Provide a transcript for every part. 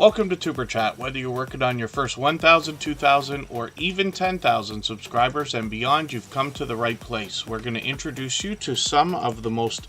Welcome to Tuber Chat. Whether you're working on your first 1,000, 2,000, or even 10,000 subscribers and beyond, you've come to the right place. We're going to introduce you to some of the most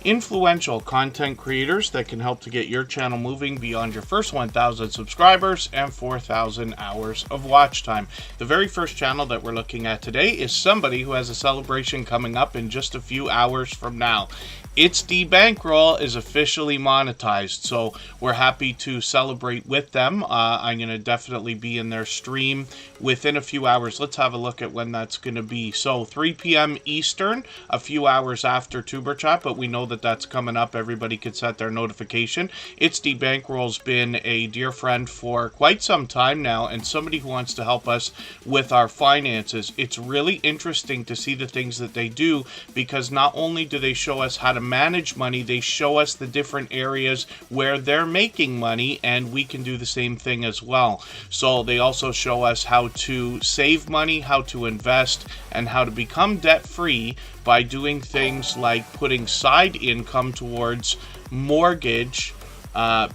influential content creators that can help to get your channel moving beyond your first 1,000 subscribers and 4,000 hours of watch time. The very first channel that we're looking at today is somebody who has a celebration coming up in just a few hours from now. It's the Bankroll is officially monetized, so we're happy to celebrate with them. I'm going to definitely be in their stream within a few hours. Let's have a look at when that's going to be. So 3 p.m. Eastern, a few hours after Tuber Chat, but we know that that's coming up. Everybody can set their notification. It's the Bankroll's been a dear friend for quite some time now, and somebody who wants to help us with our finances. It's really interesting to see the things that they do, because not only do they show us how to manage money, they show us the different areas where they're making money, and we can do the same thing as well. So they also show us how to save money, how to invest, and how to become debt-free by doing things like putting side income towards mortgage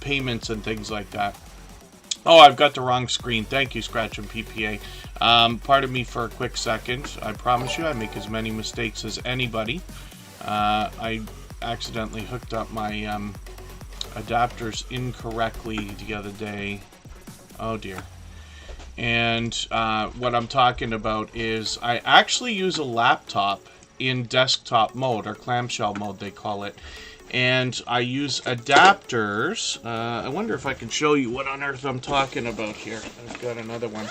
payments and things like that. Oh, I've got the wrong screen. Thank you, Scratch and PPA. Pardon me for a quick second. I promise you I make as many mistakes as anybody. I accidentally hooked up my adapters incorrectly the other day. Oh dear. And what I'm talking about is I actually use a laptop in desktop mode, or clamshell mode they call it. And I use adapters. I wonder if I can show you what on earth I'm talking about here. I've got another one.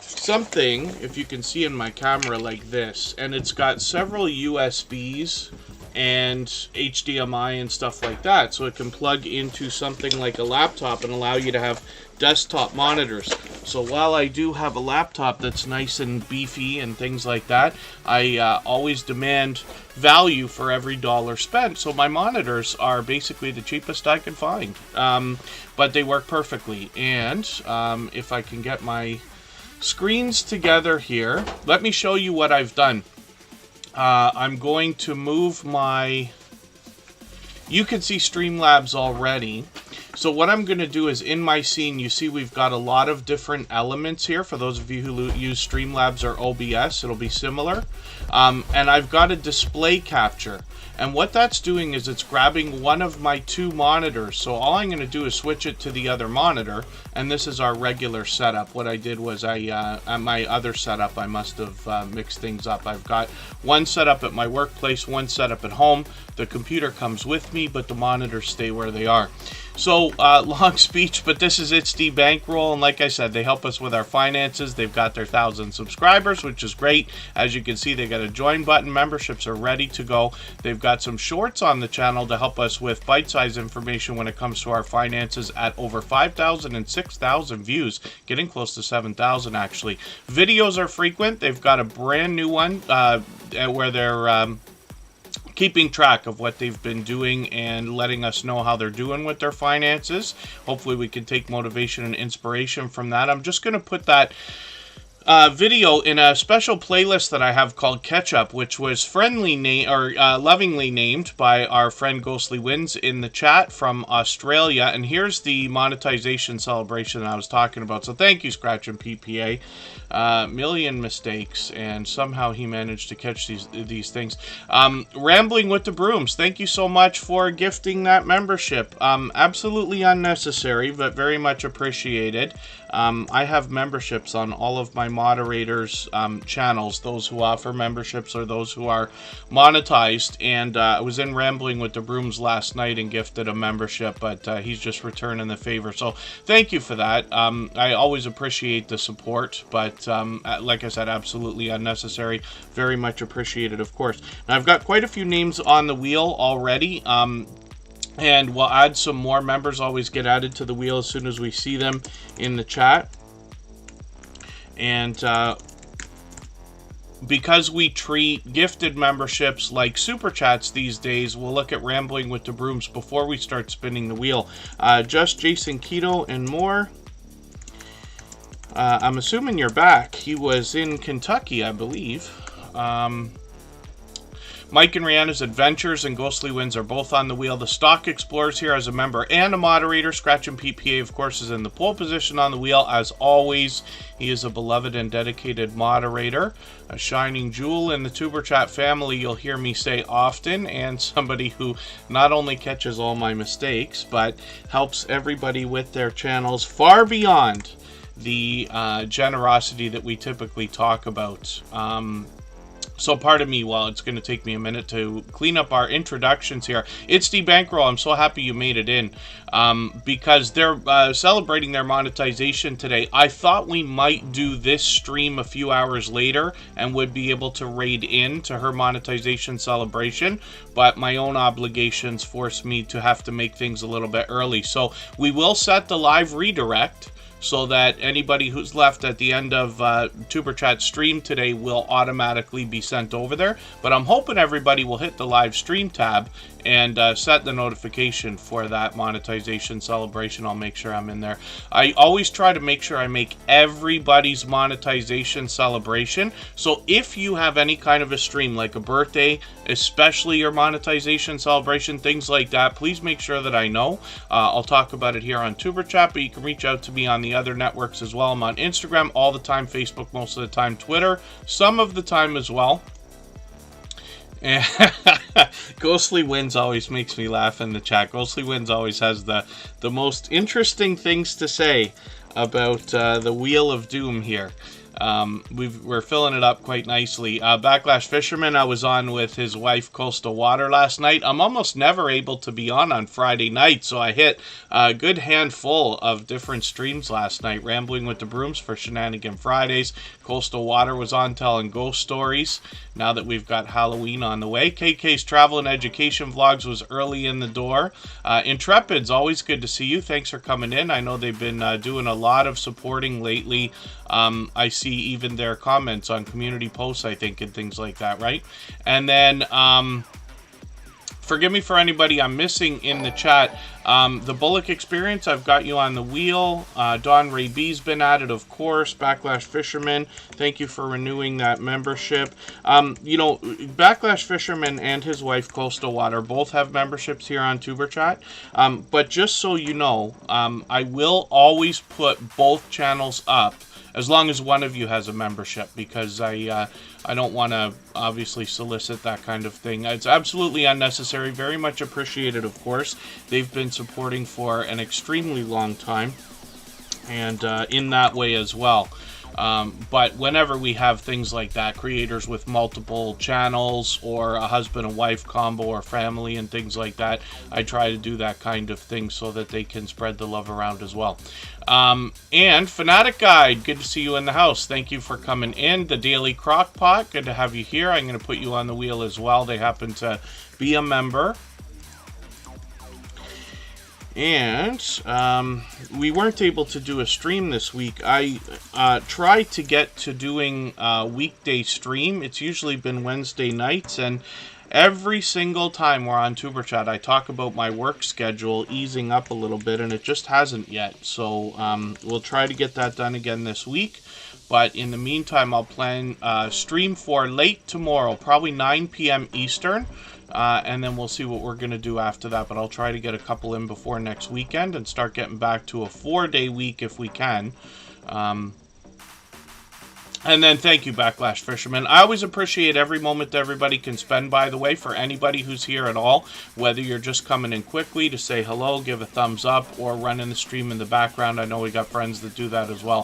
Something, if you can see in my camera, like this, and it's got several USBs and HDMI and stuff like that, so it can plug into something like a laptop and allow you to have desktop monitors. So while I do have a laptop that's nice and beefy and things like that, I always demand value for every dollar spent, so my monitors are basically the cheapest I can find, but they work perfectly. And if I can get my screens together here, let me show you what I've done. I'm going to move my... You can see Streamlabs already. So what I'm going to do is, in my scene, you see we've got a lot of different elements here. For those of you who use Streamlabs or OBS, it'll be similar. And I've got a display capture. And what that's doing is it's grabbing one of my two monitors. So all I'm going to do is switch it to the other monitor. And this is our regular setup. What I did was at my other setup, I must have mixed things up. I've got one setup at my workplace, one setup at home. The computer comes with me, but the monitors stay where they are. So, long speech, but this is It's the Bankroll, and like I said, they help us with our finances. They've got their 1,000 subscribers, which is great. As you can see, they got a join button. Memberships are ready to go. They've got some shorts on the channel to help us with bite-sized information when it comes to our finances at over 5,000 and 6,000 views, getting close to 7,000 actually. Videos are frequent. They've got a brand new one where they're... keeping track of what they've been doing and letting us know how they're doing with their finances. Hopefully we can take motivation and inspiration from that. I'm just going to put that video in a special playlist that I have called Catch Up, which was lovingly named by our friend Ghostly Wins in the chat from Australia. And here's the monetization celebration that I was talking about. So thank you, Scratch and PPA. Million mistakes, and somehow he managed to catch these things. Rambling with the Brooms, thank you so much for gifting that membership. Absolutely unnecessary, but very much appreciated. I have memberships on all of my moderators' channels, those who offer memberships or those who are monetized, and I was in Rambling with the Brooms last night and gifted a membership, but he's just returning the favor, so thank you for that. I always appreciate the support, but like I said, absolutely unnecessary. Very much appreciated, of course. Now, I've got quite a few names on the wheel already, and we'll add some more. Members always get added to the wheel as soon as we see them in the chat. And because we treat gifted memberships like Super Chats these days, we'll look at Rambling with the Brooms before we start spinning the wheel. Just Jason, Keto, and more. I'm assuming you're back. He was in Kentucky, I believe. Mike and Rihanna's Adventures and Ghostly Winds are both on the wheel. The Stock Explorers here as a member and a moderator. Scratch and PPA, of course, is in the pole position on the wheel. As always, he is a beloved and dedicated moderator. A shining jewel in the Tuber Chat family, you'll hear me say often, and somebody who not only catches all my mistakes, but helps everybody with their channels far beyond the generosity that we typically talk about. So pardon me while it's going to take me a minute to clean up our introductions here. It's the Bankroll. I'm so happy you made it in because they're celebrating their monetization today. I thought we might do this stream a few hours later and would be able to raid in to her monetization celebration, but my own obligations forced me to have to make things a little bit early. So we will set the live redirect so that anybody who's left at the end of Tuber Chat stream today will automatically be sent over there. But I'm hoping everybody will hit the live stream tab and set the notification for that monetization celebration. I'll make sure I'm in there. I always try to make sure I make everybody's monetization celebration. So if you have any kind of a stream, like a birthday, especially your monetization celebration, things like that, please make sure that I know. I'll talk about it here on Tuber Chat, but you can reach out to me on the other networks as well. I'm on Instagram all the time, Facebook most of the time, Twitter some of the time as well. And Ghostly Winds always makes me laugh in the chat. Ghostly Winds always has the most interesting things to say about the Wheel of Doom here. We're filling it up quite nicely. Backlash Fisherman, I was on with his wife Coastal Water last night. I'm almost never able to be on Friday night, so I hit a good handful of different streams last night. Rambling with the Brooms for Shenanigan Fridays. Coastal Water was on telling ghost stories now that we've got Halloween on the way. KK's Travel and Education Vlogs was early in the door. Intrepid's always good to see you. Thanks for coming in. I know they've been doing a lot of supporting lately. I see even their comments on community posts, I think, and things like that, right? And then, forgive me for anybody I'm missing in the chat. The Bullock Experience, I've got you on the wheel. Don Ray B's been at it, of course. Backlash Fisherman, thank you for renewing that membership. You know, Backlash Fisherman and his wife, Coastal Water, both have memberships here on Tuber Chat. But just so you know, I will always put both channels up as long as one of you has a membership, because I don't want to obviously solicit that kind of thing. It's absolutely unnecessary. Very much appreciated, of course. They've been supporting for an extremely long time, and in that way as well. But whenever we have things like that, creators with multiple channels or a husband and wife combo or family and things like that, I try to do that kind of thing so that they can spread the love around as well. And Fanatic Guide, good to see you in the house. Thank you for coming in. The Daily Crockpot, good to have you here. I'm going to put you on the wheel as well. They happen to be a member. And we weren't able to do a stream this week. I tried to get to doing a weekday stream. It's usually been Wednesday nights, and every single time we're on Tuber Chat, I talk about my work schedule easing up a little bit, and it just hasn't yet. So we'll try to get that done again this week. But in the meantime, I'll plan stream for late tomorrow, probably 9 p.m. Eastern. And then we'll see what we're going to do after that. But I'll try to get a couple in before next weekend and start getting back to a 4-day week if we can. And then thank you, Backlash Fisherman. I always appreciate every moment that everybody can spend, by the way, for anybody who's here at all. Whether you're just coming in quickly to say hello, give a thumbs up, or running the stream in the background. I know we got friends that do that as well.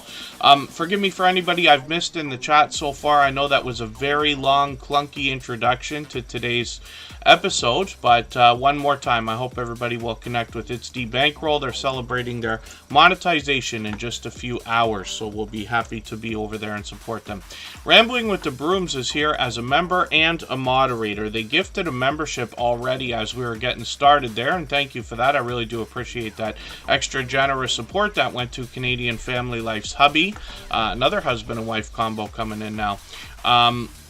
Forgive me for anybody I've missed in the chat so far. I know that was a very long, clunky introduction to today's episode, but one more time, I hope everybody will connect with It's the Bankroll. They're celebrating their monetization in just a few hours, so we'll be happy to be over there and support them. Rambling with the Brooms is here as a member and a moderator. They gifted a membership already as we were getting started there, and thank you for that. I really do appreciate that extra generous support. That went to Canadian Family Life's hubby, another husband and wife combo coming in now.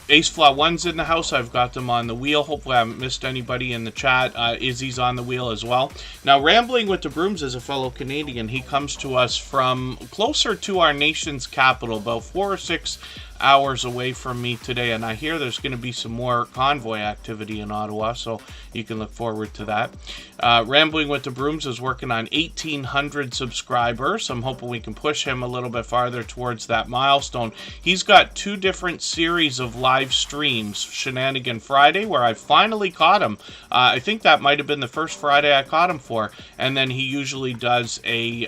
Ace Flaw 1's in the house. I've got them on the wheel. Hopefully I haven't missed anybody in the chat. Izzy's on the wheel as well. Now, Rambling with the Brooms is a fellow Canadian. He comes to us from closer to our nation's capital, about 4 or 6 hours away from me today, and I hear there's going to be some more convoy activity in Ottawa, so you can look forward to that. Rambling with the Brooms is working on 1,800 subscribers. I'm hoping we can push him a little bit farther towards that milestone. He's got 2 different series of live streams. Shenanigan Friday, where I finally caught him. I think that might have been the first Friday I caught him for. And then he usually does a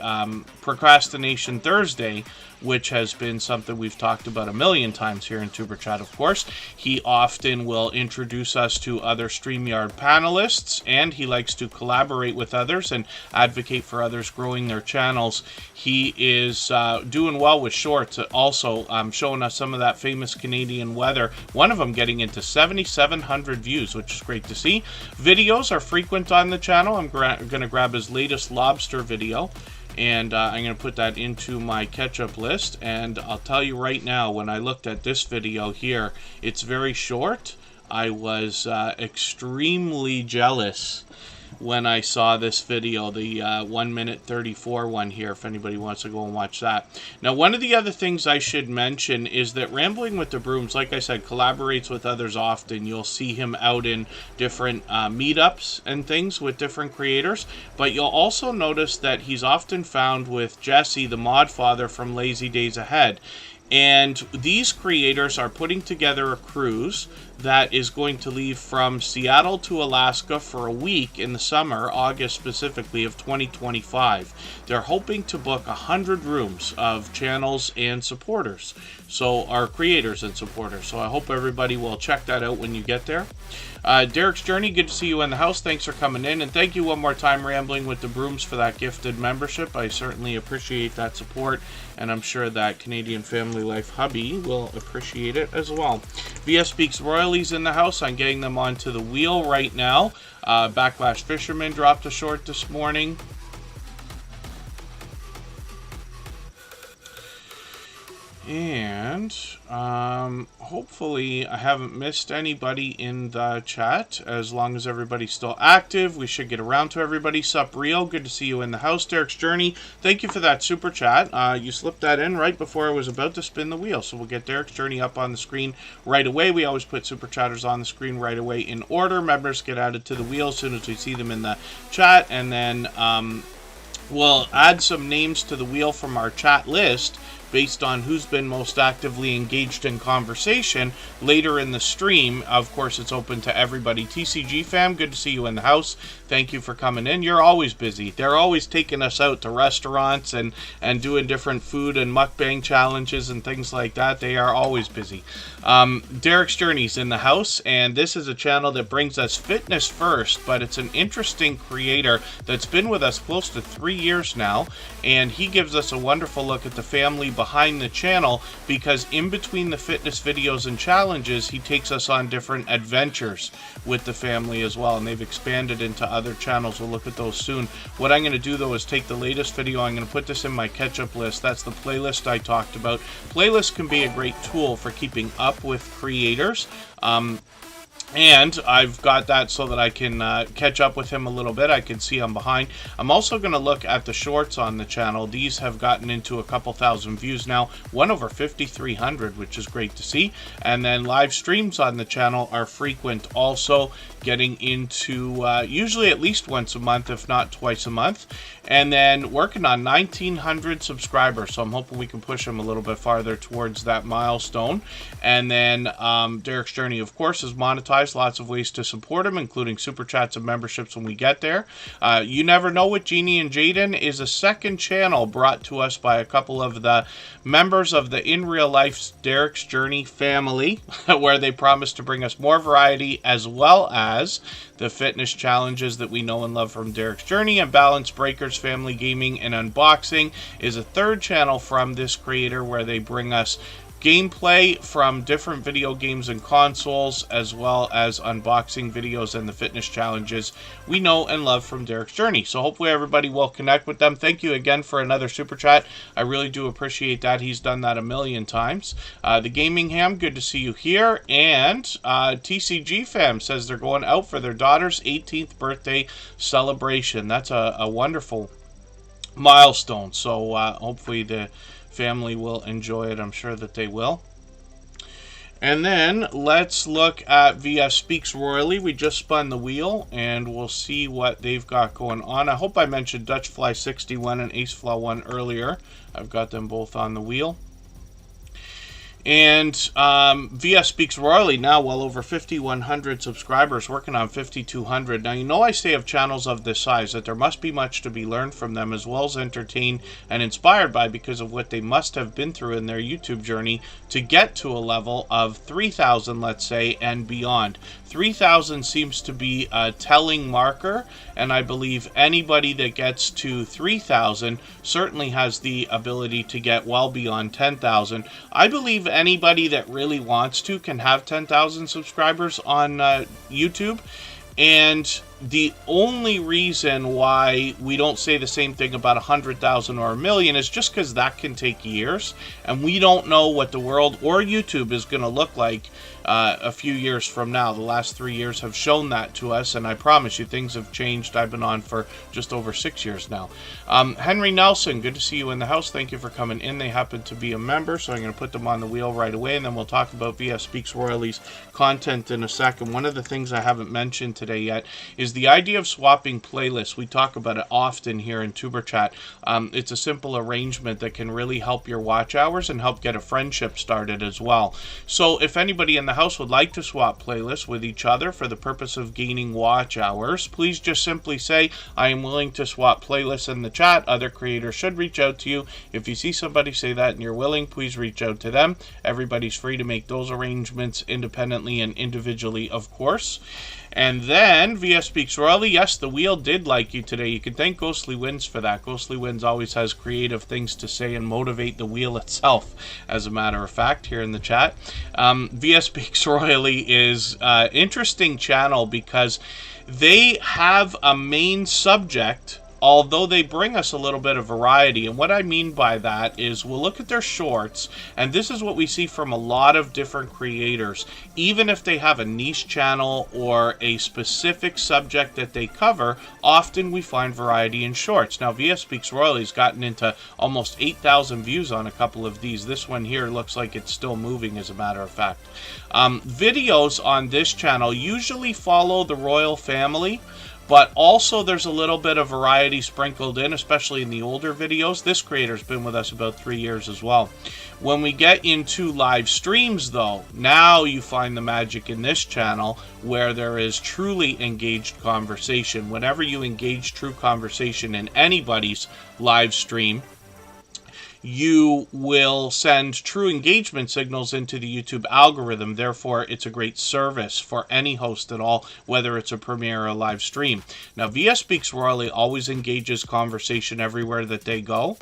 Procrastination Thursday, which has been something we've talked about a million times here in Tuber Chat, of course. He often will introduce us to other StreamYard panelists, and he likes to collaborate with others and advocate for others growing their channels. He is doing well with shorts, also showing us some of that famous Canadian weather. One of them getting into 7,700 views, which is great to see. Videos are frequent on the channel. I'm going to grab his latest lobster video, and I'm going to put that into my catch-up list. And I'll tell you right now, when I looked at this video here, it's very short. I was extremely jealous when I saw this video, the 1 minute 34 one here, if anybody wants to go and watch that. Now, one of the other things I should mention is that Rambling with the Brooms, like I said, collaborates with others often. You'll see him out in different meetups and things with different creators, but you'll also notice that he's often found with Jesse, the mod father from Lazy Days Ahead. And these creators are putting together a cruise that is going to leave from Seattle to Alaska for a week in the summer, August specifically, of 2025. They're hoping to book 100 rooms of channels and supporters. So, our creators and supporters. So I hope everybody will check that out when you get there. Derrick's Journey, good to see you in the house. Thanks for coming in. And thank you one more time, Rambling with the Brooms, for that gifted membership. I certainly appreciate that support. And I'm sure that Canadian Family Life hubby will appreciate it as well. VS Speaks Royalties in the house. I'm getting them onto the wheel right now. Backlash Fisherman dropped a short this morning. And hopefully I haven't missed anybody in the chat. As long as everybody's still active, we should get around to everybody. Sup Rio, good to see you in the house. Derrick's Journey, thank you for that super chat. You slipped that in right before I was about to spin the wheel, so we'll get Derrick's Journey up on the screen right away. We always put super chatters on the screen right away in order. Members get added to the wheel as soon as we see them in the chat, and then we'll add some names to the wheel from our chat list based on who's been most actively engaged in conversation later in the stream. Of course, it's open to everybody. TCG fam, good to see you in the house. Thank you for coming in. You're always busy. They're always taking us out to restaurants and doing different food and mukbang challenges and things like that. They are always busy. Derrick's Journey's in the house, and this is a channel that brings us fitness first, but it's an interesting creator that's been with us close to 3 years now, and he gives us a wonderful look at the family behind the channel, because in between the fitness videos and challenges, he takes us on different adventures with the family as well, and they've expanded into other channels. We'll look at those soon. What I'm going to do though is take the latest video. I'm going to put this in my catch-up list. That's the playlist I talked about. Playlists can be a great tool for keeping up with creators. And I've got that so that I can catch up with him a little bit. I can see I'm behind. I'm also going to look at the shorts on the channel. These have gotten into a couple thousand views now. One over 5,300, which is great to see. And then live streams on the channel are frequent also, getting into usually at least once a month, if not twice a month. And then working on 1,900 subscribers. So I'm hoping we can push him a little bit farther towards that milestone. And then Derrick's Journey, of course, is monetized. Lots of ways to support him, including super chats and memberships when we get there. You Never Know with Jeannie and Jaden is a second channel brought to us by a couple of the members of the In Real Life's Derrick's Journey family, where they promise to bring us more variety as well as the fitness challenges that we know and love from Derrick's Journey. And Balance Breakers Family Gaming and Unboxing is a third channel from this creator, where they bring us gameplay from different video games and consoles, as well as unboxing videos and the fitness challenges we know and love from Derrick's Journey. So hopefully everybody will connect with them. Thank you again for another super chat. I really do appreciate that. He's done that a million times. The Gaming Ham, good to see you here. And TCG fam says they're going out for their daughter's 18th birthday celebration. That's a wonderful milestone. So hopefully the family will enjoy it. I'm sure that they will. And then let's look at VS Speaks Royally. We just spun the wheel and we'll see what they've got going on. I hope I mentioned Dutch Fly 61 and Ace Fly 1 earlier. I've got them both on the wheel. And VS Speaks Royally now well over 5,100 subscribers, working on 5,200. Now, you know I say of channels of this size that there must be much to be learned from them, as well as entertained and inspired by, because of what they must have been through in their YouTube journey to get to a level of 3,000, let's say, and beyond. 3,000 seems to be a telling marker, and I believe anybody that gets to 3,000 certainly has the ability to get well beyond 10,000. I believe anybody that really wants to can have 10,000 subscribers on YouTube. And the only reason why we don't say the same thing about 100,000 or a million is just because that can take years, and we don't know what the world or YouTube is going to look like a few years from now. The last 3 years have shown that to us, and I promise you things have changed. I've been on for just over 6 years now. Henry Nelson, good to see you in the house. Thank you for coming in. They happen to be a member, so I'm going to put them on the wheel right away, and then we'll talk about VS Speaks Royalty's content in a second. One of the things I haven't mentioned today yet is the idea of swapping playlists. We talk about it often here in Tuber Chat. It's a simple arrangement that can really help your watch hours and help get a friendship started as well. So if anybody in the house would like to swap playlists with each other for the purpose of gaining watch hours, please just simply say, I am willing to swap playlists in the chat. Other creators should reach out to you. If you see somebody say that and you're willing, please reach out to them. Everybody's free to make those arrangements independently and individually, of course. And then VS Speaks Royally, yes, the wheel did like you today. You can thank Ghostly Winds for that. Ghostly Winds always has creative things to say and motivate the wheel itself, as a matter of fact, here in the chat. VS Speaks Royally is an interesting channel because they have a main subject, although they bring us a little bit of variety. And what I mean by that is we'll look at their shorts, and this is what we see from a lot of different creators. Even if they have a niche channel or a specific subject that they cover, often we find variety in shorts. Now, VS Speaks Royalty's gotten into almost 8,000 views on a couple of these. This one here looks like it's still moving, as a matter of fact. Videos on this channel usually follow the royal family, but also there's a little bit of variety sprinkled in, especially in the older videos. This creator's been with us about 3 years as well. When we get into live streams, though, now you find the magic in this channel where there is truly engaged conversation. Whenever you engage true conversation in anybody's live stream, you will send true engagement signals into the YouTube algorithm. Therefore, it's a great service for any host at all, whether it's a premiere or a live stream. Now, VS Speaks Royally always engages conversation everywhere that they go,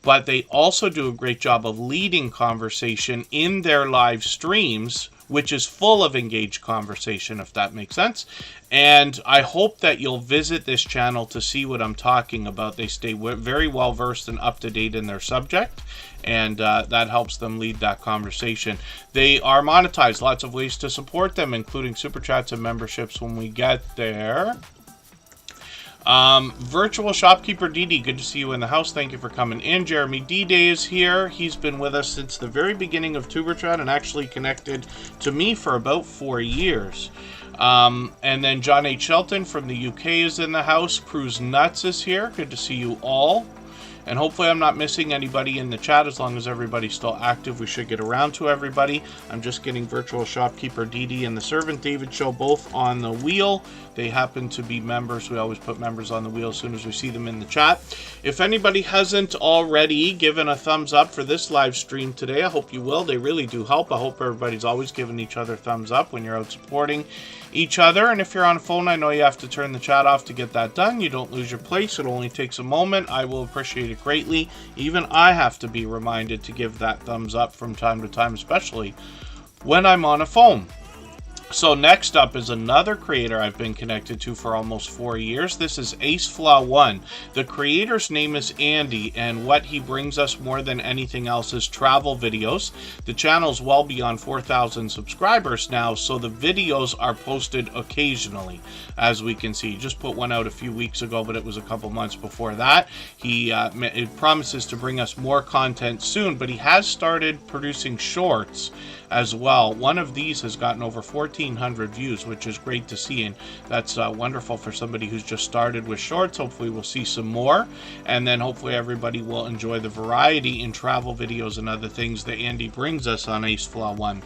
but they also do a great job of leading conversation in their live streams, which is full of engaged conversation, if that makes sense. And I hope that you'll visit this channel to see what I'm talking about. They stay very well versed and up to date in their subject, and that helps them lead that conversation. They are monetized, lots of ways to support them, including super chats and memberships when we get there. Virtual Shopkeeper DD, good to see you in the house. Thank you for coming in. Jeremy D-Day is here. He's been with us since the very beginning of Tuber Chat and actually connected to me for about 4 years. And then John H. Shelton from the UK is in the house. Cruise Nuts is here. Good to see you all. And hopefully I'm not missing anybody in the chat. As long as everybody's still active, we should get around to everybody. I'm just getting Virtual Shopkeeper DD and the Servant David Show both on the wheel. They happen to be members. We always put members on the wheel as soon as we see them in the chat. If anybody hasn't already given a thumbs up for this live stream today, I hope you will. They really do help. I hope everybody's always giving each other thumbs up when you're out supporting each other. And if you're on a phone, I know you have to turn the chat off to get that done. You don't lose your place. It only takes a moment. I will appreciate it greatly. Even I have to be reminded to give that thumbs up from time to time, especially when I'm on a phone. So next up is another creator I've been connected to for almost 4 years. This is AceFlaw1. The creator's name is Andy, and what he brings us more than anything else is travel videos. The channel's well beyond 4,000 subscribers now, so the videos are posted occasionally, as we can see. He just put one out a few weeks ago, but it was a couple months before that. He promises to bring us more content soon, but he has started producing shorts as well. One of these has gotten over 1,400 views, which is great to see, and that's wonderful for somebody who's just started with shorts. Hopefully we'll see some more, and then hopefully everybody will enjoy the variety in travel videos and other things that Andy brings us on AceFlaw1.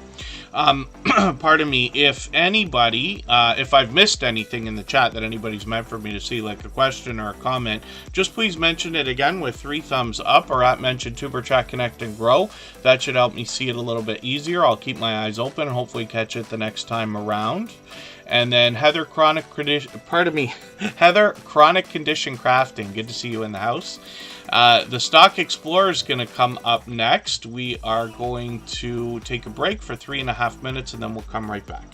Pardon me, if anybody, if I've missed anything in the chat that anybody's meant for me to see, like a question or a comment, just please mention it again with 3 thumbs up, or at mention Tuber Chat Connect and Grow. That should help me see it a little bit easier. I'll keep my eyes open and hopefully catch it the next time around. And then Heather Chronic Condition Crafting. Good to see you in the house. The Stock Explorer is going to come up next. We are going to take a break for 3.5 minutes, and then we'll come right back.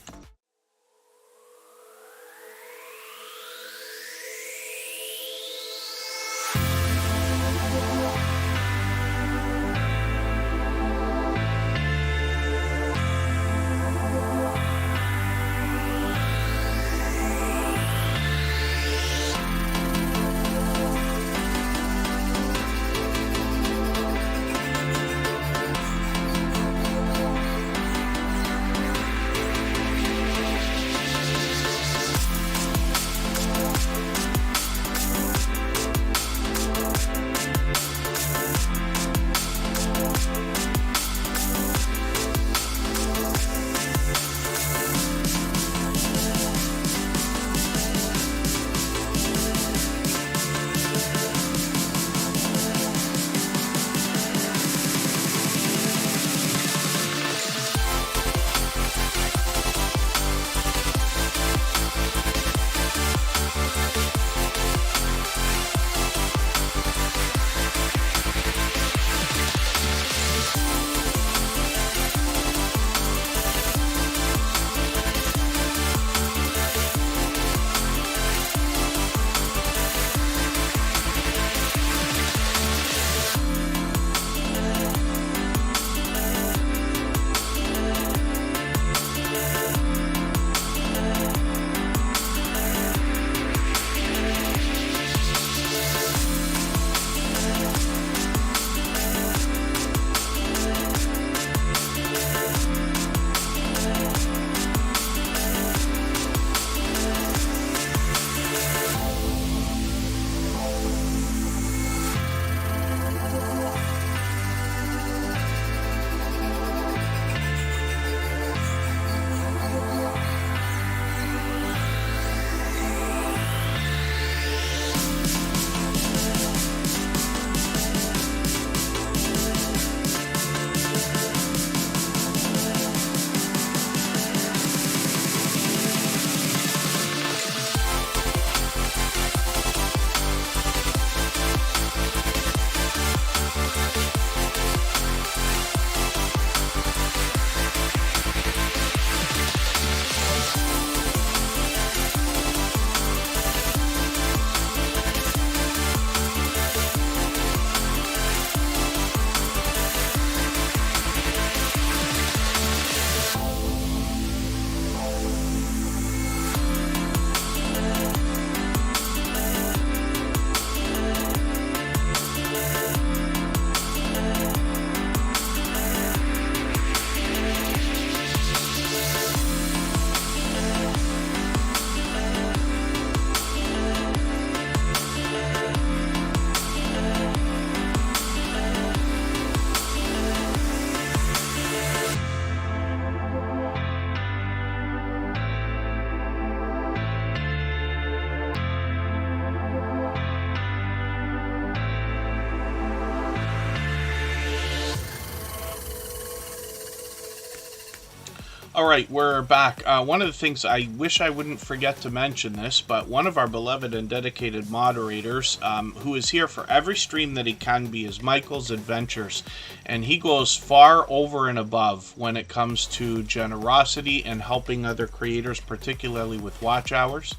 Alright, we're back. One of the things, I wish I wouldn't forget to mention this, but one of our beloved and dedicated moderators, who is here for every stream that he can be, is Michael's Adventures. and he goes far over and above when it comes to generosity and helping other creators, particularly with watch hours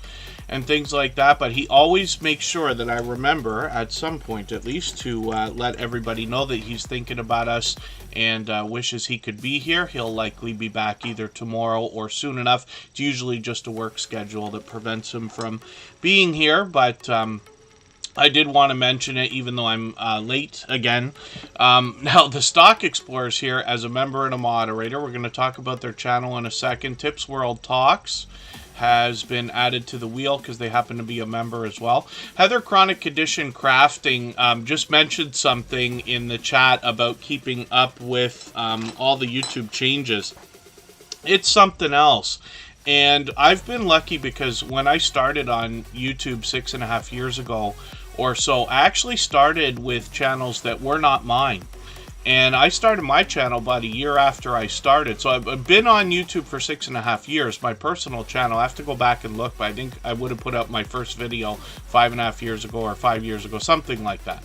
and things like that. But he always makes sure that I remember, at some point at least, to let everybody know that he's thinking about us and wishes he could be here. He'll likely be back either tomorrow or soon enough. It's usually just a work schedule that prevents him from being here, but I did want to mention it, even though I'm late again. Now, the Stock Explorers here, as a member and a moderator, we're going to talk about their channel in a second. Tips World Talks has been added to the wheel because they happen to be a member as well. Heather Chronic Condition Crafting just mentioned something in the chat about keeping up with all the YouTube changes. It's something else. And I've been lucky because when I started on YouTube 6.5 years ago or so, I actually started with channels that were not mine. And I started my channel about a year after I started. So I've been on YouTube for 6.5 years. My personal channel, I have to go back and look, but I think I would have put up my first video 5.5 years ago or 5 years ago, something like that.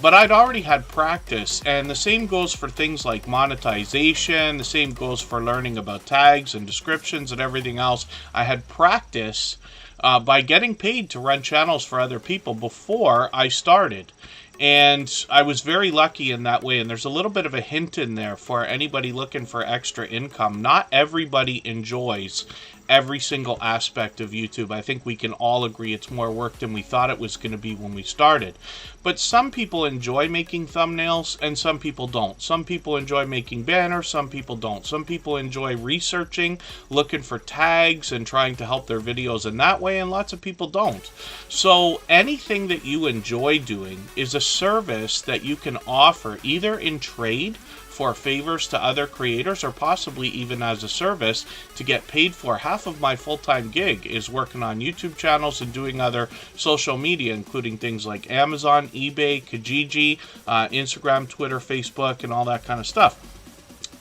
But I'd already had practice, and the same goes for things like monetization. The same goes for learning about tags and descriptions and everything else. I had practice by getting paid to run channels for other people before I started. And I was very lucky in that way. And there's a little bit of a hint in there for anybody looking for extra income. Not everybody enjoys every single aspect of YouTube. I think we can all agree it's more work than we thought it was going to be when we started. But some people enjoy making thumbnails and some people don't. Some people enjoy making banners, some people don't. Some people enjoy researching, looking for tags and trying to help their videos in that way, and lots of people don't. So anything that you enjoy doing is a service that you can offer either in trade for favors to other creators or possibly even as a service to get paid for. Half of my full-time gig is working on YouTube channels and doing other social media, including things like Amazon, eBay, Kijiji, Instagram, Twitter, Facebook, and all that kind of stuff.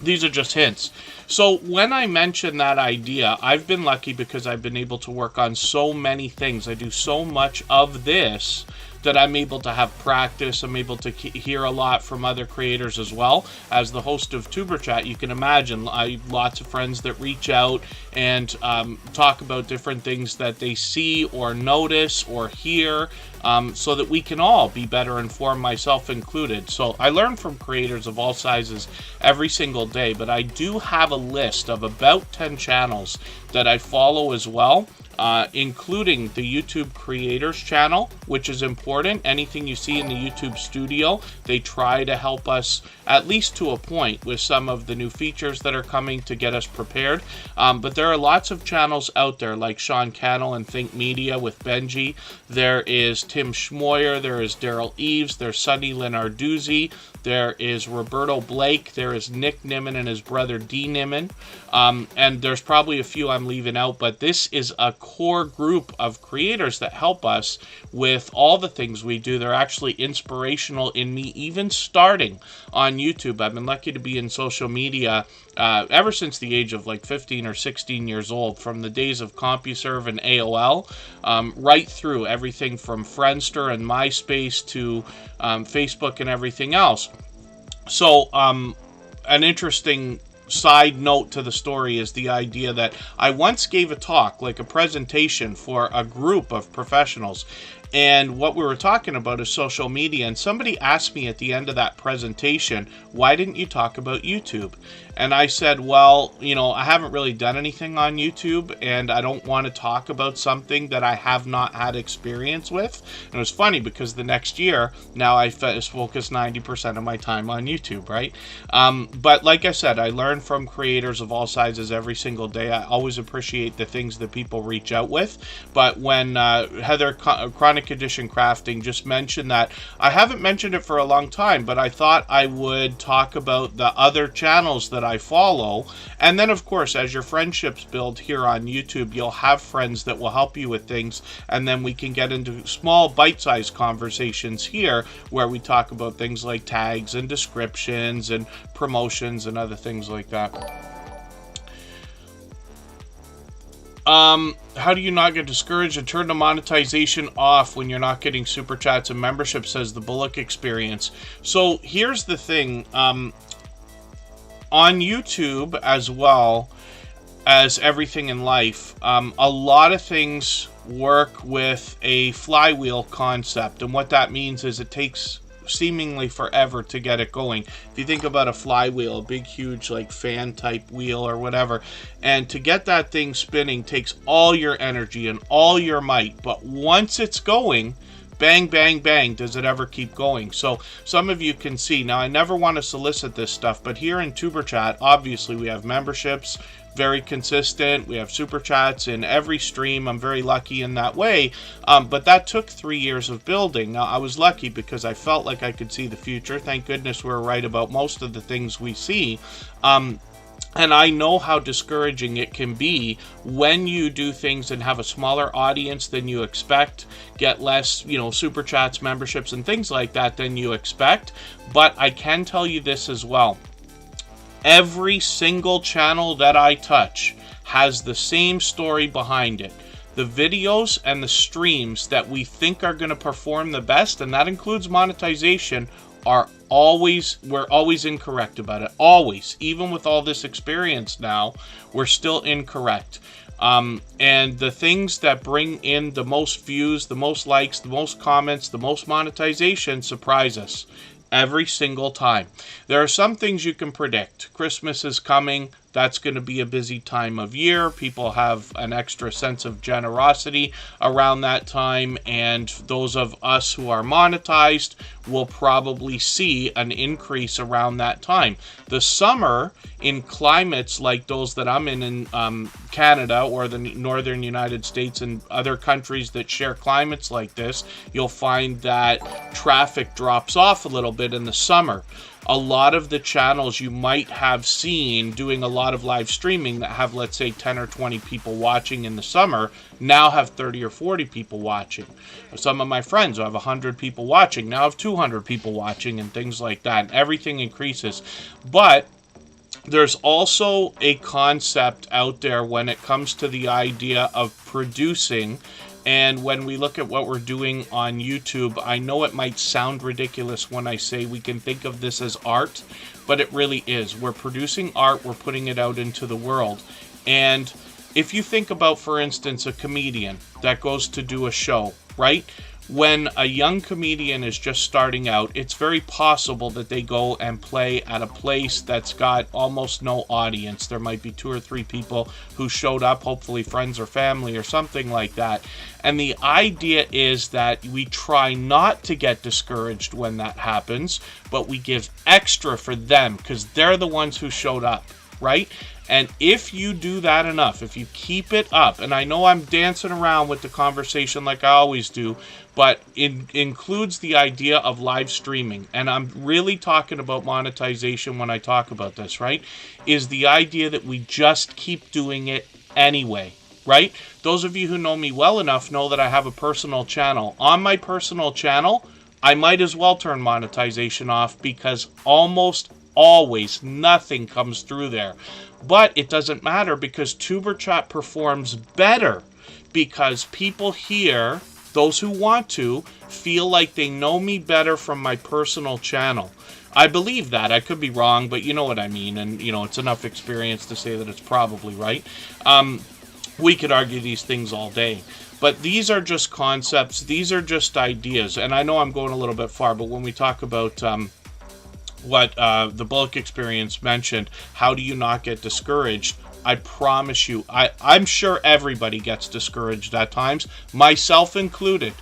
These are just hints. So when I mention that idea, I've been lucky because I've been able to work on so many things. I do so much of this that I'm able to have practice. I'm able to hear a lot from other creators as well. As the host of Tuber Chat, you can imagine I have lots of friends that reach out and talk about different things that they see or notice or hear, so that we can all be better informed, myself included. So I learn from creators of all sizes every single day, but I do have a list of about 10 channels that I follow as well. Including the YouTube Creators channel, which is important. Anything you see in the YouTube studio, they try to help us, at least to a point, with some of the new features that are coming to get us prepared. But there are lots of channels out there, like Sean Cannell and Think Media with Benji. There is Tim Schmoyer, there is Daryl Eves, there's Sonny Lenarduzzi, there is Roberto Blake, there is Nick Nimmin and his brother D. Nimmin, and there's probably a few I'm leaving out, but this is a core group of creators that help us with all the things we do. They're actually inspirational in me even starting on YouTube. I've been lucky to be in social media ever since the age of like 15 or 16 years old, from the days of CompuServe and AOL, right through everything from Friendster and MySpace to Facebook and everything else. So an interesting side note to the story is the idea that I once gave a talk, like a presentation for a group of professionals, and what we were talking about is social media, and somebody asked me at the end of that presentation, why didn't you talk about YouTube? And I said, well, you know, I haven't really done anything on YouTube, and I don't want to talk about something that I have not had experience with. And it was funny because the next year, now I focus 90% of my time on YouTube, right? But like I said, I learn from creators of all sizes every single day. I always appreciate the things that people reach out with. But when Heather Chronic Edition Crafting just mentioned that, I haven't mentioned it for a long time, but I thought I would talk about the other channels that I follow. And then, of course, as your friendships build here on YouTube, you'll have friends that will help you with things, and then we can get into small bite-sized conversations here where we talk about things like tags and descriptions and promotions and other things like that. How do you not get discouraged and turn the monetization off when you're not getting super chats and memberships, says the Bullock Experience. So here's the thing. On YouTube, as well as everything in life, a lot of things work with a flywheel concept. And what that means is it takes seemingly forever to get it going. If you think about a flywheel, a big huge like fan type wheel or whatever, and to get that thing spinning takes all your energy and all your might, but once it's going, bang bang bang, does it ever keep going. So some of you can see now, I never want to solicit this stuff, but here in Tuber Chat, obviously we have memberships, very consistent. We have super chats in every stream. I'm very lucky in that way. But that took 3 years of building. Now, I was lucky because I felt like I could see the future. Thank goodness we're right about most of the things we see. And I know how discouraging it can be when you do things and have a smaller audience than you expect, get less, super chats, memberships, and things like that than you expect. But I can tell you this as well. Every single channel that I touch has the same story behind it. The videos and the streams that we think are going to perform the best, and that includes monetization, we're always incorrect about it. Always. Even with all this experience now, we're still incorrect. And the things that bring in the most views, the most likes, the most comments, the most monetization surprise us every single time. There are some things you can predict. Christmas is coming. That's going to be a busy time of year. People have an extra sense of generosity around that time, and those of us who are monetized will probably see an increase around that time. The summer, in climates like those that I'm in Canada or the northern United States and other countries that share climates like this, you'll find that traffic drops off a little bit in the summer. A lot of the channels you might have seen doing a lot of live streaming that have, let's say, 10 or 20 people watching in the summer now have 30 or 40 people watching. Some of my friends who have 100 people watching now have 200 people watching and things like that. And everything increases. But there's also a concept out there when it comes to the idea of producing. And when we look at what we're doing on YouTube, I know it might sound ridiculous when I say we can think of this as art, but it really is. We're producing art, we're putting it out into the world. And if you think about, for instance, a comedian that goes to do a show, right? When a young comedian is just starting out, it's very possible that they go and play at a place that's got almost no audience. There might be 2 or 3 people who showed up, hopefully friends or family or something like that. And the idea is that we try not to get discouraged when that happens, but we give extra for them because they're the ones who showed up, right? And if you do that enough, if you keep it up, and I know I'm dancing around with the conversation like I always do, but it includes the idea of live streaming, and I'm really talking about monetization when I talk about this, right? Is the idea that we just keep doing it anyway, right? Those of you who know me well enough know that I have a personal channel. On my personal channel, I might as well turn monetization off because almost always nothing comes through there. But it doesn't matter because Tuber Chat performs better because people here, those who want to, feel like they know me better from my personal channel. I believe that. I could be wrong, but you know what I mean. And, it's enough experience to say that it's probably right. We could argue these things all day. But these are just concepts. These are just ideas. And I know I'm going a little bit far, but when we talk about what the Bullock Experience mentioned, how do you not get discouraged? I promise you, I'm sure everybody gets discouraged at times, myself included.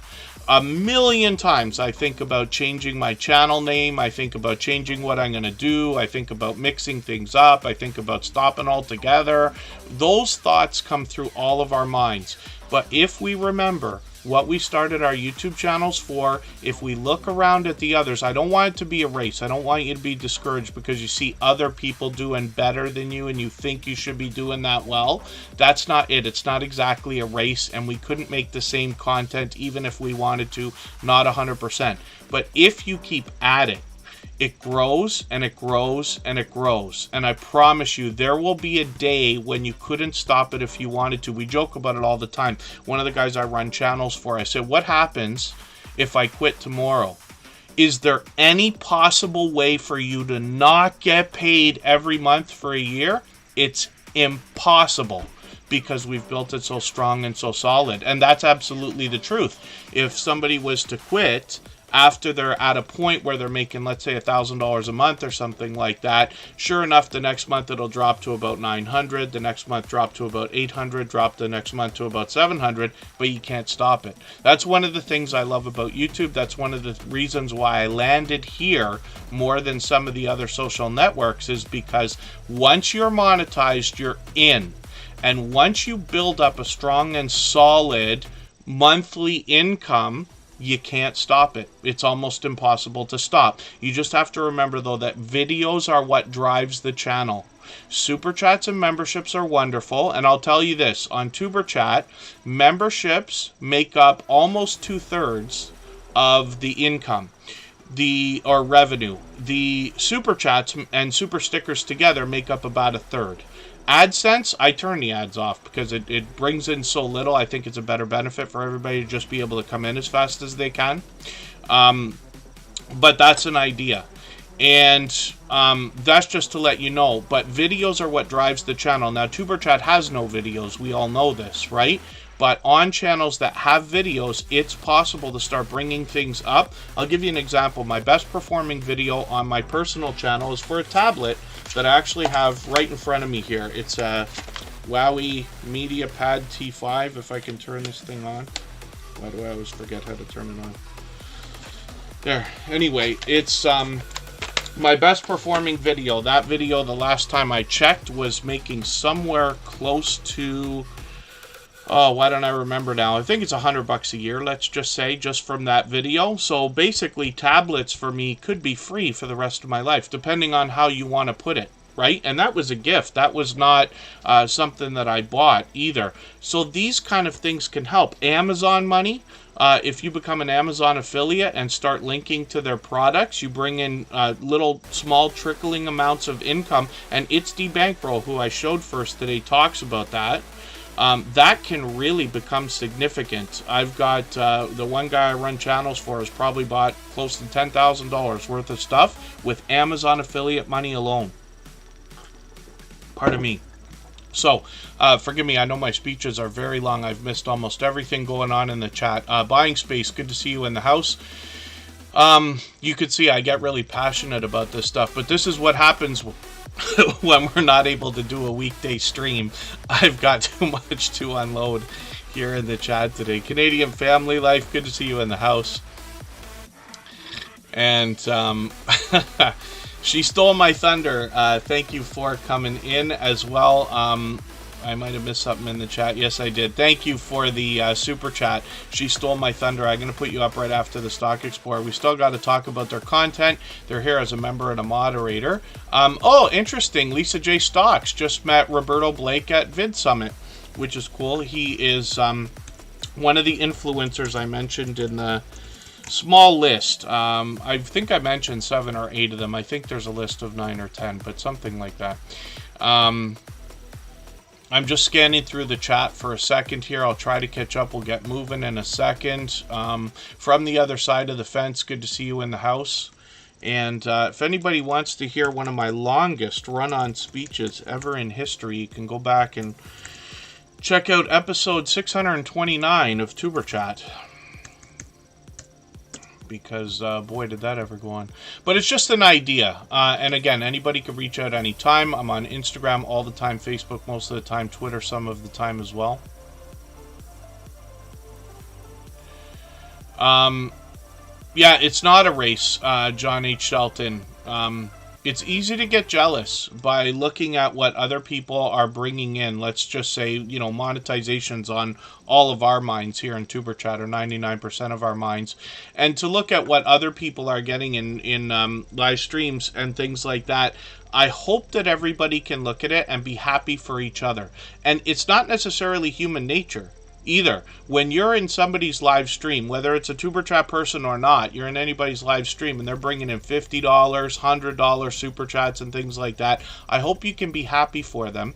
A million times I think about changing my channel name. I think about changing what I'm going to do. I think about mixing things up. I think about stopping altogether. Those thoughts come through all of our minds. But if we remember what we started our YouTube channels for, if we look around at the others, I don't want it to be a race. I don't want you to be discouraged because you see other people doing better than you and you think you should be doing that well. That's not it. It's not exactly a race, and we couldn't make the same content even if we wanted to, not 100%. But if you keep at it, it grows and it grows and it grows. And I promise you, there will be a day when you couldn't stop it if you wanted to. We joke about it all the time. One of the guys I run channels for, I said, what happens if I quit tomorrow? Is there any possible way for you to not get paid every month for a year? It's impossible, because we've built it so strong and so solid. And that's absolutely the truth. If somebody was to quit after they're at a point where they're making, let's say, $1,000 a month or something like that, sure enough, the next month it'll drop to about 900, the next month drop to about 800, drop the next month to about 700, but you can't stop it. That's one of the things I love about YouTube. That's one of the reasons why I landed here more than some of the other social networks, is because once you're monetized, you're in. And once you build up a strong and solid monthly income, you can't stop it. It's almost impossible to stop. You just have to remember, though, that videos are what drives the channel. Super chats and memberships are wonderful, and I'll tell you this, on Tuber Chat, memberships make up almost 2/3 of the income, or revenue. The super chats and super stickers together make up about 1/3. AdSense, I turn the ads off because it brings in so little. I think it's a better benefit for everybody to just be able to come in as fast as they can. But that's an idea. And that's just to let you know. But videos are what drives the channel. Now, Tuber Chat has no videos. We all know this, right? But on channels that have videos, it's possible to start bringing things up. I'll give you an example. My best performing video on my personal channel is for a tablet that I actually have right in front of me here. It's a Wowie MediaPad T5, if I can turn this thing on. Why do I always forget how to turn it on? There. Anyway, it's my best performing video. That video, the last time I checked, was making somewhere close to... oh, why don't I remember now? I think it's $100 a year, let's just say, just from that video. So basically, tablets for me could be free for the rest of my life, depending on how you want to put it, right? And that was a gift. That was not something that I bought either. So these kind of things can help. Amazon money, if you become an Amazon affiliate and start linking to their products, you bring in little small trickling amounts of income. And It's the Bankroll, who I showed first today, talks about that. That can really become significant. I've got the one guy I run channels for has probably bought close to $10,000 worth of stuff with Amazon affiliate money alone. Pardon me. So, forgive me, I know my speeches are very long. I've missed almost everything going on in the chat. Buying space, good to see you in the house. You could see I get really passionate about this stuff, but this is what happens when we're not able to do a weekday stream. I've got too much to unload here in the chat today. Canadian Family Life, good to see you in the house. And she stole my thunder. Thank you for coming in as well. I might have missed something in the chat. Yes, I did. Thank you for the super chat. She stole my thunder. I'm going to put you up right after the Stock Explorer. We still got to talk about their content. They're here as a member and a moderator. Oh, interesting. Lisa J. Stocks just met Roberto Blake at Vid Summit, which is cool. He is one of the influencers I mentioned in the small list. I think I mentioned 7 or 8 of them. I think there's a list of 9 or 10, but something like that. I'm just scanning through the chat for a second here. I'll try to catch up. We'll get moving in a second. From the other side of the fence, good to see you in the house. And if anybody wants to hear one of my longest run-on speeches ever in history, you can go back and check out episode 629 of Tuber Chat. Because, boy, did that ever go on. But it's just an idea. And again, anybody can reach out anytime. I'm on Instagram all the time, Facebook most of the time, Twitter some of the time as well. Yeah, it's not a race, John H. Shelton. It's easy to get jealous by looking at what other people are bringing in. Let's just say, you know, monetizations on all of our minds here in Tuber Chat, or 99% of our minds. And to look at what other people are getting in live streams and things like that. I hope that everybody can look at it and be happy for each other. And it's not necessarily human nature. either. When you're in somebody's live stream, whether it's a Tuber Chat person or not, you're in anybody's live stream and they're bringing in $50, $100 Super Chats and things like that, I hope you can be happy for them.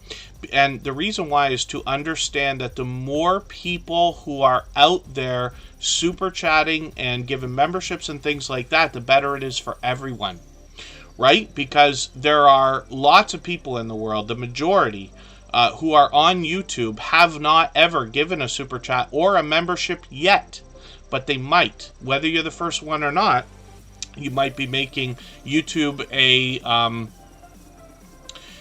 And the reason why is to understand that the more people who are out there Super Chatting and giving memberships and things like that, the better it is for everyone. Right? Because there are lots of people in the world, the majority, who are on YouTube have not ever given a Super Chat or a membership yet. But they might. Whether you're the first one or not, you might be making YouTube a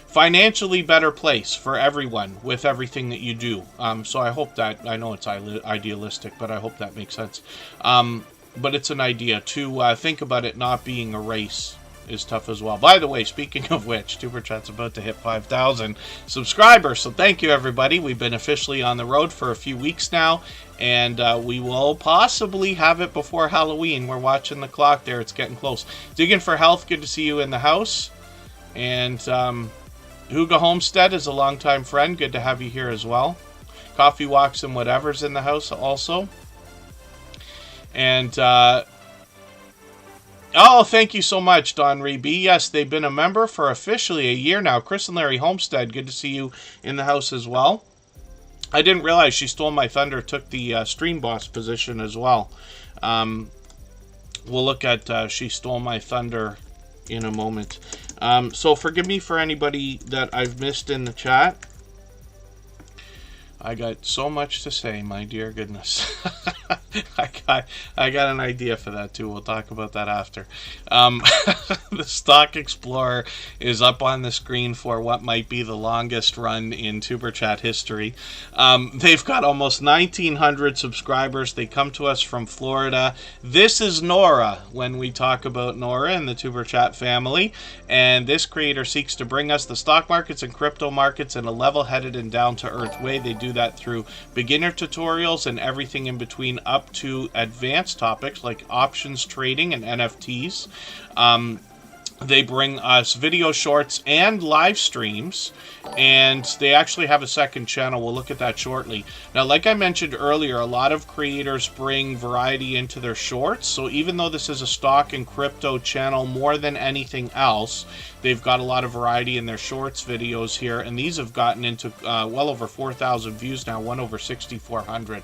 financially better place for everyone with everything that you do. So I hope that, I know it's idealistic, but I hope that makes sense. But it's an idea to think about it not being a race. Is tough as well. By the way, speaking of which, Tuber Chat's about to hit 5,000 subscribers, so thank you everybody. We've been officially on the road for a few weeks now, and we will possibly have it before Halloween. We're watching the clock there, it's getting close. Digging for Health, good to see you in the house. And Huga Homestead is a longtime friend, good to have you here as well. Coffee Walks and Whatever's in the house also. And oh, thank you so much, Don Ree B. Yes, they've been a member for officially a year now. Chris and Larry Homestead, good to see you in the house as well. I didn't realize She Stole My Thunder took the stream boss position as well. We'll look at She Stole My Thunder in a moment. So forgive me for anybody that I've missed in the chat. I got so much to say, my dear goodness. I got an idea for that too. We'll talk about that after. The Stock Explorer is up on the screen for what might be the longest run in Tuber Chat history. They've got almost 1,900 subscribers. They come to us from Florida. This is Nora when we talk about Nora and the Tuber Chat family. And this creator seeks to bring us the stock markets and crypto markets in a level-headed and down-to-earth way. They do that through beginner tutorials and everything in between up to advanced topics like options trading and NFTs. They bring us video shorts and live streams, and they actually have a second channel. We'll look at that shortly. Now, like I mentioned earlier, a lot of creators bring variety into their shorts, so even though this is a stock and crypto channel more than anything else, they've got a lot of variety in their shorts videos here, and these have gotten into well over 4,000 views now, one over 6,400.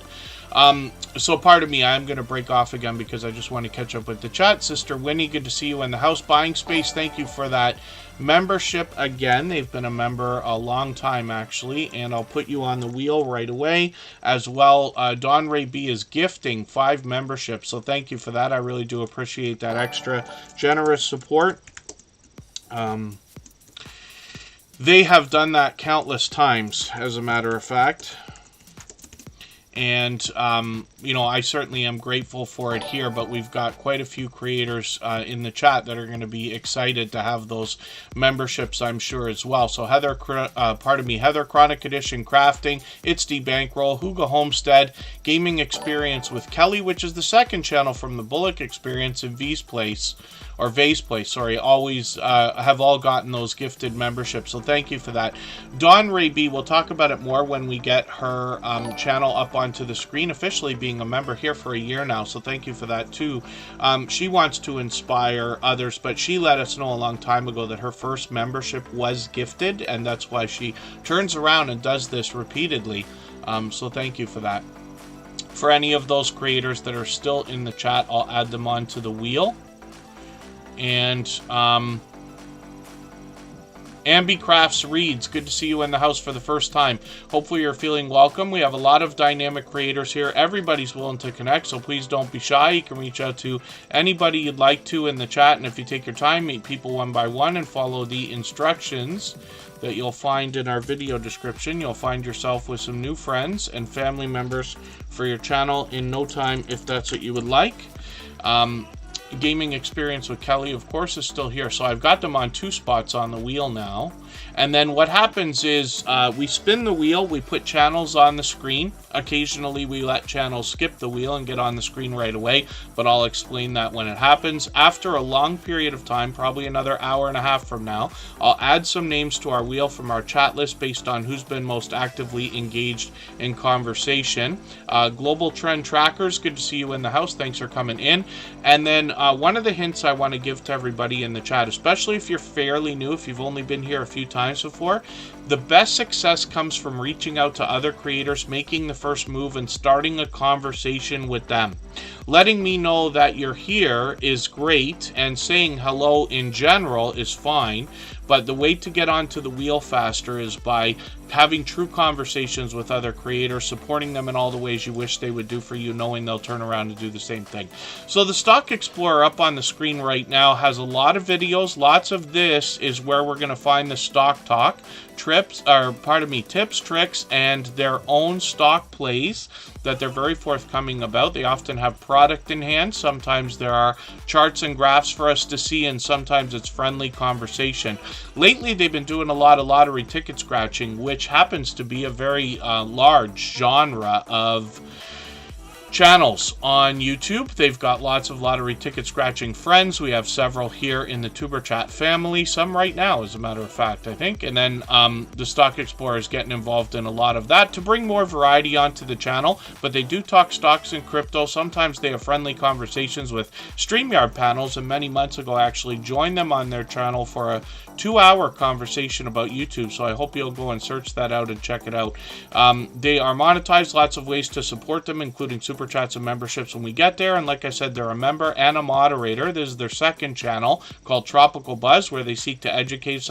So pardon me, I'm going to break off again because I just want to catch up with the chat. Sister Winnie, good to see you in the house. Buying Space, thank you for that membership again. They've been a member a long time, actually, and I'll put you on the wheel right away as well. Don Ray B is gifting 5 memberships, so thank you for that. I really do appreciate that extra generous support. They have done that countless times, as a matter of fact. And, you know, I certainly am grateful for it here, but we've got quite a few creators in the chat that are going to be excited to have those memberships, I'm sure, as well. So Heather, Heather Chronic Edition Crafting, It's the Bankroll, Huga Homestead, Gaming Experience with Kelly, which is the second channel from the Bullock Experience, and V's Place, or Vay's Place, sorry, always have all gotten those gifted memberships. So thank you for that. Dawn Ray B, we'll talk about it more when we get her channel up onto the screen, officially being a member here for a year now, so thank you for that too. She wants to inspire others, but she let us know a long time ago that her first membership was gifted, and that's why she turns around and does this repeatedly. So thank you for that. For any of those creators that are still in the chat, I'll add them onto the wheel. And Ambi Crafts Reads, good to see you in the house for the first time. Hopefully you're feeling welcome. We have a lot of dynamic creators here. Everybody's willing to connect, so please don't be shy. You can reach out to anybody you'd like to in the chat, and if you take your time, meet people one by one and follow the instructions that you'll find in our video description. You'll find yourself with some new friends and family members for your channel in no time, if that's what you would like. Gaming Experience with Kelly, of course, is still here. So I've got them on 2 spots on the wheel now. And then what happens is we spin the wheel, we put channels on the screen. Occasionally we let channels skip the wheel and get on the screen right away, but I'll explain that when it happens. After a long period of time, probably another hour and a half from now, I'll add some names to our wheel from our chat list based on who's been most actively engaged in conversation. Global Trend Trackers, good to see you in the house. Thanks for coming in. And then one of the hints I want to give to everybody in the chat, especially if you're fairly new, if you've only been here a few times before, the best success comes from reaching out to other creators, making the first move, and starting a conversation with them. Letting me know that you're here is great, and saying hello in general is fine, but the way to get onto the wheel faster is by having true conversations with other creators, supporting them in all the ways you wish they would do for you, knowing they'll turn around and do the same thing. So the Stock Explorer up on the screen right now has a lot of videos. Lots of this is where we're going to find the stock talk, tips, tricks, and their own stock plays that they're very forthcoming about. They often have product in hand. Sometimes there are charts and graphs for us to see, and sometimes it's friendly conversation. Lately, they've been doing a lot of lottery ticket scratching, which happens to be a very large genre of channels on YouTube. They've got lots of lottery ticket scratching friends. We have several here in the Tuber Chat family, some right now as a matter of fact, I think. And then the Stock Explorer is getting involved in a lot of that to bring more variety onto the channel, but they do talk stocks and crypto. Sometimes they have friendly conversations with StreamYard panels, and many months ago I actually joined them on their channel for a 2-hour conversation about YouTube, so I hope you'll go and search that out and check it out. They are monetized, lots of ways to support them, including super chats and memberships when we get there. And like I said, they're a member and a moderator. This is their second channel called Tropical Buzz, where they seek to educate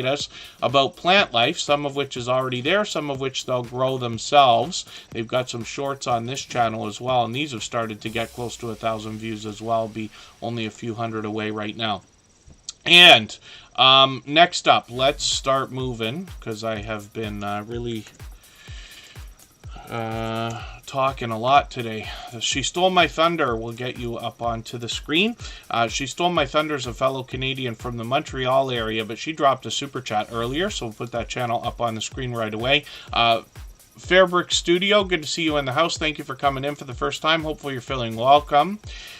us about plant life, some of which is already there, some of which they'll grow themselves. They've got some shorts on this channel as well, and these have started to get close to 1,000 views as well, be only a few hundred away right now. And next up, let's start moving, because I have been really talking a lot today. She Stole My Thunder will get you up onto the screen. She Stole My Thunder is a fellow Canadian from the Montreal area, but she dropped a super chat earlier, so we'll put that channel up on the screen right away. Fairbrick Studio, good to see you in the house. Thank you for coming in for the first time. Hopefully you're feeling welcome.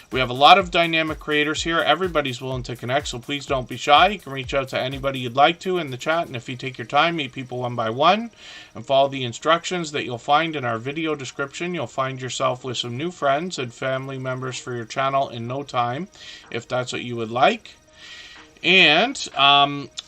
We have a lot of dynamic creators here. Everybody's willing to connect, so please don't be shy. You can reach out to anybody you'd like to in the chat, and if you take your time, meet people one by one and follow the instructions that you'll find in our video description, you'll find yourself with some new friends and family members for your channel in no time, if that's what you would like. And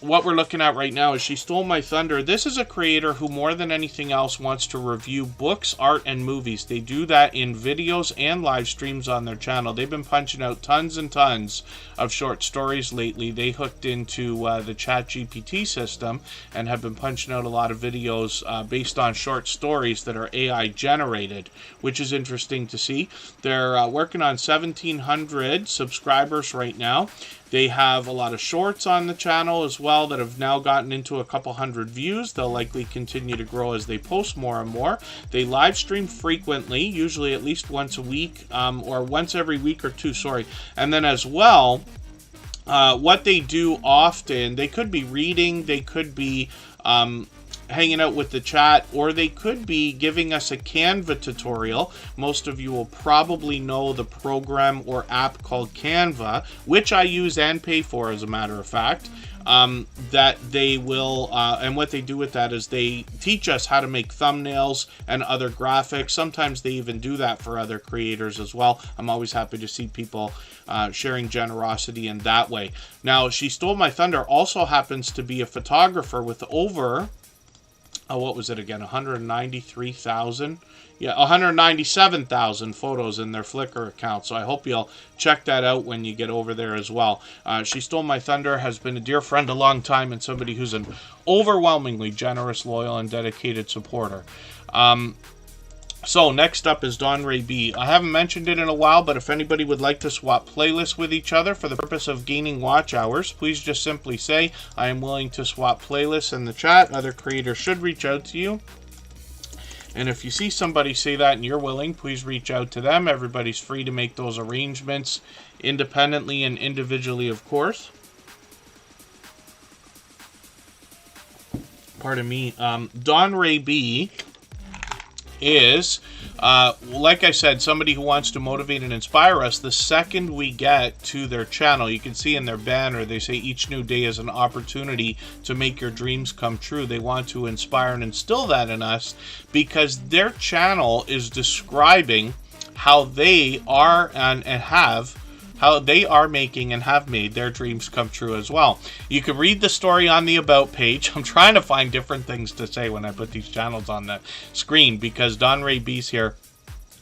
what we're looking at right now is She Stole My Thunder. This is a creator who more than anything else wants to review books, art, and movies. They do that in videos and live streams on their channel. They've been punching out tons and tons of short stories lately. They hooked into the ChatGPT system and have been punching out a lot of videos based on short stories that are AI generated, which is interesting to see. They're working on 1,700 subscribers right now. They have a lot of shorts on the channel as well that have now gotten into a couple hundred views. They'll likely continue to grow as they post more and more. They live stream frequently, usually at least once a week, or once every week or two, sorry. And then as well, what they do often, they could be reading, they could be hanging out with the chat, or they could be giving us a Canva tutorial. Most of you will probably know the program or app called Canva, which I use and pay for, as a matter of fact. That they will, and what they do with that is they teach us how to make thumbnails and other graphics. Sometimes they even do that for other creators as well. I'm always happy to see people sharing generosity in that way. Now, She Stole My Thunder also happens to be a photographer with over, what was it again? 193,000? Yeah, 197,000 photos in their Flickr account. So I hope you'll check that out when you get over there as well. She Stole My Thunder has been a dear friend a long time and somebody who's an overwhelmingly generous, loyal, and dedicated supporter. So next up is Don Ray B. I haven't mentioned it in a while, but if anybody would like to swap playlists with each other for the purpose of gaining watch hours, please just simply say, I am willing to swap playlists in the chat. Other creators should reach out to you. And if you see somebody say that and you're willing, please reach out to them. Everybody's free to make those arrangements independently and individually, of course. pardon me, Don Ray B is, like I said, somebody who wants to motivate and inspire us. The second we get to their channel, you can see in their banner, they say each new day is an opportunity to make your dreams come true. They want to inspire and instill that in us because their channel is describing how they are how they are making and have made their dreams come true as well. You can read the story on the About page. I'm trying to find different things to say when I put these channels on the screen because Don Ray B's here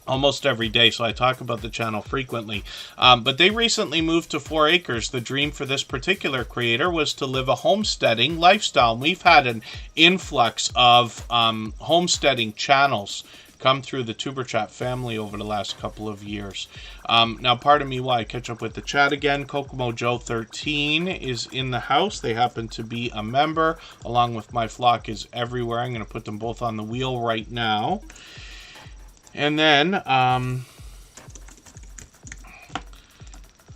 almost every day, so I talk about the channel frequently. But they recently moved to 4 acres. The dream for this particular creator was to live a homesteading lifestyle. And we've had an influx of homesteading channels come through the Superchat family over the last couple of years. Now, pardon me while I catch up with the chat again. Cooko Joe 13 is in the house. They happen to be a member, along with My Flock is Everywhere. I'm going to put them both on the wheel right now. And then,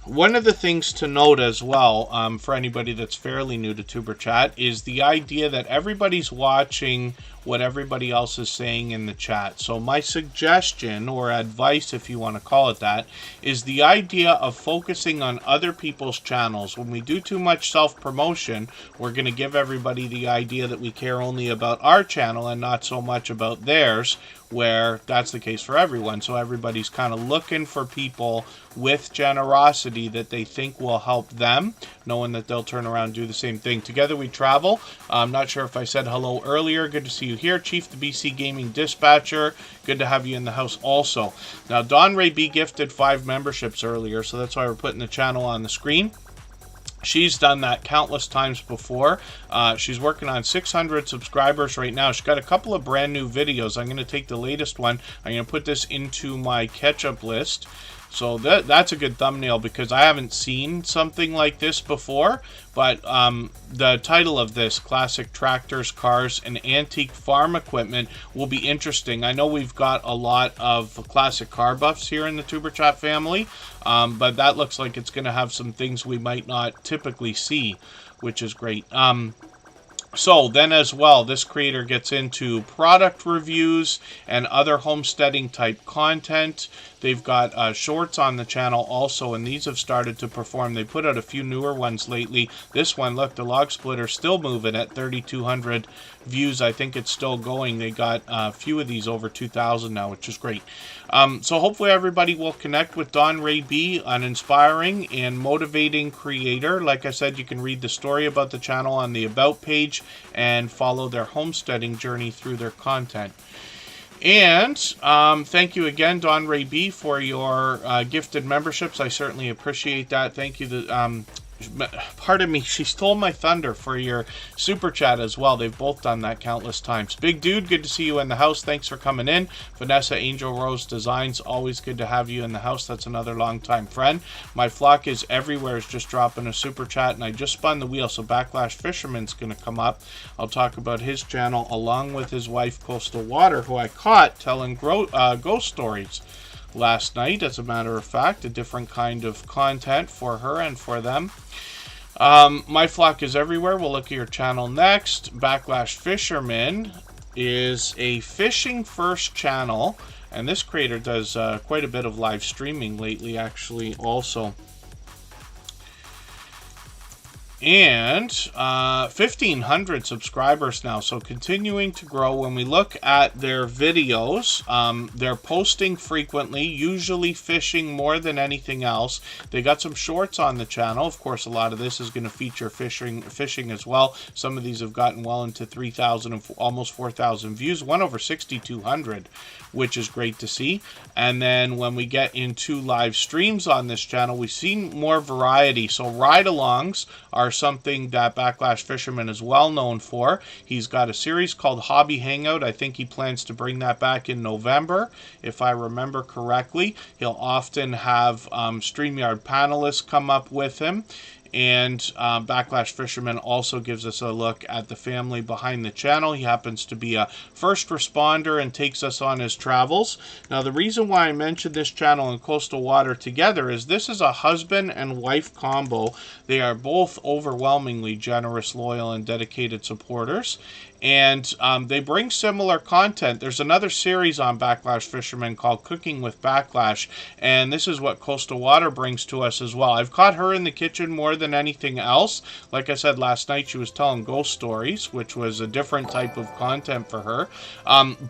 one of the things to note as well, for anybody that's fairly new to Superchat, is the idea that everybody's watching what everybody else is saying in the chat. So my suggestion, or advice if you want to call it that, is the idea of focusing on other people's channels. When we do too much self-promotion, we're going to give everybody the idea that we care only about our channel and not so much about theirs, where that's the case for everyone. So everybody's kind of looking for people with generosity that they think will help them, knowing that they'll turn around and do the same thing. Together we travel. I'm not sure if I said hello earlier. Good to see you here. Chief, the BC Gaming Dispatcher. Good to have you in the house also. Now, Don Ray B gifted 5 memberships earlier, so that's why we're putting the channel on the screen. She's done that countless times before. She's working on 600 subscribers right now. She's got a couple of brand new videos. I'm going to take the latest one. I'm going to put this into my catch-up list. So that's a good thumbnail because I haven't seen something like this before. But the title of this, Classic Tractors, Cars, and Antique Farm Equipment, will be interesting. I know we've got a lot of classic car buffs here in the Superchat family. But that looks like it's going to have some things we might not typically see, which is great. So then as well, this creator gets into product reviews and other homesteading type content. They've got shorts on the channel also, and these have started to perform. They put out a few newer ones lately. This one, look, the log splitter still moving at 3,200 views. I think it's still going. They got a few of these over 2,000 now, which is great. So hopefully everybody will connect with Don Ray B, an inspiring and motivating creator. Like I said, you can read the story about the channel on the About page and follow their homesteading journey through their content. And thank you again, Don Ray B, for your gifted memberships. I certainly appreciate that. Thank you. Pardon me, she stole my thunder for your super chat as well. They've both done that countless times. Big Dude, good to see you in the house. Thanks for coming in. Vanessa Angel Rose Designs, always good to have you in the house. That's another longtime friend. My Flock is Everywhere is just dropping a super chat, and I just spun the wheel, so Backlash Fisherman's going to come up. I'll talk about his channel along with his wife, Coastal Water, who I caught telling ghost stories last night. As a matter of fact, a different kind of content for her and for them. My Flock is Everywhere. We'll look at your channel next. Backlash Fisherman is a fishing first channel, and this creator does quite a bit of live streaming lately, actually, also. And 1,500 subscribers now, so continuing to grow. When we look at their videos, they're posting frequently, usually fishing more than anything else. They got some shorts on the channel. Of course, a lot of this is going to feature fishing as well. Some of these have gotten well into 3,000 and almost 4,000 views, one over 6,200, which is great to see. And then when we get into live streams on this channel, we've seen more variety. So ride-alongs are something that Backlash Fisherman is well known for. He's got a series called Hobby Hangout. I think he plans to bring that back in November, if I remember correctly. He'll often have StreamYard panelists come up with him. And Backlash Fisherman also gives us a look at the family behind the channel. He happens to be a first responder and takes us on his travels. Now, the reason why I mentioned this channel and Coastal Water together is this is a husband and wife combo. They are both overwhelmingly generous, loyal, and dedicated supporters. and they bring similar content. There's another series on Backlash Fisherman called Cooking with Backlash, and this is what Coastal Water brings to us as well. I've caught her in the kitchen more than anything else. Like I said last night, she was telling ghost stories, which was a different type of content for her.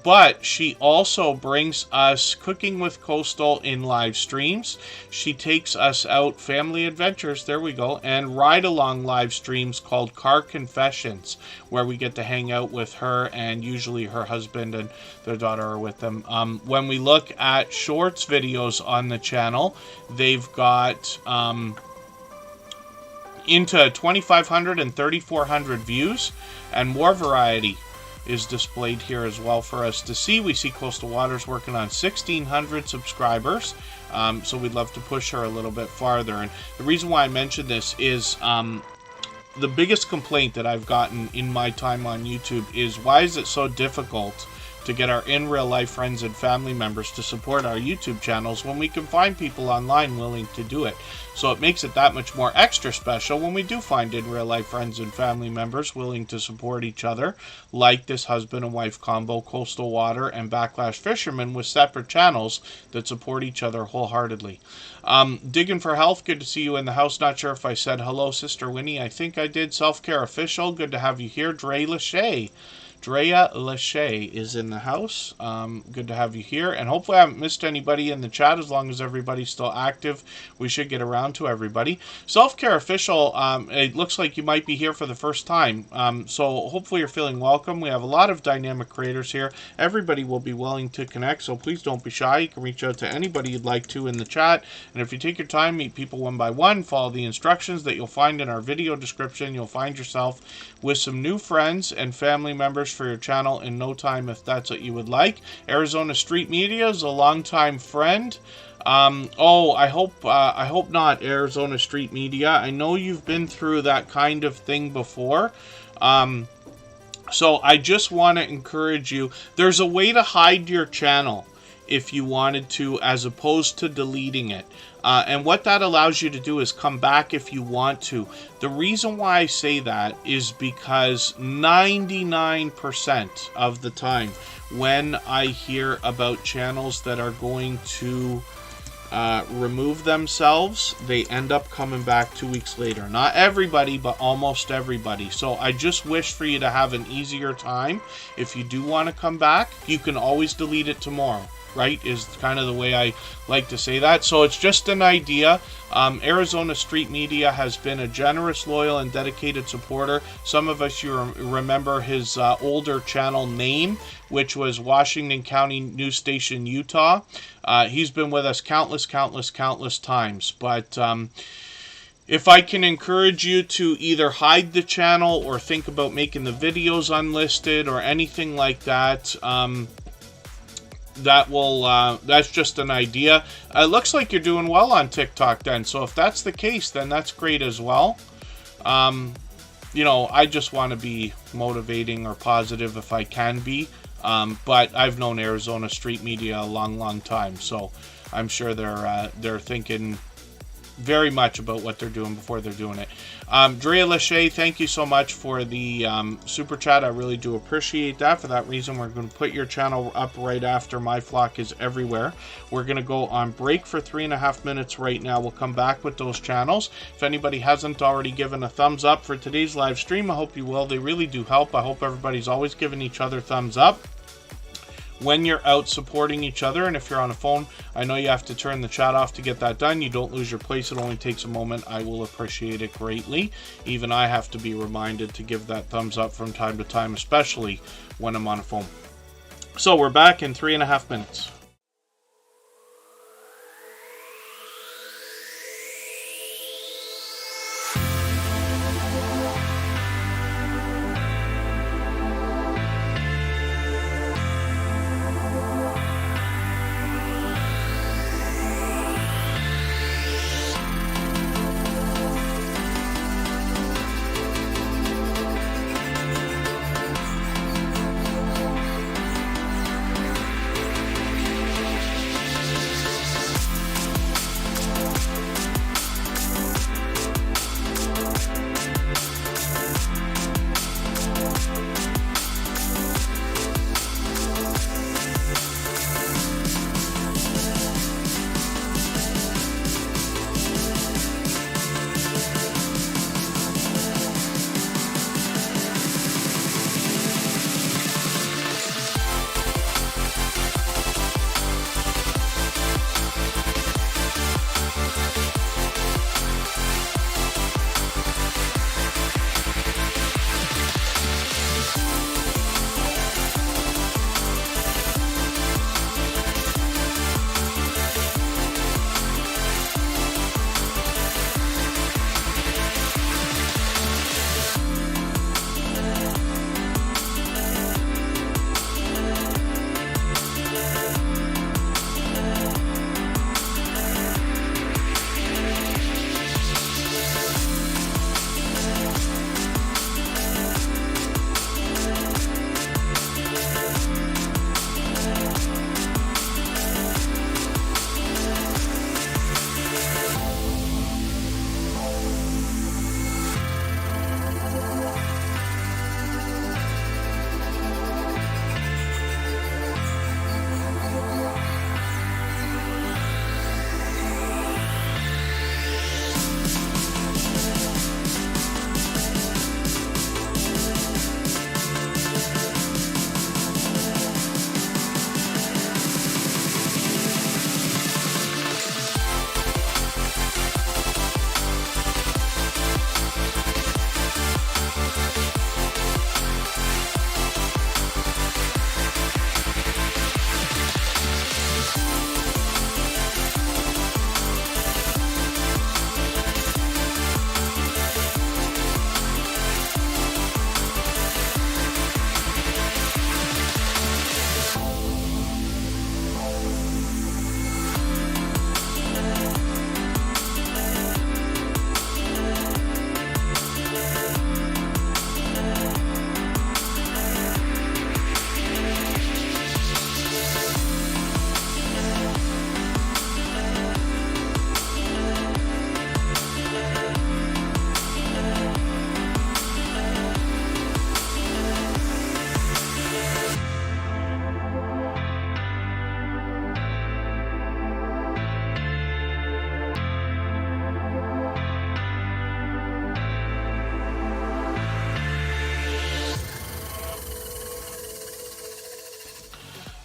But she also brings us Cooking with Coastal in live streams. She takes us out family adventures, there we go, and ride-along live streams called Car Confessions, where we get to hang out with her, and usually her husband and their daughter are with them. When we look at shorts videos on the channel, they've got into 2,500 and 3,400 views, and more variety is displayed here as well for us to see. We see Coastal Waters working on 1,600 subscribers, so we'd love to push her a little bit farther. And the reason why I mention this is the biggest complaint that I've gotten in my time on YouTube is, why is it so difficult to get our in real life friends and family members to support our YouTube channels when we can find people online willing to do it? So it makes it that much more extra special when we do find in real life friends and family members willing to support each other, like this husband and wife combo, Coastal Water and Backlash Fisherman, with separate channels that support each other wholeheartedly. Digging for Health, good to see you in the house. Not sure if I said hello, Sister Winnie. I think I did. Self-Care Official, good to have you here. Drea Lee is in the house. Good to have you here. And hopefully I haven't missed anybody in the chat. As long as everybody's still active, we should get around to everybody. Self-Care Official, it looks like you might be here for the first time. So hopefully you're feeling welcome. We have a lot of dynamic creators here. Everybody will be willing to connect, so please don't be shy. You can reach out to anybody you'd like to in the chat. And if you take your time, meet people one by one, follow the instructions that you'll find in our video description, you'll find yourself with some new friends and family members for your channel in no time, if that's what you would like. Arizona Street Media is a longtime friend. I hope not, Arizona Street Media. I know you've been through that kind of thing before. So I just want to encourage you. There's a way to hide your channel if you wanted to, as opposed to deleting it. And what that allows you to do is come back if you want to. The reason why I say that is because 99% of the time when I hear about channels that are going to remove themselves, they end up coming back 2 weeks later. Not everybody, but almost everybody. So I just wish for you to have an easier time. If you do want to come back, you can always delete it tomorrow. Right, is kind of the way I like to say that. So it's just an idea. Arizona Street Media has been a generous, loyal, and dedicated supporter. Some of us, you remember his older channel name, which was Washington County News Station, Utah. He's been with us countless times. But if I can encourage you to either hide the channel or think about making the videos unlisted or anything like that, that's just an idea. It looks like you're doing well on TikTok then, so if that's the case, then that's great as well. You know, I just want to be motivating or positive if I can be, but I've known Arizona Street Media a long time, so I'm sure they're thinking very much about what they're doing before they're doing it. Drea Lee, thank you so much for the super chat. I really do appreciate that. For that reason, we're going to put your channel up right after My Flock is Everywhere. We're going to go on break for 3.5 minutes right now. We'll come back with those channels. If anybody hasn't already given a thumbs up for today's live stream, I hope you will. They really do help. I hope everybody's always giving each other thumbs up when you're out supporting each other. And if you're on a phone, I know you have to turn the chat off to get that done. You don't lose your place. It only takes a moment. I will appreciate it greatly. Even I have to be reminded to give that thumbs up from time to time, especially when I'm on a phone. So we're back in 3.5 minutes.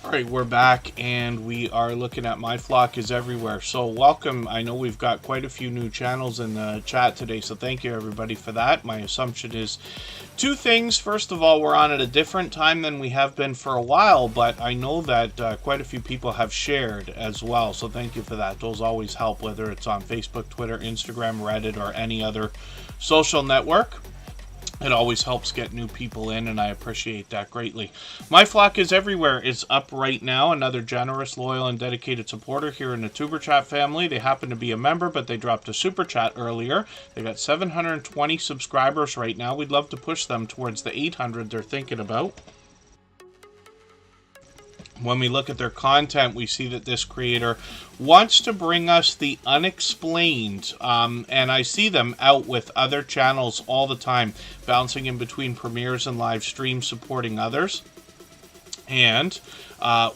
All right, we're back, and we are looking at My Flock is Everywhere. So welcome. I know we've got quite a few new channels in the chat today, so thank you everybody for that. My assumption is two things. First of all, we're on at a different time than we have been for a while, but I know that quite a few people have shared as well, so thank you for that. Those always help, whether it's on Facebook, Twitter, Instagram, Reddit, or any other social network. It always helps get new people in, and I appreciate that greatly. My Flock is Everywhere is up right now. Another generous, loyal, and dedicated supporter here in the Tuber Chat family. They happen to be a member, but they dropped a Super Chat earlier. They got 720 subscribers right now. We'd love to push them towards the 800 they're thinking about. When we look at their content, we see that this creator wants to bring us the unexplained, and I see them out with other channels all the time, bouncing in between premieres and live streams, supporting others. And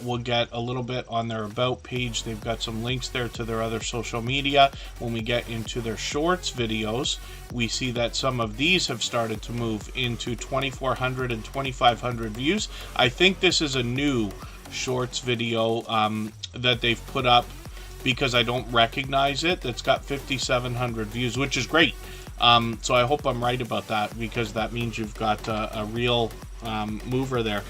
we'll get a little bit on their About page. They've got some links there to their other social media. When we get into their Shorts videos, we see that some of these have started to move into 2,400 and 2,500 views. I think this is a new Shorts video that they've put up because I don't recognize it. That's got 5,700 views, which is great. So I hope I'm right about that, because that means you've got a real mover there.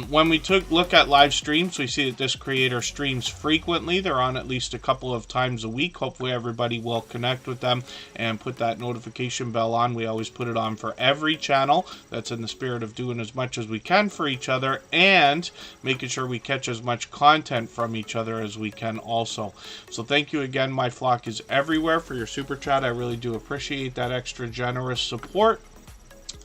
When we look at live streams, we see that this creator streams frequently. They're on at least a couple of times a week. Hopefully everybody will connect with them and put that notification bell on. We always put it on for every channel. That's in the spirit of doing as much as we can for each other and making sure we catch as much content from each other as we can also. So thank you again, My Flock is Everywhere, for your super chat. I really do appreciate that extra generous support.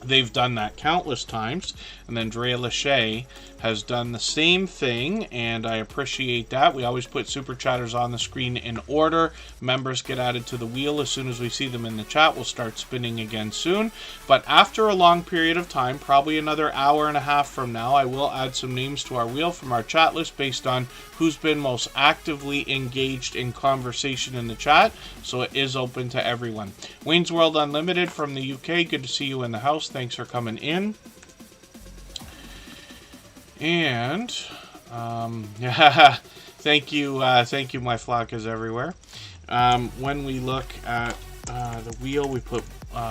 They've done that countless times. And then Drea Lee has done the same thing, and I appreciate that. We always put Super Chatters on the screen in order. Members get added to the wheel as soon as we see them in the chat. We'll start spinning again soon. But after a long period of time, probably another hour and a half from now, I will add some names to our wheel from our chat list based on who's been most actively engaged in conversation in the chat. So it is open to everyone. Wayne's World Unlimited from the UK, good to see you in the house. Thanks for coming in. And yeah, thank you, My Flock is Everywhere. When we look at the wheel, we put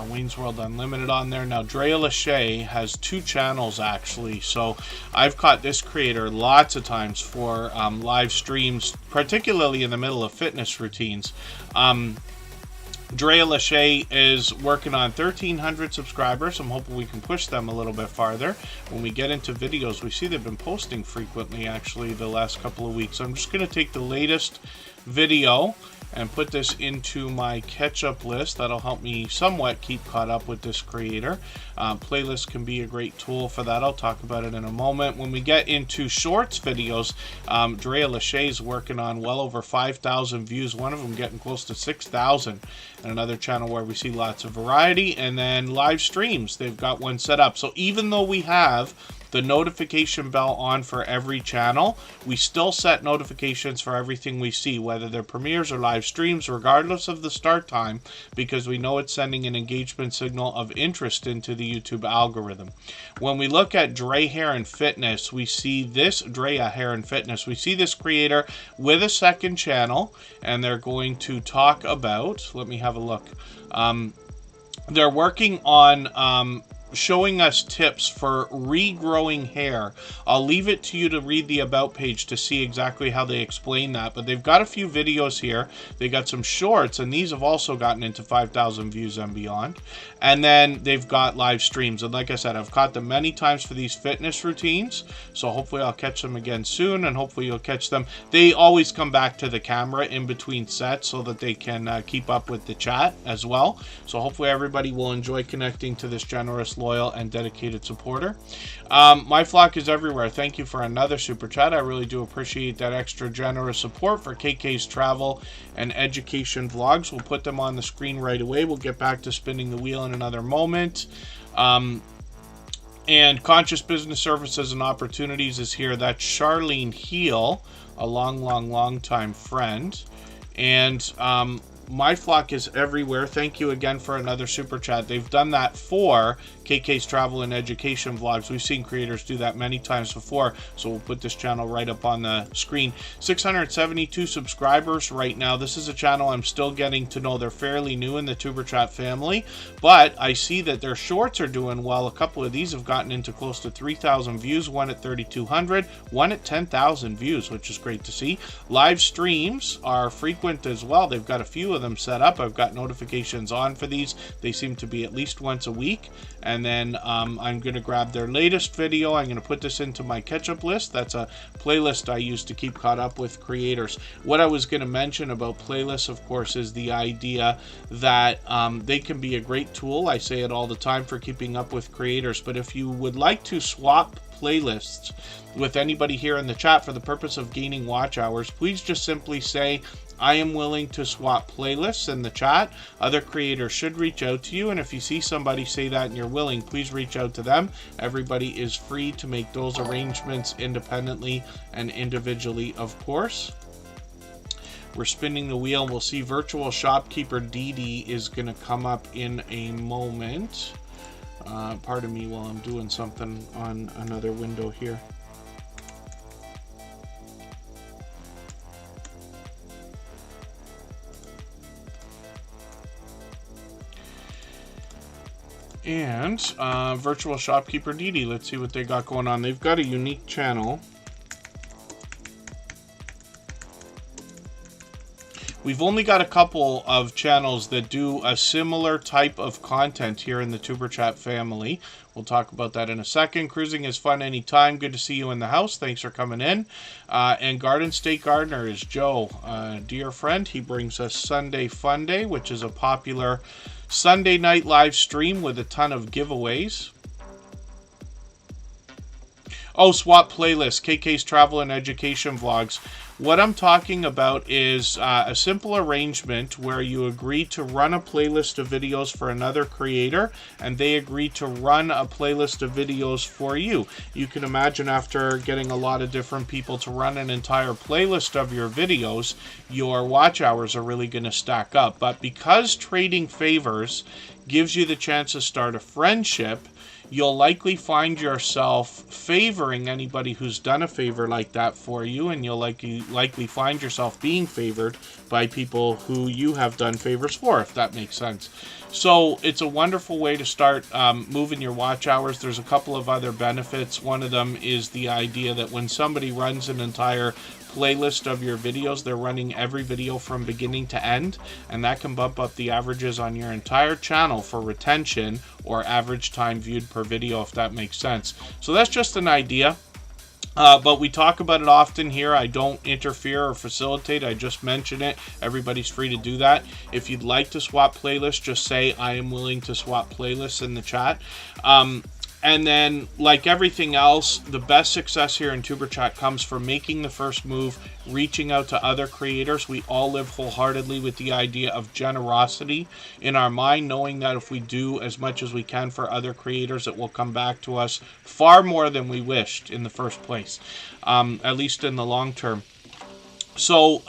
Wayne's World Unlimited on there. Now Drea Lee has two channels actually, so I've caught this creator lots of times for live streams, particularly in the middle of fitness routines. Drea Lee is working on 1,300 subscribers. I'm hoping we can push them a little bit farther. When we get into videos, we see they've been posting frequently actually the last couple of weeks. So I'm just going to take the latest video and put this into my catch-up list. That'll help me somewhat keep caught up with this creator. Playlists can be a great tool for that. I'll talk about it in a moment. When we get into Shorts videos, Drea Lee is working on well over 5,000 views. One of them getting close to 6,000. And another channel where we see lots of variety. And then live streams, they've got one set up. So even though we have the notification bell on for every channel, we still set notifications for everything we see, whether they're premieres or live streams, regardless of the start time, because we know it's sending an engagement signal of interest into the YouTube algorithm. When we look at Drea Hair and Fitness, we see this Drea Hair and Fitness. We see this creator with a second channel, and they're going to talk about, let me have a look. They're working on showing us tips for regrowing hair. I'll leave it to you to read the About page to see exactly how they explain that, but they've got a few videos here. They got some shorts, and these have also gotten into 5,000 views and beyond. And then they've got live streams, and like I said, I've caught them many times for these fitness routines, so hopefully I'll catch them again soon, and hopefully you'll catch them. They always come back to the camera in between sets so that they can keep up with the chat as well. So hopefully everybody will enjoy connecting to this generous, loyal, and dedicated supporter. My Flock is Everywhere. Thank you for another super chat. I really do appreciate that extra generous support for KK's travel and education vlogs. We'll put them on the screen right away. We'll get back to spinning the wheel in another moment. And Conscious Business Services and Opportunities is here. That's Charlene Heel, a long time friend. And My Flock is everywhere. Thank you again for another super chat. They've done that for KK's travel and education vlogs. We've seen creators do that many times before, so we'll put this channel right up on the screen. 672 subscribers right now. This is a channel I'm still getting to know. They're fairly new in the Tuber Chat family, but I see that their shorts are doing well. A couple of these have gotten into close to 3,000 views, one at 3,200, one at 10,000 views, which is great to see. Live streams are frequent as well. They've got a few of them set up. I've got notifications on for these. They seem to be at least once a week. And then I'm going to grab their latest video. I'm going to put this into my catch-up list. That's a playlist I use to keep caught up with creators. What I was going to mention about playlists, of course, is the idea that they can be a great tool. I say it all the time for keeping up with creators. But if you would like to swap playlists with anybody here in the chat for the purpose of gaining watch hours, please just simply say, I am willing to swap playlists in the chat. Other creators should reach out to you, and if you see somebody say that and you're willing, please reach out to them. Everybody is free to make those arrangements independently and individually, of course. We're spinning the wheel. We'll see Virtual Shopkeeper DD is going to come up in a moment. Pardon me while I'm doing something on another window here. And Virtual Shopkeeper DD, let's see what they got going on. They've got a unique channel. We've only got a couple of channels that do a similar type of content here in the Tuber Chat family. We'll talk about that in a second. Cruising is fun anytime. Good to see you in the house. Thanks for coming in. And Garden State Gardener is Joe, dear friend. He brings us Sunday Fun Day, which is a popular Sunday night live stream with a ton of giveaways. Oh, swap playlist, KK's travel and education vlogs. What I'm talking about is a simple arrangement where you agree to run a playlist of videos for another creator, and they agree to run a playlist of videos for you. You can imagine after getting a lot of different people to run an entire playlist of your videos, your watch hours are really going to stack up. But because trading favors gives you the chance to start a friendship, you'll likely find yourself favoring anybody who's done a favor like that for you, and you'll likely find yourself being favored by people who you have done favors for, if that makes sense. So it's a wonderful way to start moving your watch hours. There's a couple of other benefits. One of them is the idea that when somebody runs an entire playlist of your videos, they're running every video from beginning to end, and that can bump up the averages on your entire channel for retention or average time viewed per video, if that makes sense. So that's just an idea. But we talk about it often here. I don't interfere or facilitate. I just mention it. Everybody's free to do that. If you'd like to swap playlists, just say I am willing to swap playlists in the chat. And then, like everything else, the best success here in Tuber Chat comes from making the first move, reaching out to other creators. We all live wholeheartedly with the idea of generosity in our mind, knowing that if we do as much as we can for other creators, it will come back to us far more than we wished in the first place, at least in the long term. So,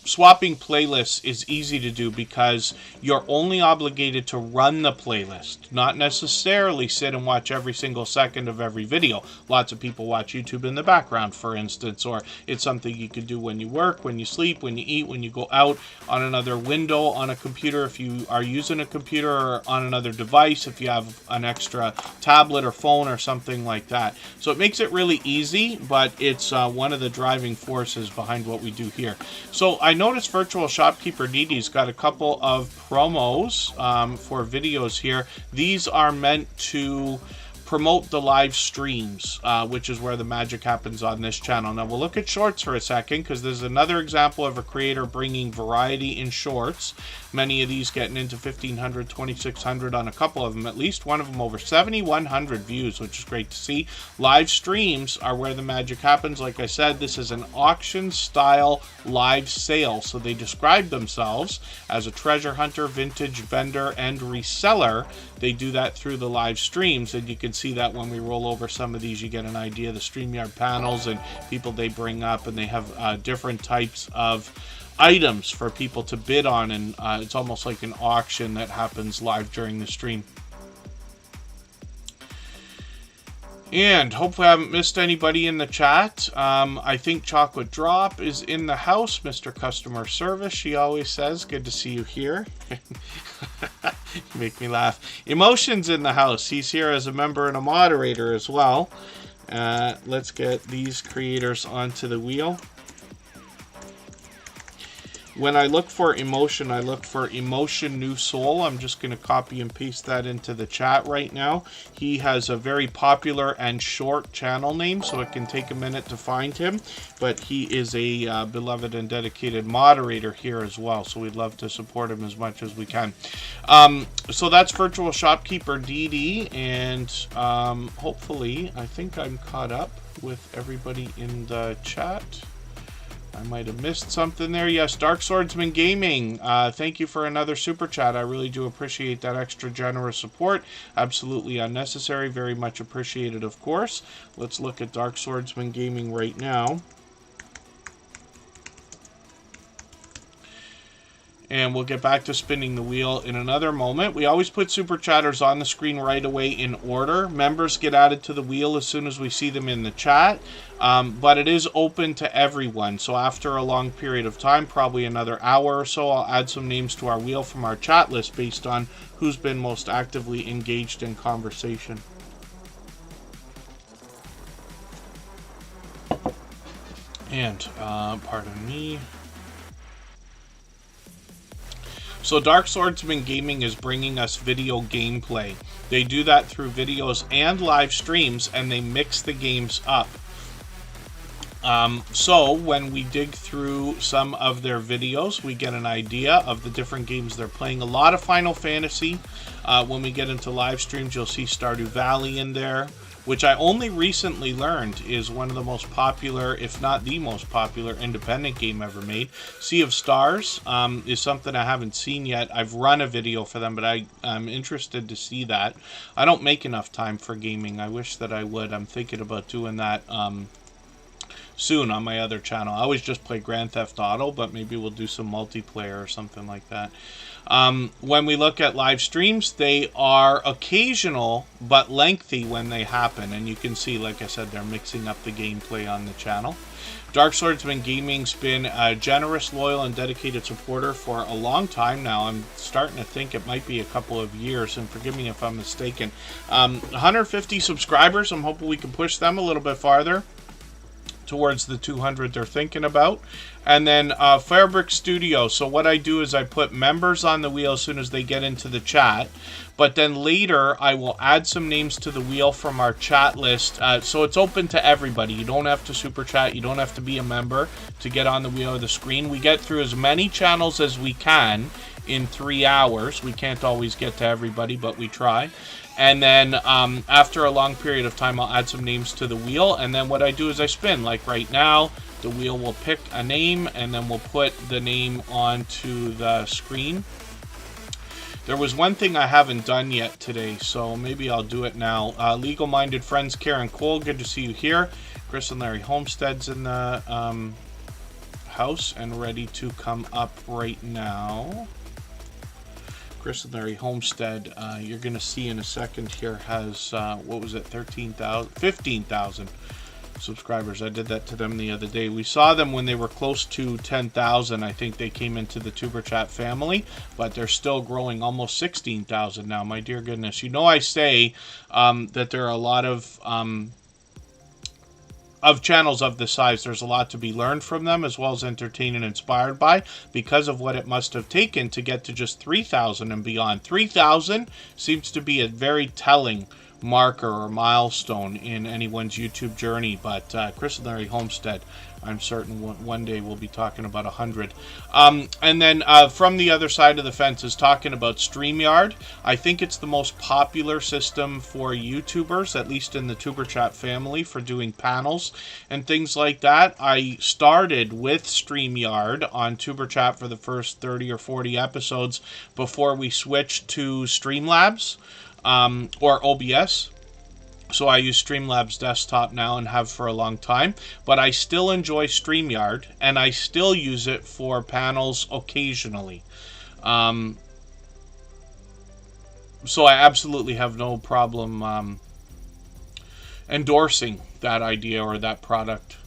swapping playlists is easy to do because you're only obligated to run the playlist, not necessarily sit and watch every single second of every video. Lots of people watch YouTube in the background, for instance, or it's something you could do when you work, when you sleep, when you eat, when you go out, on another window, on a computer if you are using a computer, or on another device if you have an extra tablet or phone or something like that. So it makes it really easy, but it's one of the driving forces behind what we do here. So I noticed Virtual Shopkeeper DD's got a couple of promos for videos here. These are meant to promote the live streams, which is where the magic happens on this channel. Now we'll look at shorts for a second, because there's another example of a creator bringing variety in shorts. Many of these getting into 1,500, 2,600 on a couple of them. At least one of them over 7,100 views, which is great to see. Live streams are where the magic happens. Like I said, this is an auction style live sale. So they describe themselves as a treasure hunter, vintage vendor, and reseller. They do that through the live streams, and you can see that when we roll over some of these, you get an idea of the StreamYard panels and people they bring up, and they have different types of items for people to bid on, and it's almost like an auction that happens live during the stream. And hopefully I haven't missed anybody in the chat. I think Chocolate Drop is in the house. Mr. Customer Service, she always says. Good to see you here. You make me laugh. Emotion's in the house. He's here as a member and a moderator as well. Let's get these creators onto the wheel. When I look for Emotion, I look for Emotion New Soul. I'm just going to copy and paste that into the chat right now. He has a very popular and short channel name, so it can take a minute to find him. But he is a beloved and dedicated moderator here as well, so we'd love to support him as much as we can. So that's Virtual Shopkeeper DD, and hopefully, I think I'm caught up with everybody in the chat. I might have missed something there. Yes, Dark Swordsman Gaming. Thank you for another super chat. I really do appreciate that extra generous support. Absolutely unnecessary. Very much appreciated, of course. Let's look at Dark Swordsman Gaming right now. And we'll get back to spinning the wheel in another moment. We always put super chatters on the screen right away in order. Members get added to the wheel as soon as we see them in the chat. But it is open to everyone. So after a long period of time, probably another hour or so, I'll add some names to our wheel from our chat list based on who's been most actively engaged in conversation. And, pardon me. So Dark Swordsman Gaming is bringing us video gameplay. They do that through videos and live streams, and they mix the games up. So when we dig through some of their videos, we get an idea of the different games they're playing. A lot of Final Fantasy. When we get into live streams, you'll see Stardew Valley in there, which I only recently learned is one of the most popular, if not the most popular, independent game ever made. Sea of Stars is something I haven't seen yet. I've run a video for them, but I'm interested to see that. I don't make enough time for gaming. I wish that I would. I'm thinking about doing that soon on my other channel. I always just play Grand Theft Auto, but maybe we'll do some multiplayer or something like that. When we look at live streams, they are occasional but lengthy when they happen, and you can see, like I said, they're mixing up the gameplay on the channel. Dark Swordsman Gaming's been a generous, loyal, and dedicated supporter for a long time now. I'm starting to think it might be a couple of years, and forgive me if I'm mistaken. 150 subscribers. I'm hoping we can push them a little bit farther towards the 200 they're thinking about. And then Fairbrick Studio. So what I do is I put members on the wheel as soon as they get into the chat, but then later I will add some names to the wheel from our chat list. So it's open to everybody. You don't have to super chat. You don't have to be a member to get on the wheel of the screen. We get through as many channels as we can in 3 hours. We can't always get to everybody, but we try. And then after a long period of time, I'll add some names to the wheel. And then what I do is I spin. Like right now, the wheel will pick a name, and then we'll put the name onto the screen. There was one thing I haven't done yet today, so maybe I'll do it now. Legal-minded friends, Karen Cole, good to see you here. Chris and Larry Homestead's in the house and ready to come up right now. Chris and Larry Homestead, you're going to see in a second here, has, what was it, 15,000 subscribers. I did that to them the other day. We saw them when they were close to 10,000. I think they came into the Tuber Chat family, but they're still growing, almost 16,000 now. My dear goodness. You know, I say that there are a lot of channels of this size. There's a lot to be learned from them, as well as entertained and inspired by, because of what it must have taken to get to just 3,000 and beyond. 3,000 seems to be a very telling marker or milestone in anyone's YouTube journey, but Chris and Larry Homestead, I'm certain one day we'll be talking about 100. And then from the other side of the fence is talking about StreamYard. I think it's the most popular system for YouTubers, at least in the Tuber Chat family, for doing panels and things like that. I started with StreamYard on Tuber Chat for the first 30 or 40 episodes before we switched to Streamlabs or OBS. So I use Streamlabs Desktop now and have for a long time, but I still enjoy StreamYard, and I still use it for panels occasionally. So I absolutely have no problem endorsing that idea or that product.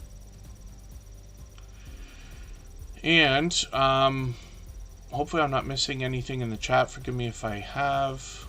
And hopefully I'm not missing anything in the chat. Forgive me if I have.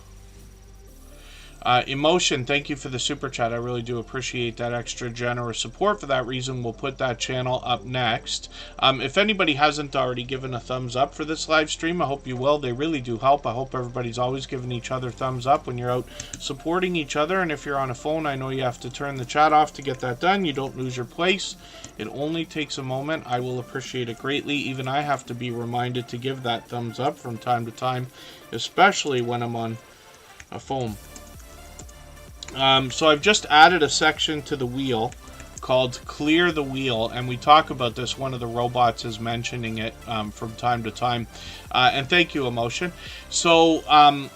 Emotion, thank you for the super chat. I really do appreciate that extra generous support. For that reason, we'll put that channel up next. If anybody hasn't already given a thumbs up for this live stream, I hope you will. They really do help. I hope everybody's always giving each other thumbs up when you're out supporting each other. And if you're on a phone, I know you have to turn the chat off to get that done. You don't lose your place. It only takes a moment. I will appreciate it greatly. Even I have to be reminded to give that thumbs up from time to time, especially when I'm on a phone. So I've just added a section to the wheel called Clear the Wheel, and we talk about this. One of the robots is mentioning it from time to time. And thank you, Emotion. So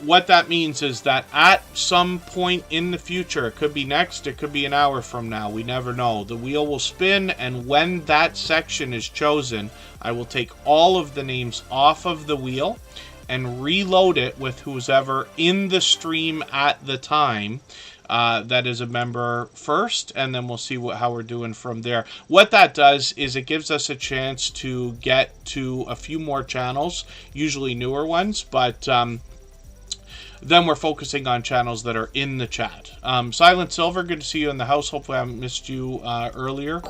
what that means is that at some point in the future, it could be next, it could be an hour from now, we never know, the wheel will spin, and when that section is chosen, I will take all of the names off of the wheel and reload it with who's ever in the stream at the time. That is a member first, and then we'll see how we're doing from there. What that does is it gives us a chance to get to a few more channels, usually newer ones, but then we're focusing on channels that are in the chat. Silent Silver, good to see you in the house. Hopefully I haven't missed you earlier.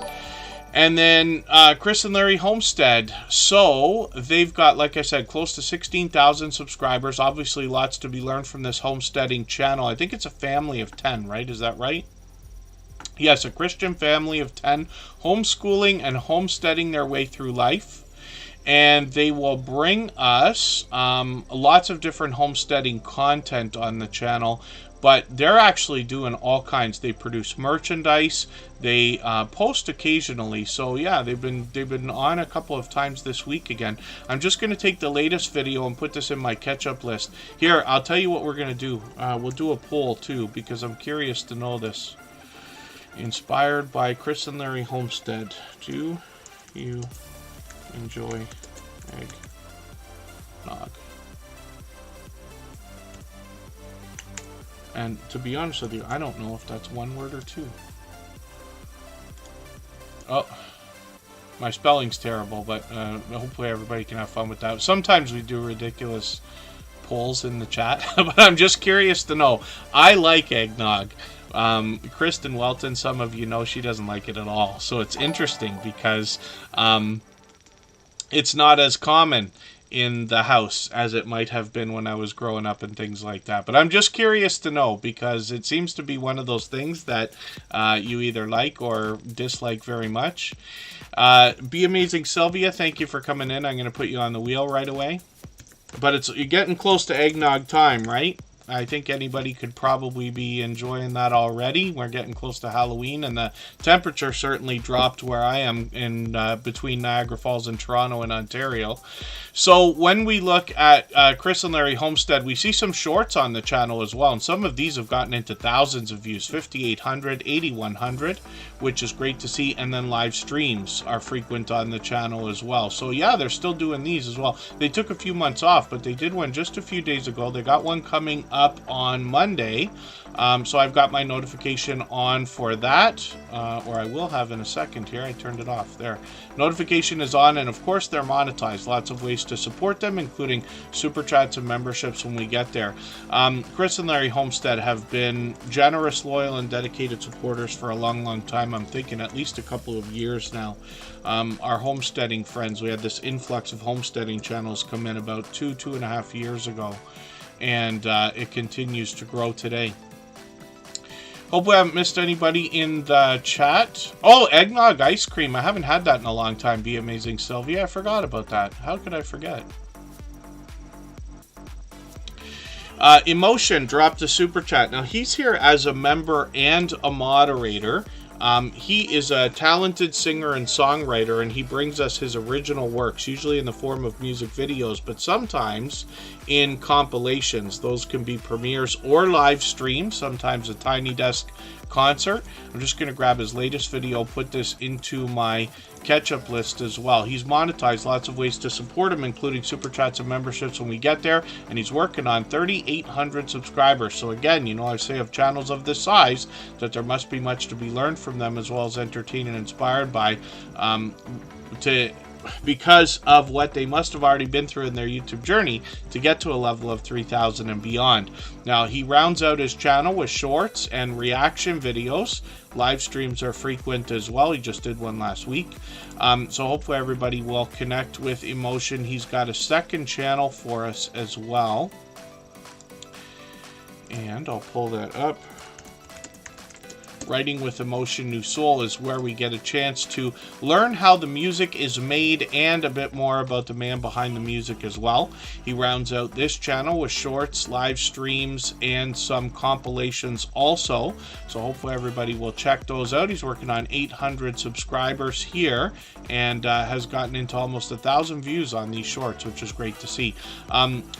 And then Chris and Larry Homestead. So they've got, like I said, close to 16,000 subscribers. Obviously, lots to be learned from this homesteading channel. I think it's a family of 10, right? Is that right? Yes, a Christian family of 10 homeschooling and homesteading their way through life. And they will bring us lots of different homesteading content on the channel. But they're actually doing all kinds. They produce merchandise. They post occasionally. So yeah, they've been on a couple of times this week again. I'm just going to take the latest video and put this in my catch-up list. Here, I'll tell you what we're going to do. We'll do a poll too, because I'm curious to know this. Inspired by Chris and Larry Homestead. Do you enjoy eggnog? And to be honest with you, I don't know if that's one word or two. Oh, my spelling's terrible, but hopefully everybody can have fun with that. Sometimes we do ridiculous polls in the chat, but I'm just curious to know. I like eggnog. Kristen Welton, some of you know she doesn't like it at all. So it's interesting because it's not as common in the house as it might have been when I was growing up and things like that. But I'm just curious to know, because it seems to be one of those things that you either like or dislike very much. Be Amazing Sylvia, thank you for coming in. I'm going to put you on the wheel right away. But you're getting close to eggnog time, right? I think anybody could probably be enjoying that already. We're getting close to Halloween, and the temperature certainly dropped where I am in between Niagara Falls and Toronto and Ontario. So when we look at Chris and Larry Homestead, we see some shorts on the channel as well, and some of these have gotten into thousands of views, 5,800, 8,100, which is great to see, and then live streams are frequent on the channel as well. So yeah, they're still doing these as well. They took a few months off, but they did one just a few days ago. They got one coming up on Monday, so I've got my notification on for that, or I will have in a second here. I turned it off there. Notification is on, and of course they're monetized. Lots of ways to support them, including super chats and memberships when we get there. Chris and Larry Homestead have been generous, loyal, and dedicated supporters for a long time. I'm thinking at least a couple of years now. Our homesteading friends, we had this influx of homesteading channels come in about 2.5 years ago, and it continues to grow today. Hopefully I haven't missed anybody in the chat. Oh, eggnog ice cream. I haven't had that in a long time. Be Amazing Sylvia. I forgot about that. How could I forget? Emotion dropped a super chat. Now, he's here as a member and a moderator. He is a talented singer and songwriter, and he brings us his original works, usually in the form of music videos, but sometimes in compilations. Those can be premieres or live streams. Sometimes a Tiny Desk concert. I'm just going to grab his latest video, put this into my catch-up list as well. He's monetized, lots of ways to support him, including super chats and memberships when we get there, and he's working on 3,800 subscribers. So again, you know, I say of channels of this size that there must be much to be learned from them, as well as entertained and inspired by, because of what they must have already been through in their YouTube journey to get to a level of 3,000 and beyond. Now, he rounds out his channel with shorts and reaction videos. Live streams are frequent as well. He just did one last week. So hopefully everybody will connect with Emotion. He's got a second channel for us as well. And I'll pull that up. Writing with Emotion New Soul is where we get a chance to learn how the music is made and a bit more about the man behind the music as well. He rounds out this channel with shorts, live streams, and some compilations also. So hopefully everybody will check those out. He's working on 800 subscribers here and has gotten into almost 1,000 views on these shorts, which is great to see.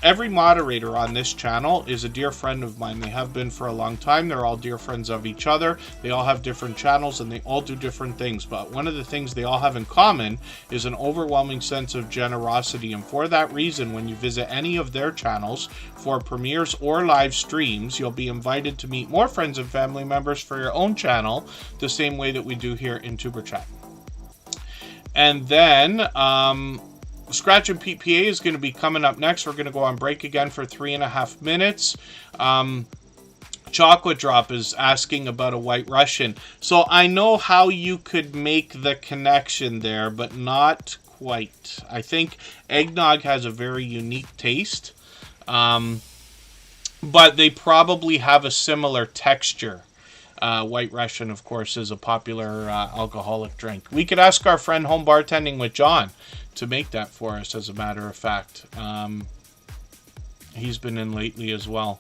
Every moderator on this channel is a dear friend of mine. They have been for a long time. They're all dear friends of each other. They all have different channels and they all do different things, but one of the things they all have in common is an overwhelming sense of generosity. And for that reason, when you visit any of their channels for premieres or live streams, you'll be invited to meet more friends and family members for your own channel, the same way that we do here in Superchat. And then Scratch and PPA is going to be coming up next. We're going to go on break again for 3.5 minutes. Chocolate Drop is asking about a White Russian. So I know how you could make the connection there, but not quite. I think eggnog has a very unique taste, but they probably have a similar texture. White Russian, of course, is a popular alcoholic drink. We could ask our friend Home Bartending with John to make that for us, as a matter of fact. He's been in lately as well.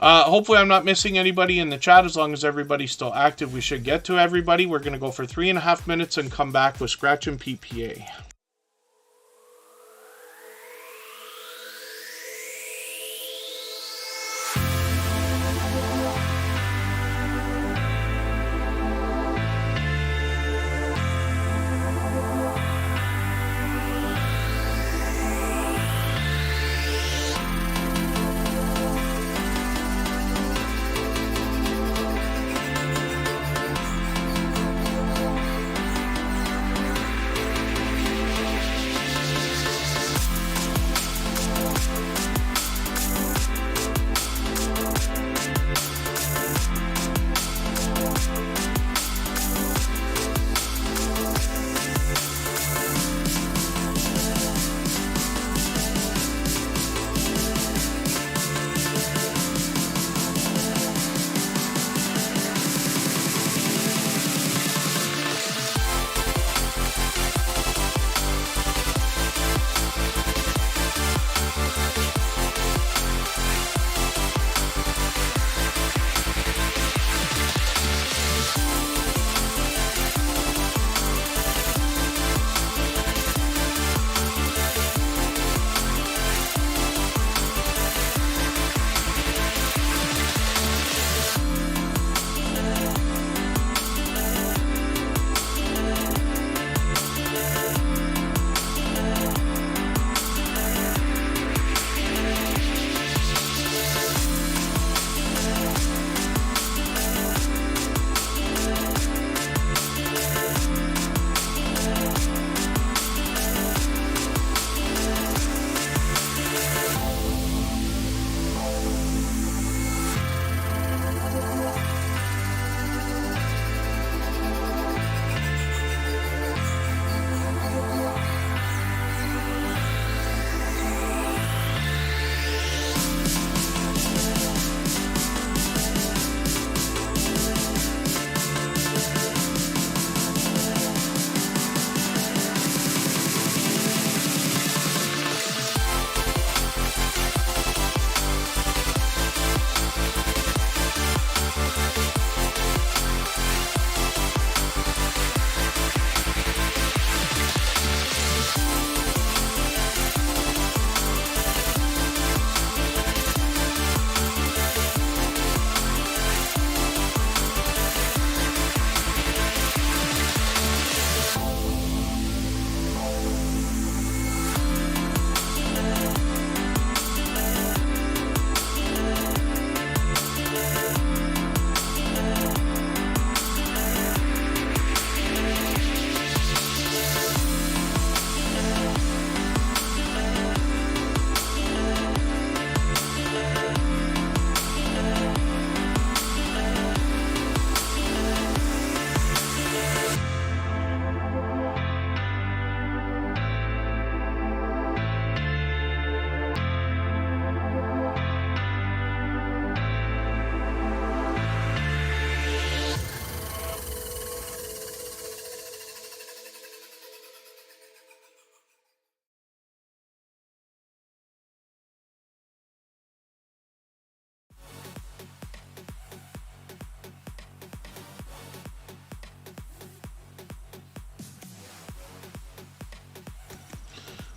Hopefully I'm not missing anybody in the chat. As long as everybody's still active, we should get to everybody. We're going to go for 3.5 minutes and come back with Scratch and PPA.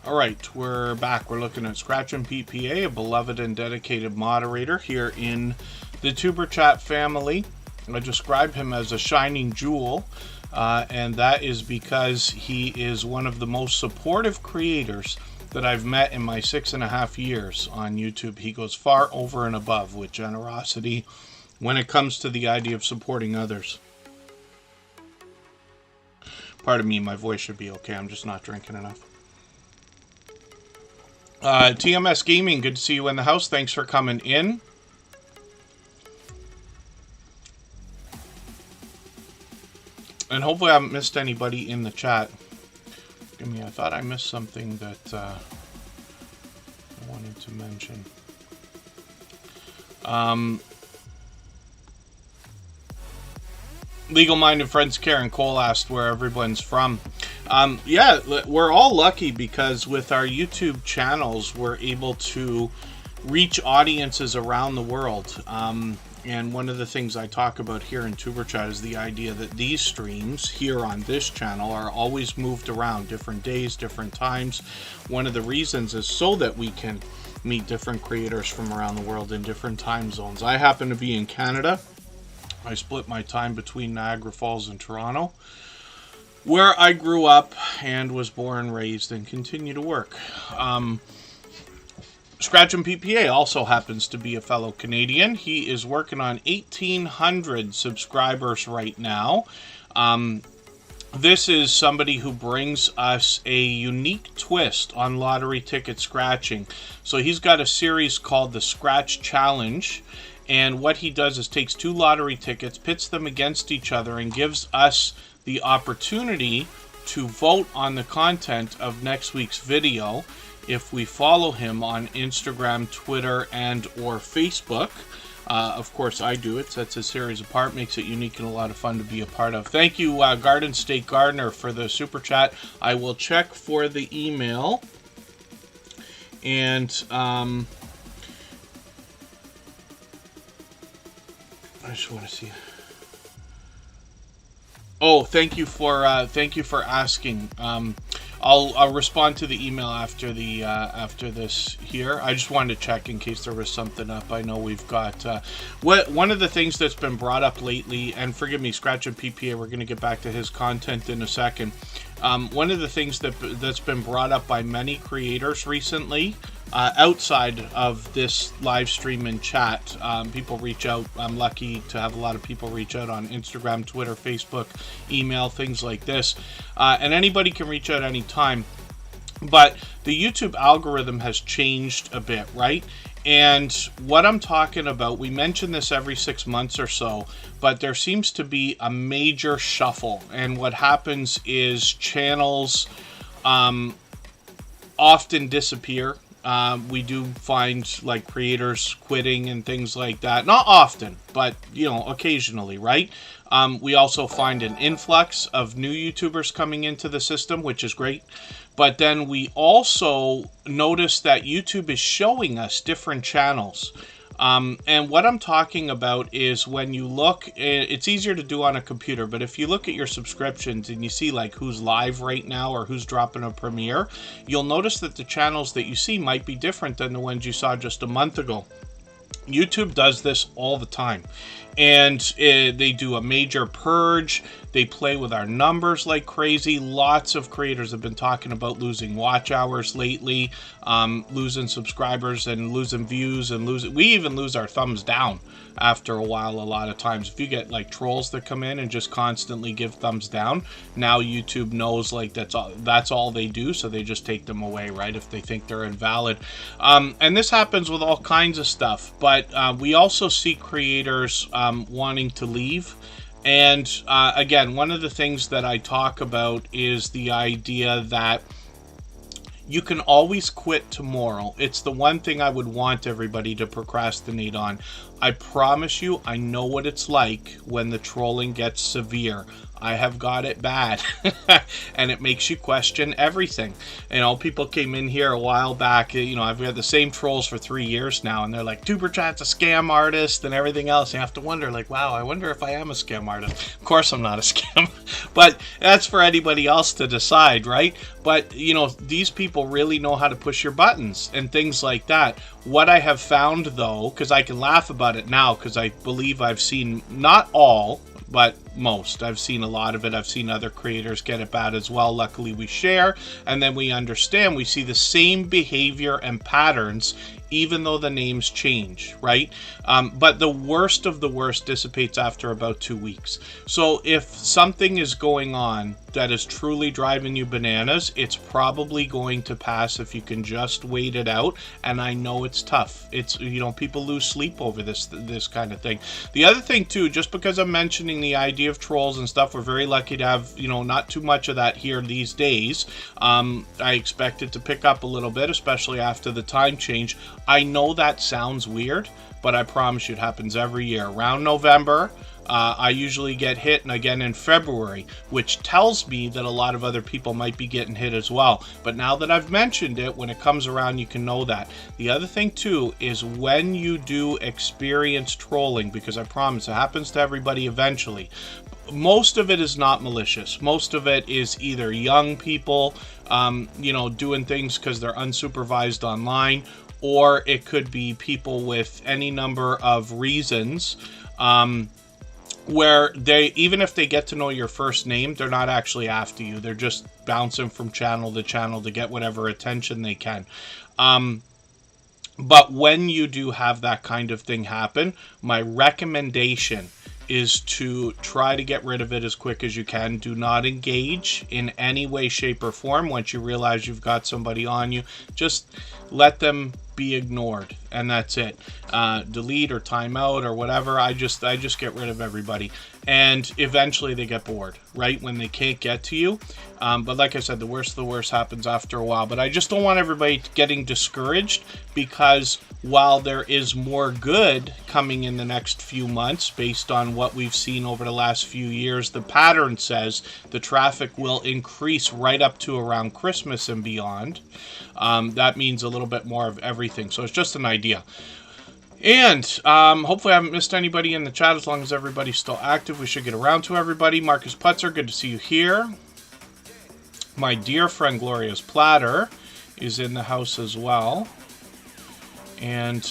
Alright, we're back. We're looking at Scratching PPA, a beloved and dedicated moderator here in the Tuber Chat family. I describe him as a shining jewel, and that is because he is one of the most supportive creators that I've met in my 6.5 years on YouTube. He goes far over and above with generosity when it comes to the idea of supporting others. Pardon me, my voice should be okay. I'm just not drinking enough. TMS Gaming, good to see you in the house. Thanks for coming in. And hopefully I haven't missed anybody in the chat. Give me, I thought I missed something that I wanted to mention. Legal-minded friends Karen Cole asked where everyone's from. Yeah, we're all lucky because with our YouTube channels, we're able to reach audiences around the world. And one of the things I talk about here in Tuber Chat is the idea that these streams here on this channel are always moved around, different days, different times. One of the reasons is so that we can meet different creators from around the world in different time zones. I happen to be in Canada. I split my time between Niagara Falls and Toronto, where I grew up and was born, raised, and continue to work. Scratching PPA also happens to be a fellow Canadian. He is working on 1,800 subscribers right now. This is somebody who brings us a unique twist on lottery ticket scratching. So he's got a series called the Scratch Challenge. And what he does is takes 2 lottery tickets, pits them against each other, and gives us the opportunity to vote on the content of next week's video if we follow him on Instagram, Twitter, and or Facebook. Of course, I do. It sets his series apart, makes it unique and a lot of fun to be a part of. Thank you, Garden State Gardener, for the super chat. I will check for the email. And I just want to see. Oh, thank you for asking. I'll respond to the email after the after this here. I just wanted to check in case there was something up. I know we've got one of the things that's been brought up lately, and forgive me, Scratching PPA. We're going to get back to his content in a second. One of the things that's been brought up by many creators recently, outside of this live stream and chat, people reach out. I'm lucky to have a lot of people reach out on Instagram, Twitter, Facebook, email, things like this. And anybody can reach out anytime. But the YouTube algorithm has changed a bit, right? And what I'm talking about, we mention this every 6 months or so, but there seems to be a major shuffle. And what happens is channels often disappear. We do find like creators quitting and things like that. Not often, but you know, occasionally, right? We also find an influx of new YouTubers coming into the system, which is great. But then we also notice that YouTube is showing us different channels. And what I'm talking about is when you look, it's easier to do on a computer, but if you look at your subscriptions and you see like who's live right now or who's dropping a premiere, you'll notice that the channels that you see might be different than the ones you saw just a month ago. YouTube does this all the time, and they do a major purge. They play with our numbers like crazy. Lots of creators have been talking about losing watch hours lately, losing subscribers and losing views, and we even lose our thumbs down after a while. A lot of times if you get like trolls that come in and just constantly give thumbs down, now YouTube knows like that's all they do, so they just take them away, right, if they think they're invalid. And this happens with all kinds of stuff, but we also see creators wanting to leave. And again, one of the things that I talk about is the idea that you can always quit tomorrow. It's the one thing I would want everybody to procrastinate on. I promise you, I know what it's like when the trolling gets severe. I have got it bad. And it makes you question everything. You know, people came in here a while back, you know, I've had the same trolls for 3 years now, and they're like, Superchat's a scam artist and everything else. You have to wonder, like, wow, I wonder if I am a scam artist. Of course I'm not a scam, but that's for anybody else to decide, right? But, you know, these people really know how to push your buttons and things like that. What I have found, though, because I can laugh about it now, because I believe I've seen, not all, but most. I've seen a lot of it. I've seen other creators get it bad as well. Luckily, we share, and then we understand. We see the same behavior and patterns, even though the names change, right? But the worst of the worst dissipates after about 2 weeks. So if something is going on that is truly driving you bananas, it's probably going to pass if you can just wait it out. And I know it's tough. It's, you know, people lose sleep over this kind of thing. The other thing too, just because I'm mentioning the idea of trolls and stuff, we're very lucky to have, you know, not too much of that here these days. I expect it to pick up a little bit, especially after the time change. I know that sounds weird, but I promise you it happens every year. Around November, I usually get hit, and again in February, which tells me that a lot of other people might be getting hit as well. But now that I've mentioned it, when it comes around, you can know that. The other thing too is when you do experience trolling, because I promise it happens to everybody eventually, most of it is not malicious. Most of it is either young people, you know, doing things because they're unsupervised online, or it could be people with any number of reasons, where they, even if they get to know your first name, they're not actually after you. They're just bouncing from channel to get whatever attention they can. But when you do have that kind of thing happen, my recommendation is to try to get rid of it as quick as you can. Do not engage in any way, shape, or form. Once you realize you've got somebody on you, just let them be ignored, and that's it. Delete or timeout or whatever. I just get rid of everybody, and eventually they get bored, right, when they can't get to you. But like I said, the worst of the worst happens after a while. But I just don't want everybody getting discouraged, because while there is more good coming in the next few months based on what we've seen over the last few years, the pattern says the traffic will increase right up to around Christmas and beyond. That means a little bit more of everything. So it's just an idea. And hopefully I haven't missed anybody in the chat. As long as everybody's still active, we should get around to everybody. Marcus Putzer, good to see you here. My dear friend Gloria's Platter is in the house as well. And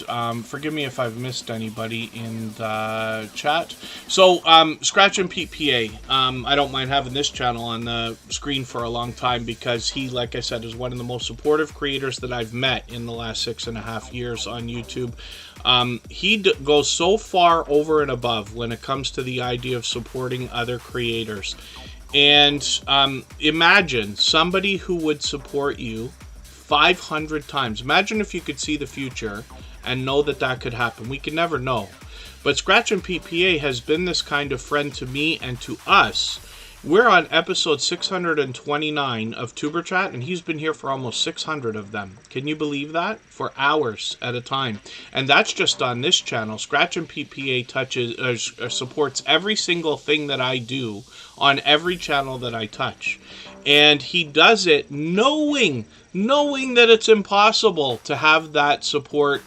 forgive me if I've missed anybody in the chat. So, Scratch and Pete PA, I don't mind having this channel on the screen for a long time, because he, like I said, is one of the most supportive creators that I've met in the last 6.5 years on YouTube. He goes so far over and above when it comes to the idea of supporting other creators. And imagine somebody who would support you 500 times. Imagine if you could see the future and know that that could happen. We can never know. But Scratch and PPA has been this kind of friend to me and to us. We're on episode 629 of Tuberchat, and he's been here for almost 600 of them. Can you believe that? For hours at a time. And that's just on this channel. Scratch and PPA supports every single thing that I do on every channel that I touch. And he does it knowing that it's impossible to have that support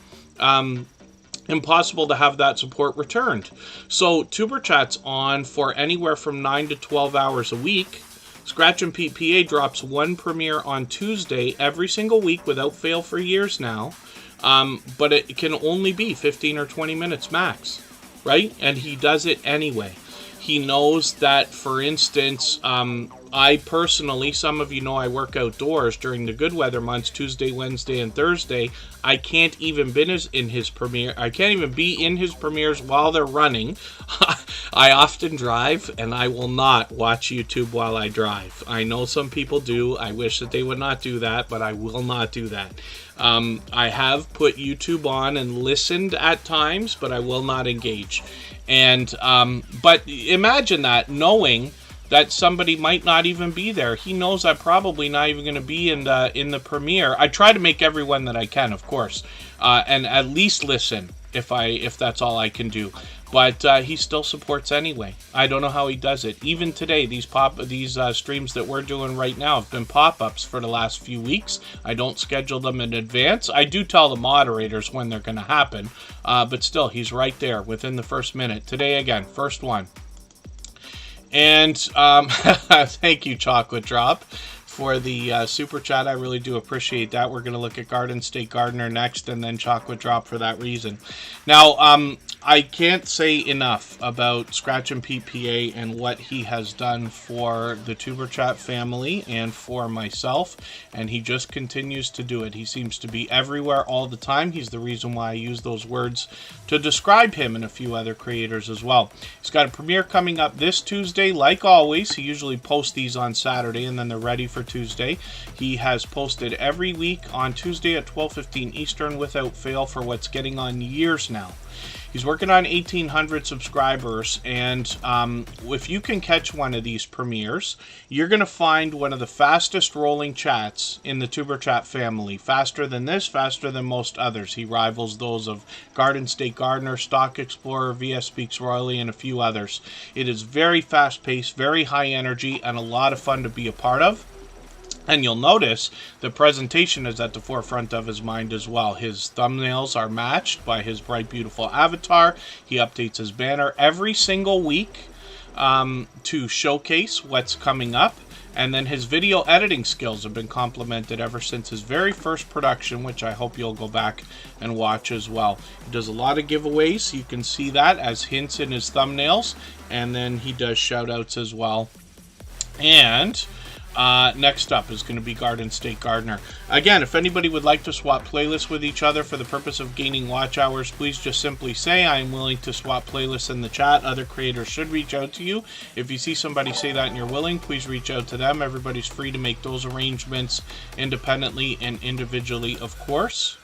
returned. So Tuberchat's on for anywhere from 9 to 12 hours a week. Scratch and PPA drops one premiere on Tuesday every single week without fail for years now. But it can only be 15 or 20 minutes max, right? And he does it anyway. He knows that, for instance, I personally, some of you know I work outdoors during the good weather months, Tuesday, Wednesday, and Thursday. I can't even be in his premiere. I can't even be in his premieres while they're running. I often drive, and I will not watch YouTube while I drive. I know some people do. I wish that they would not do that, but I will not do that. I have put YouTube on and listened at times, but I will not engage. And but imagine that, knowing that somebody might not even be there. He knows I'm probably not even going to be in the premiere. I try to make everyone that I can, of course, and at least listen if that's all I can do. But he still supports anyway. I don't know how he does it. Even today, these streams that we're doing right now have been pop-ups for the last few weeks. I don't schedule them in advance. I do tell the moderators when they're going to happen, but still, he's right there within the first minute. Today, again, first one. And thank you, Chocolate Drop, for the super chat. I really do appreciate that. We're going to look at Garden State Gardener next, and then Chocolate Drop for that reason. Now, I can't say enough about Scratch and PPA and what he has done for the Tuber Chat family and for myself, and he just continues to do it. He seems to be everywhere all the time. He's the reason why I use those words to describe him and a few other creators as well. He's got a premiere coming up this Tuesday, like always. He usually posts these on Saturday, and then they're ready for Tuesday. He has posted every week on Tuesday at 12:15 Eastern without fail for what's getting on years now. He's working on 1,800 subscribers, and if you can catch one of these premieres, you're going to find one of the fastest rolling chats in the Tuber Chat family. Faster than this, faster than most others. He rivals those of Garden State Gardener, Stock Explorer, VS Speaks Royally, and a few others. It is very fast-paced, very high energy, and a lot of fun to be a part of. And you'll notice the presentation is at the forefront of his mind as well. His thumbnails are matched by his bright, beautiful avatar. He updates his banner every single week to showcase what's coming up. And then his video editing skills have been complimented ever since his very first production, which I hope you'll go back and watch as well. He does a lot of giveaways. You can see that as hints in his thumbnails. And then he does shout-outs as well. And next up is going to be Garden State Gardener. Again, if anybody would like to swap playlists with each other for the purpose of gaining watch hours, please just simply say, I am willing to swap playlists in the chat. Other creators should reach out to you. If you see somebody say that and you're willing, please reach out to them. Everybody's free to make those arrangements independently and individually, of course.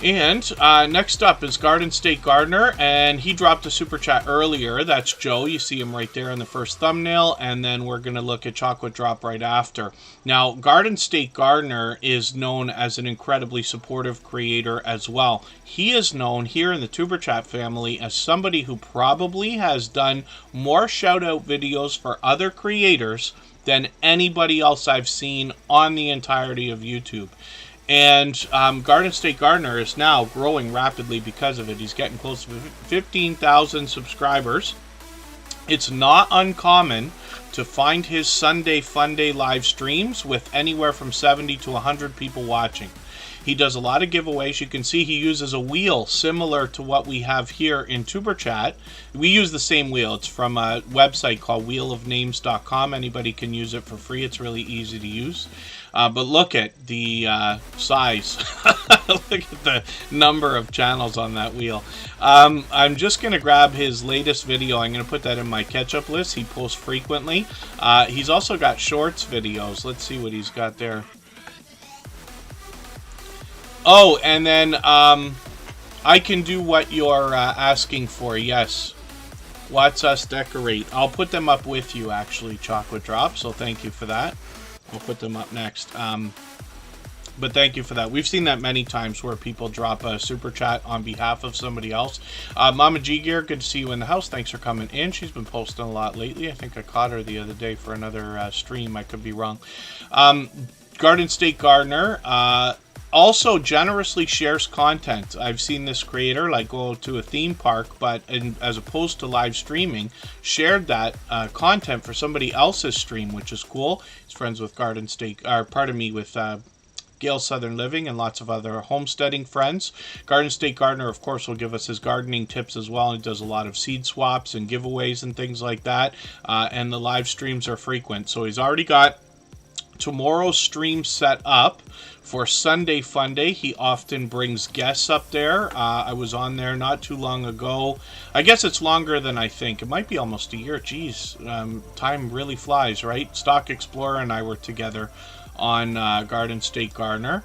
And next up is Garden State Gardener, and he dropped a super chat earlier. That's Joe. You see him right there in the first thumbnail, and then we're going to look at Chocolate Drop right after. Now, Garden State Gardener is known as an incredibly supportive creator as well. He is known here in the Tuber Chat family as somebody who probably has done more shout-out videos for other creators than anybody else I've seen on the entirety of YouTube. And Garden State Gardener is now growing rapidly because of it. He's getting close to 15,000 subscribers. It's not uncommon to find his Sunday Fun Day live streams with anywhere from 70 to 100 people watching. He does a lot of giveaways. You can see he uses a wheel similar to what we have here in Tuber Chat. We use the same wheel. It's from a website called wheelofnames.com. Anybody can use it for free. It's really easy to use. But look at the size. Look at the number of channels on that wheel. I'm just going to grab his latest video. I'm going to put that in my catch-up list. He posts frequently. He's also got shorts videos. Let's see what he's got there. Oh, and then I can do what you're asking for, yes. Watch us decorate. I'll put them up with you, actually, Chocolate Drop, so thank you for that. We'll put them up next. But thank you for that. We've seen that many times where people drop a super chat on behalf of somebody else. Mama G Gear, good to see you in the house. Thanks for coming in. She's been posting a lot lately. I think I caught her the other day for another stream. I could be wrong. Garden State Gardener also generously shares content. I've seen this creator like go to a theme park, but as opposed to live streaming, shared that content for somebody else's stream, which is cool. He's friends with Garden State, or pardon me, with Gale Southern Living and lots of other homesteading friends. Garden State Gardener, of course, will give us his gardening tips as well. He does a lot of seed swaps and giveaways and things like that. And the live streams are frequent. So he's already got tomorrow's stream set up for Sunday Fun Day. He often brings guests up there. I was on there not too long ago. I guess it's longer than I think. It might be almost a year. Geez, time really flies, right? Stock Explorer and I were together on Garden State Gardener.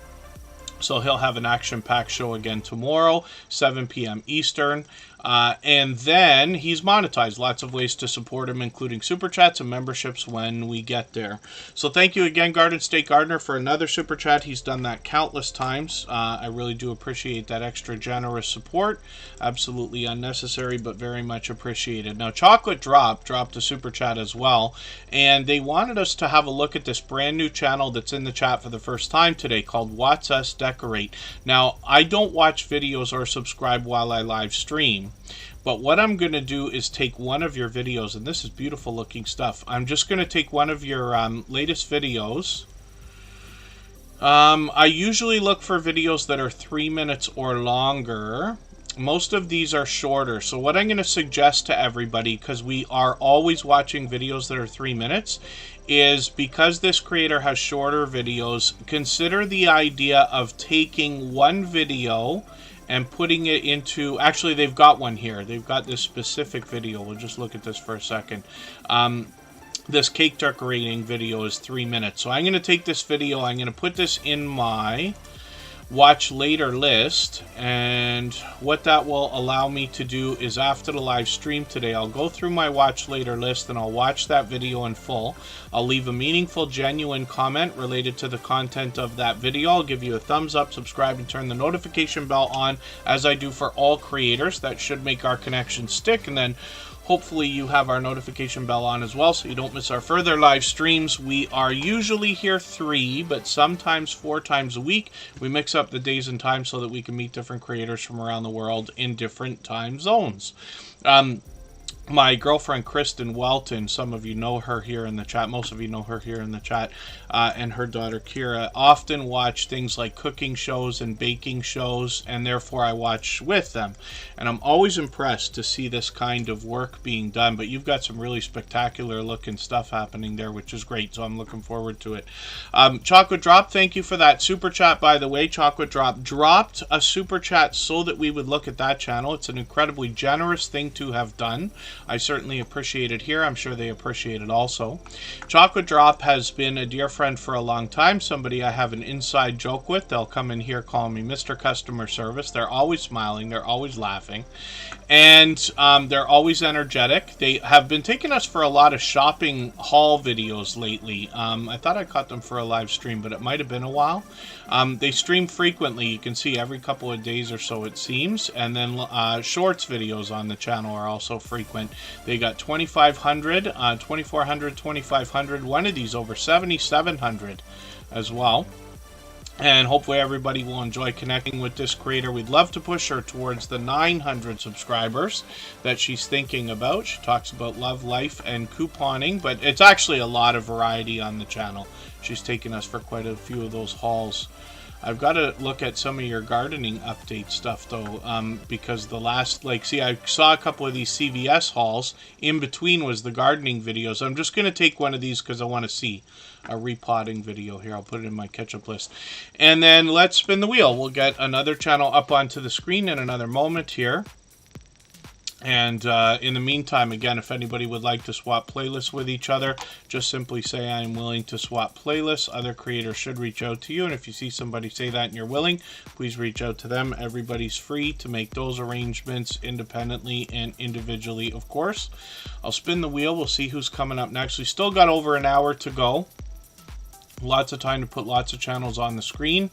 So he'll have an action-packed show again tomorrow, 7 p.m. Eastern. And then he's monetized. Lots of ways to support him, including super chats and memberships when we get there. So thank you again, Garden State Gardener, for another super chat. He's done that countless times. I really do appreciate that extra generous support. Absolutely unnecessary, but very much appreciated. Now, Chocolate dropped a super chat as well. And they wanted us to have a look at this brand new channel that's in the chat for the first time today called Watch Us Decorate. Now, I don't watch videos or subscribe while I live stream. But what I'm going to do is take one of your videos, and this is beautiful looking stuff. I'm just going to take one of your latest videos. I usually look for videos that are 3 minutes or longer. Most of these are shorter. So what I'm going to suggest to everybody, because we are always watching videos that are 3 minutes, is because this creator has shorter videos, consider the idea of taking one video and putting it into, actually they've got one here. They've got this specific video. We'll just look at this for a second. This cake decorating video is 3 minutes. So I'm going to take this video, I'm going to put this in my watch later list, and what that will allow me to do is after the live stream today, I'll go through my watch later list and I'll watch that video in full. I'll leave a meaningful, genuine comment related to the content of that video. I'll give you a thumbs up, subscribe, and turn the notification bell on, as I do for all creators. That should make our connection stick, and then hopefully you have our notification bell on as well so you don't miss our further live streams. We are usually here 3, but sometimes 4 times a week. We mix up the days and times so that we can meet different creators from around the world in different time zones. My girlfriend Kristen Welton, some of you know her here in the chat, most of you know her here in the chat, and her daughter Kira often watch things like cooking shows and baking shows, and therefore I watch with them. And I'm always impressed to see this kind of work being done, but you've got some really spectacular looking stuff happening there, which is great, so I'm looking forward to it. Chocolate Drop, thank you for that super chat, by the way. Chocolate Drop dropped a super chat so that we would look at that channel. It's an incredibly generous thing to have done. I certainly appreciate it here. I'm sure they appreciate it also. Chocolate Drop has been a dear friend for a long time. Somebody I have an inside joke with. They'll come in here calling me Mr. Customer Service. They're always smiling. They're always laughing. And they're always energetic. They have been taking us for a lot of shopping haul videos lately. I thought I caught them for a live stream, but it might have been a while. They stream frequently. You can see every couple of days or so, it seems. And then shorts videos on the channel are also frequent. They got 2,500, 2,400, 2,500. One of these over 7,700 as well. And hopefully everybody will enjoy connecting with this creator. We'd love to push her towards the 900 subscribers that she's thinking about. She talks about love, life, and couponing, but it's actually a lot of variety on the channel. She's taken us for quite a few of those hauls. I've got to look at some of your gardening update stuff, though, because the last, see, I saw a couple of these CVS hauls. In between was the gardening videos. I'm just going to take one of these because I want to see a repotting video here. I'll put it in my catch-up list. And then let's spin the wheel. We'll get another channel up onto the screen in another moment here. And in the meantime, again, if anybody would like to swap playlists with each other, just simply say I'm willing to swap playlists. Other creators should reach out to you. And if you see somebody say that and you're willing, please reach out to them. Everybody's free to make those arrangements independently and individually, of course. I'll spin the wheel. We'll see who's coming up next. We still got over an hour to go. Lots of time to put lots of channels on the screen.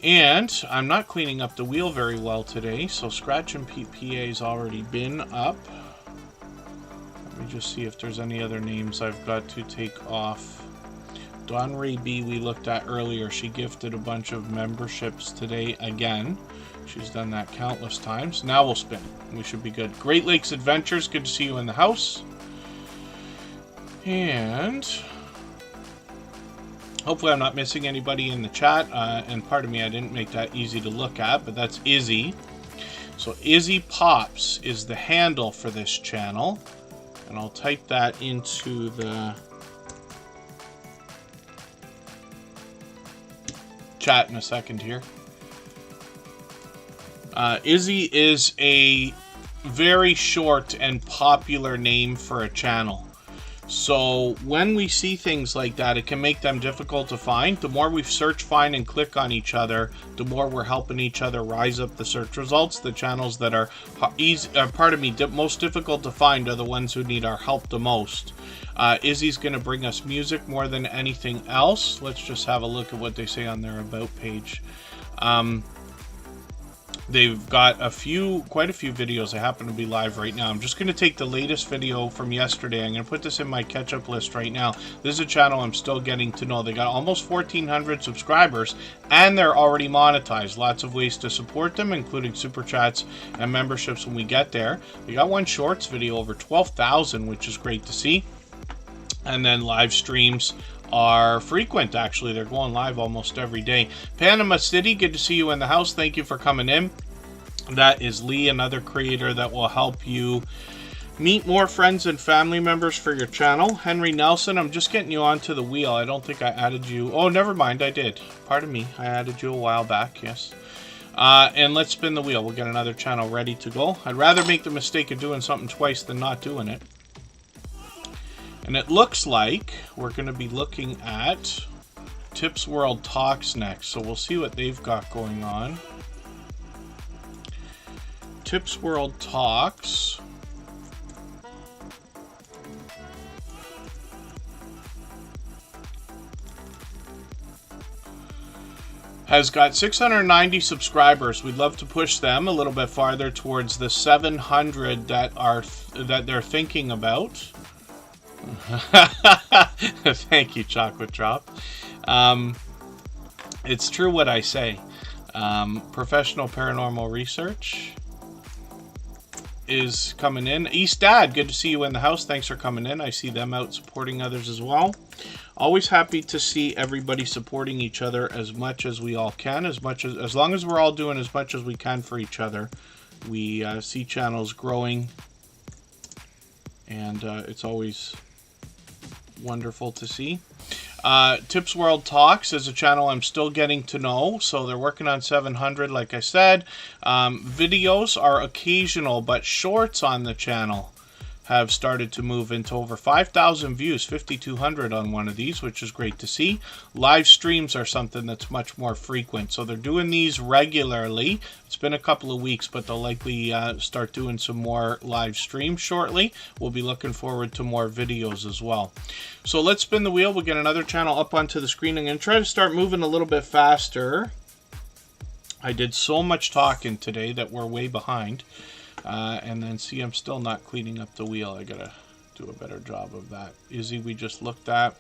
And I'm not cleaning up the wheel very well today, so Scratch and PPA's already been up. Let me just see if there's any other names I've got to take off. Dawn Ray B we looked at earlier. She gifted a bunch of memberships today again. She's done that countless times. Now we'll spin. We should be good. Great Lakes Adventures, good to see you in the house. And hopefully I'm not missing anybody in the chat, and pardon me, I didn't make that easy to look at, but that's Izzy. So Izzy Pops is the handle for this channel, and I'll type that into the chat in a second here. Izzy is a very short and popular name for a channel. So when we see things like that, it can make them difficult to find. The more we search, find, and click on each other, the more we're helping each other rise up the search results. The channels that are most difficult to find are the ones who need our help the most. Izzy's going to bring us music more than anything else. Let's just have a look at what they say on their About page. They've got quite a few videos. I happen to be live right now. I'm just going to take the latest video from yesterday. I'm going to put this in my catch-up list right now. This is a channel I'm still getting to know. They got almost 1,400 subscribers, and they're already monetized. Lots of ways to support them, including super chats and memberships when we get there. They got one shorts video over 12,000, which is great to see. And then live streams are frequent, actually. They're going live almost every day. Panama City, good to see you in the house. Thank you for coming in. That is Lee, another creator that will help you meet more friends and family members for your channel. Henry Nelson, I'm just getting you onto the wheel. I don't think I added you. Oh, never mind, I did. Pardon me, I added you a while back, yes. And let's spin the wheel. We'll get another channel ready to go. I'd rather make the mistake of doing something twice than not doing it. And it looks like we're going to be looking at Tips World Talks next. So we'll see what they've got going on. Tips World Talks. Has got 690 subscribers. We'd love to push them a little bit farther towards the 700 that they're thinking about. Thank you, Chocolate Drop. It's true what I say. Professional Paranormal Research is coming in. East Dad, good to see you in the house. Thanks for coming in. I see them out supporting others as well. Always happy to see everybody supporting each other as much as we all can, as long as we're all doing as much as we can for each other. We see channels growing, and it's always wonderful to see. Tips World Talks is a channel I'm still getting to know, so they're working on 700, like I said. Videos are occasional, but shorts on the channel have started to move into over 5,000 views, 5,200 on one of these, which is great to see. Live streams are something that's much more frequent, so they're doing these regularly. It's been a couple of weeks, but they'll likely start doing some more live streams shortly. We'll be looking forward to more videos as well. So let's spin the wheel. We'll get another channel up onto the screen. I'm going to try to start moving a little bit faster. I did so much talking today that we're way behind. And then see, I'm still not cleaning up the wheel. I gotta do a better job of that. Izzy, we just looked at.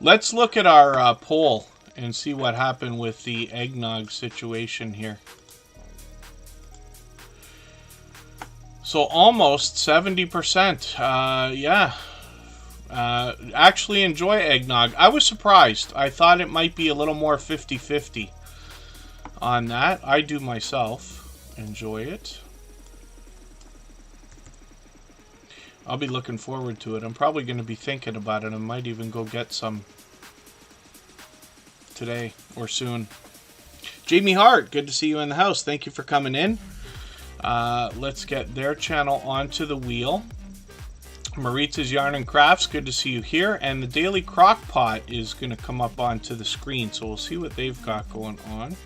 Let's look at our poll and see what happened with the eggnog situation here. So almost 70%. Yeah. Actually enjoy eggnog. I was surprised. I thought it might be a little more 50-50 on that. I do myself enjoy it. I'll be looking forward to it. I'm probably going to be thinking about it. I might even go get some today or soon. Jamie Hart, good to see you in the house. Thank you for coming in. Let's get their channel onto the wheel. Maritza's Yarn and Crafts, good to see you here. And the Daily Crockpot is going to come up onto the screen, so we'll see what they've got going on.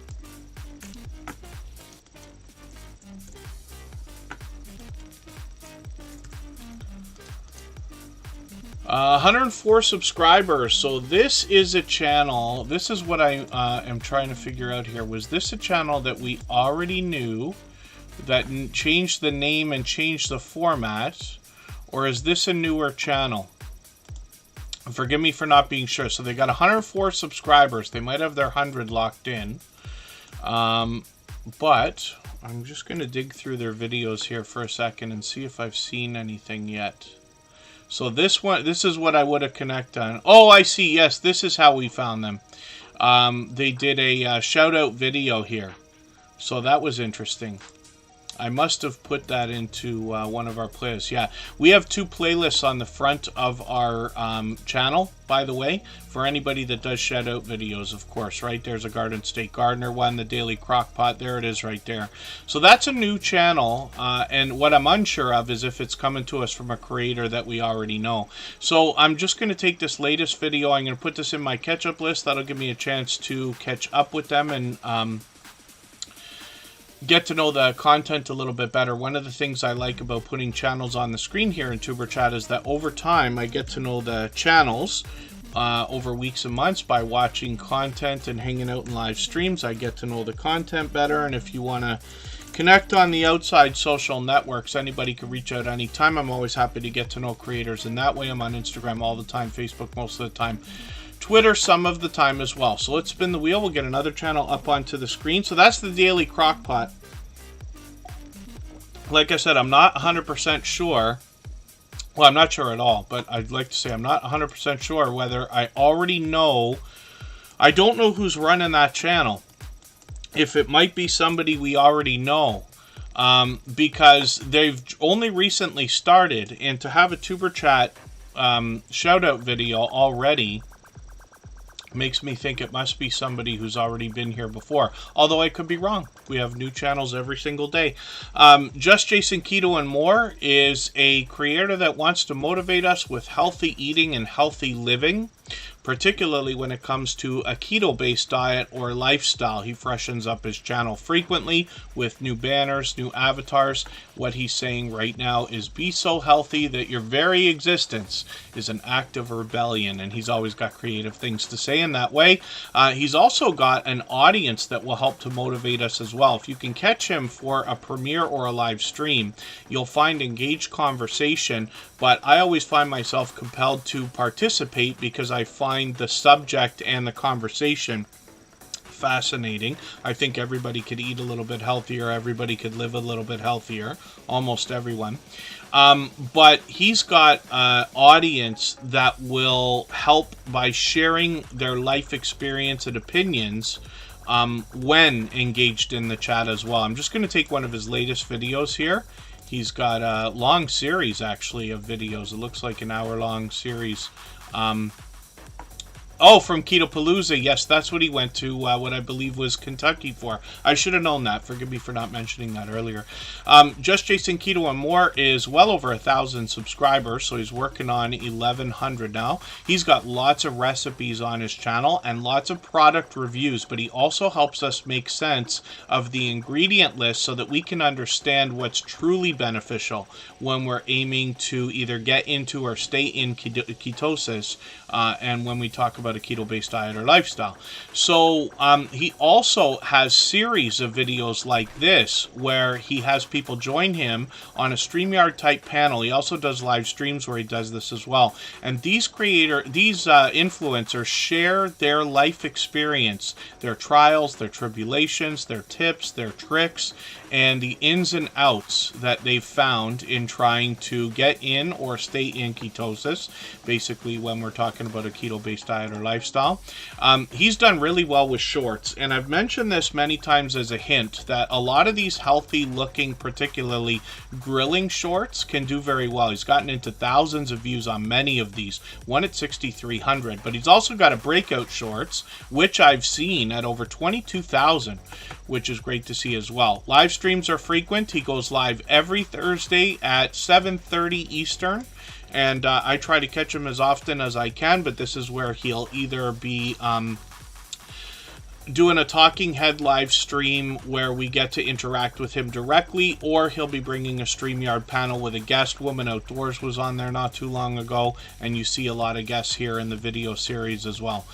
104 subscribers. So this is a channel. This is what I am trying to figure out here. Was this a channel that we already knew that changed the name and changed the format? Or is this a newer channel? Forgive me for not being sure. So they got 104 subscribers. They might have their 100 locked in. But I'm just going to dig through their videos here for a second and see if I've seen anything yet. So this is what I would have connected on. Oh, I see. Yes, this is how we found them. They did a shout out video here. So that was interesting. I must have put that into one of our playlists. Yeah, we have 2 playlists on the front of our channel, by the way, for anybody that does shout out videos, of course, right? There's a Garden State Gardener one, the Daily Crockpot, there it is right there. So that's a new channel, and what I'm unsure of is if it's coming to us from a creator that we already know. So I'm just going to take this latest video, I'm going to put this in my catch-up list. That'll give me a chance to catch up with them and get to know the content a little bit better. One of the things I like about putting channels on the screen here in Superchat is that over time I get to know the channels over weeks and months by watching content and hanging out in live streams. I get to know the content better, and if you want to connect on the outside social networks, anybody can reach out anytime. I'm always happy to get to know creators in that way. I'm on Instagram all the time, Facebook most of the time, Twitter some of the time as well. So let's spin the wheel. We'll get another channel up onto the screen. So that's the Daily Crockpot. Like I said, I'm not 100% sure. Well, I'm not sure at all, but I'd like to say I'm not 100% sure whether I already know. I don't know who's running that channel. If it might be somebody we already know. Because they've only recently started, and to have a Tuber Chat shout out video already makes me think it must be somebody who's already been here before. Although I could be wrong. We have new channels every single day. Just Jason Keto and More is a creator that wants to motivate us with healthy eating and healthy living, particularly when it comes to a keto-based diet or lifestyle. He freshens up his channel frequently with new banners, new avatars. What he's saying right now is be so healthy that your very existence is an act of rebellion, and he's always got creative things to say in that way. He's also got an audience that will help to motivate us as well. If you can catch him for a premiere or a live stream, you'll find engaged conversation, but I always find myself compelled to participate because I find the subject and the conversation fascinating. I think everybody could eat a little bit healthier. Everybody could live a little bit healthier. Almost everyone. But he's got an audience that will help by sharing their life experience and opinions when engaged in the chat as well. I'm just going to take one of his latest videos here. He's got a long series, actually, of videos. It looks like an hour-long series. Oh, from Ketopalooza. Yes, that's what he went to, what I believe was Kentucky for. I should have known that. Forgive me for not mentioning that earlier. Just Jason Keto and More is well over 1,000 subscribers, so he's working on 1,100 now. He's got lots of recipes on his channel and lots of product reviews, but he also helps us make sense of the ingredient list so that we can understand what's truly beneficial when we're aiming to either get into or stay in ketosis, and when we talk about a keto-based diet or lifestyle. So he also has series of videos like this where he has people join him on a StreamYard type panel. He also does live streams where he does this as well. And these influencers share their life experience, their trials, their tribulations, their tips, their tricks, and the ins and outs that they've found in trying to get in or stay in ketosis, basically when we're talking about a keto-based diet or lifestyle. He's done really well with shorts, and I've mentioned this many times as a hint that a lot of these healthy-looking, particularly grilling shorts, can do very well. He's gotten into thousands of views on many of these, one at 6,300, but he's also got a breakout shorts, which I've seen at over 22,000, which is great to see as well. Live streams are frequent. He goes live every Thursday at 7:30 Eastern, and I try to catch him as often as I can, but this is where he'll either be doing a talking head live stream where we get to interact with him directly, or he'll be bringing a StreamYard panel with a guest. Woman Outdoors was on there not too long ago, and you see a lot of guests here in the video series as well.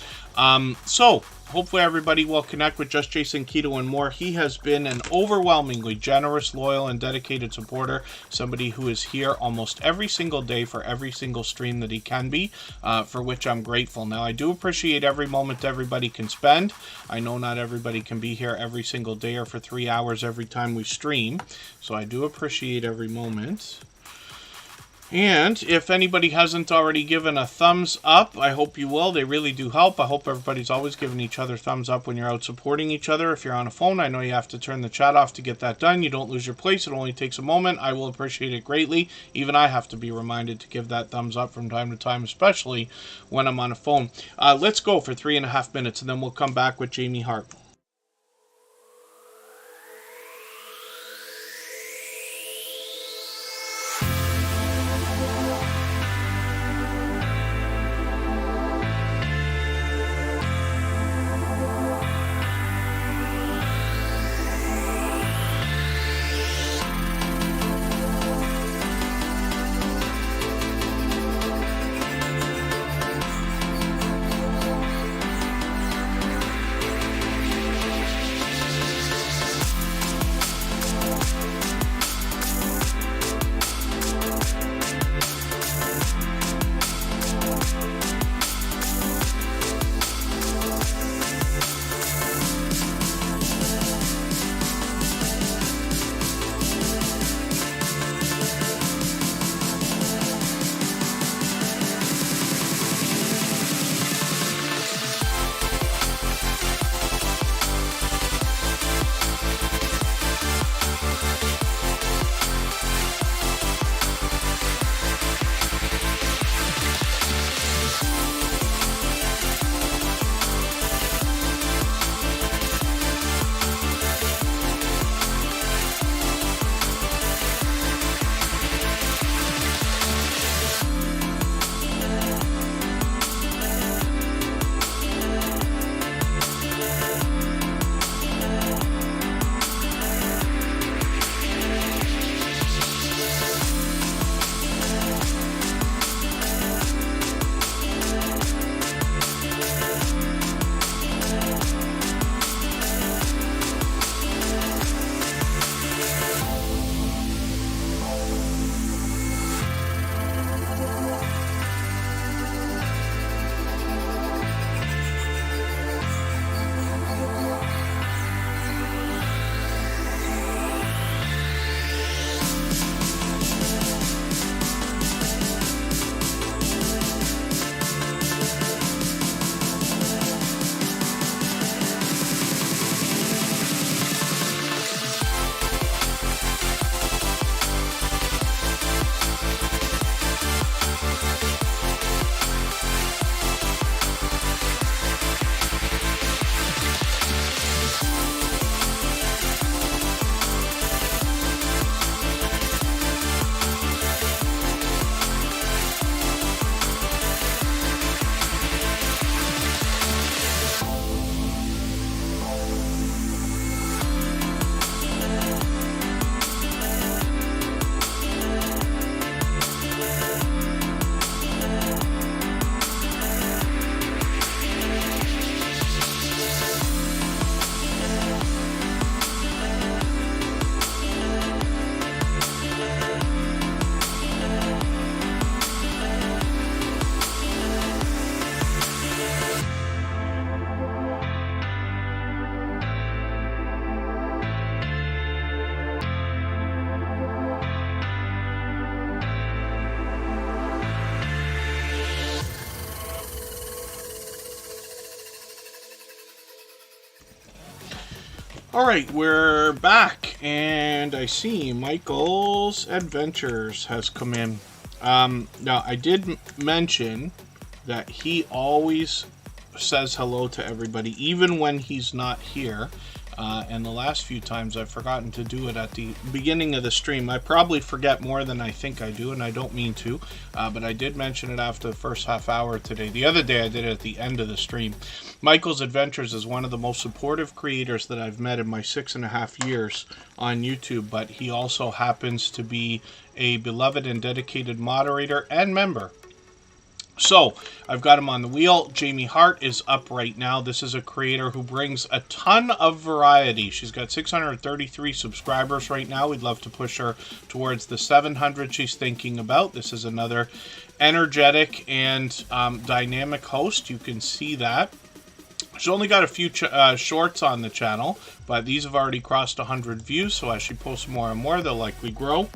So hopefully everybody will connect with Just Jason Keto and More. He has been an overwhelmingly generous, loyal, and dedicated supporter. Somebody who is here almost every single day for every single stream that he can be, for which I'm grateful. Now, I do appreciate every moment everybody can spend. I know not everybody can be here every single day or for 3 hours every time we stream, so I do appreciate every moment. And if anybody hasn't already given a thumbs up, I hope you will. They really do help. I hope everybody's always giving each other thumbs up when you're out supporting each other. If you're on a phone, I know you have to turn the chat off to get that done. You don't lose your place. It only takes a moment. I will appreciate it greatly. Even I have to be reminded to give that thumbs up from time to time, especially when I'm on a phone. Let's go for 3.5 minutes, and then we'll come back with Jamie Hart. Alright, we're back, and I see Michael's Adventures has come in. Now, I did mention that he always says hello to everybody, even when he's not here. And the last few times I've forgotten to do it at the beginning of the stream. I probably forget more than I think I do, and I don't mean to. But I did mention it after the first half hour today. The other day I did it at the end of the stream. Michael's Adventures is one of the most supportive creators that I've met in my 6.5 years on YouTube. But he also happens to be a beloved and dedicated moderator and member. So, I've got him on the wheel. Jamie Hart is up right now. This is a creator who brings a ton of variety. She's got 633 subscribers right now. We'd love to push her towards the 700 she's thinking about. This is another energetic and dynamic host. You can see that. She's only got a few shorts on the channel, but these have already crossed 100 views, so as she posts more and more, they'll likely grow.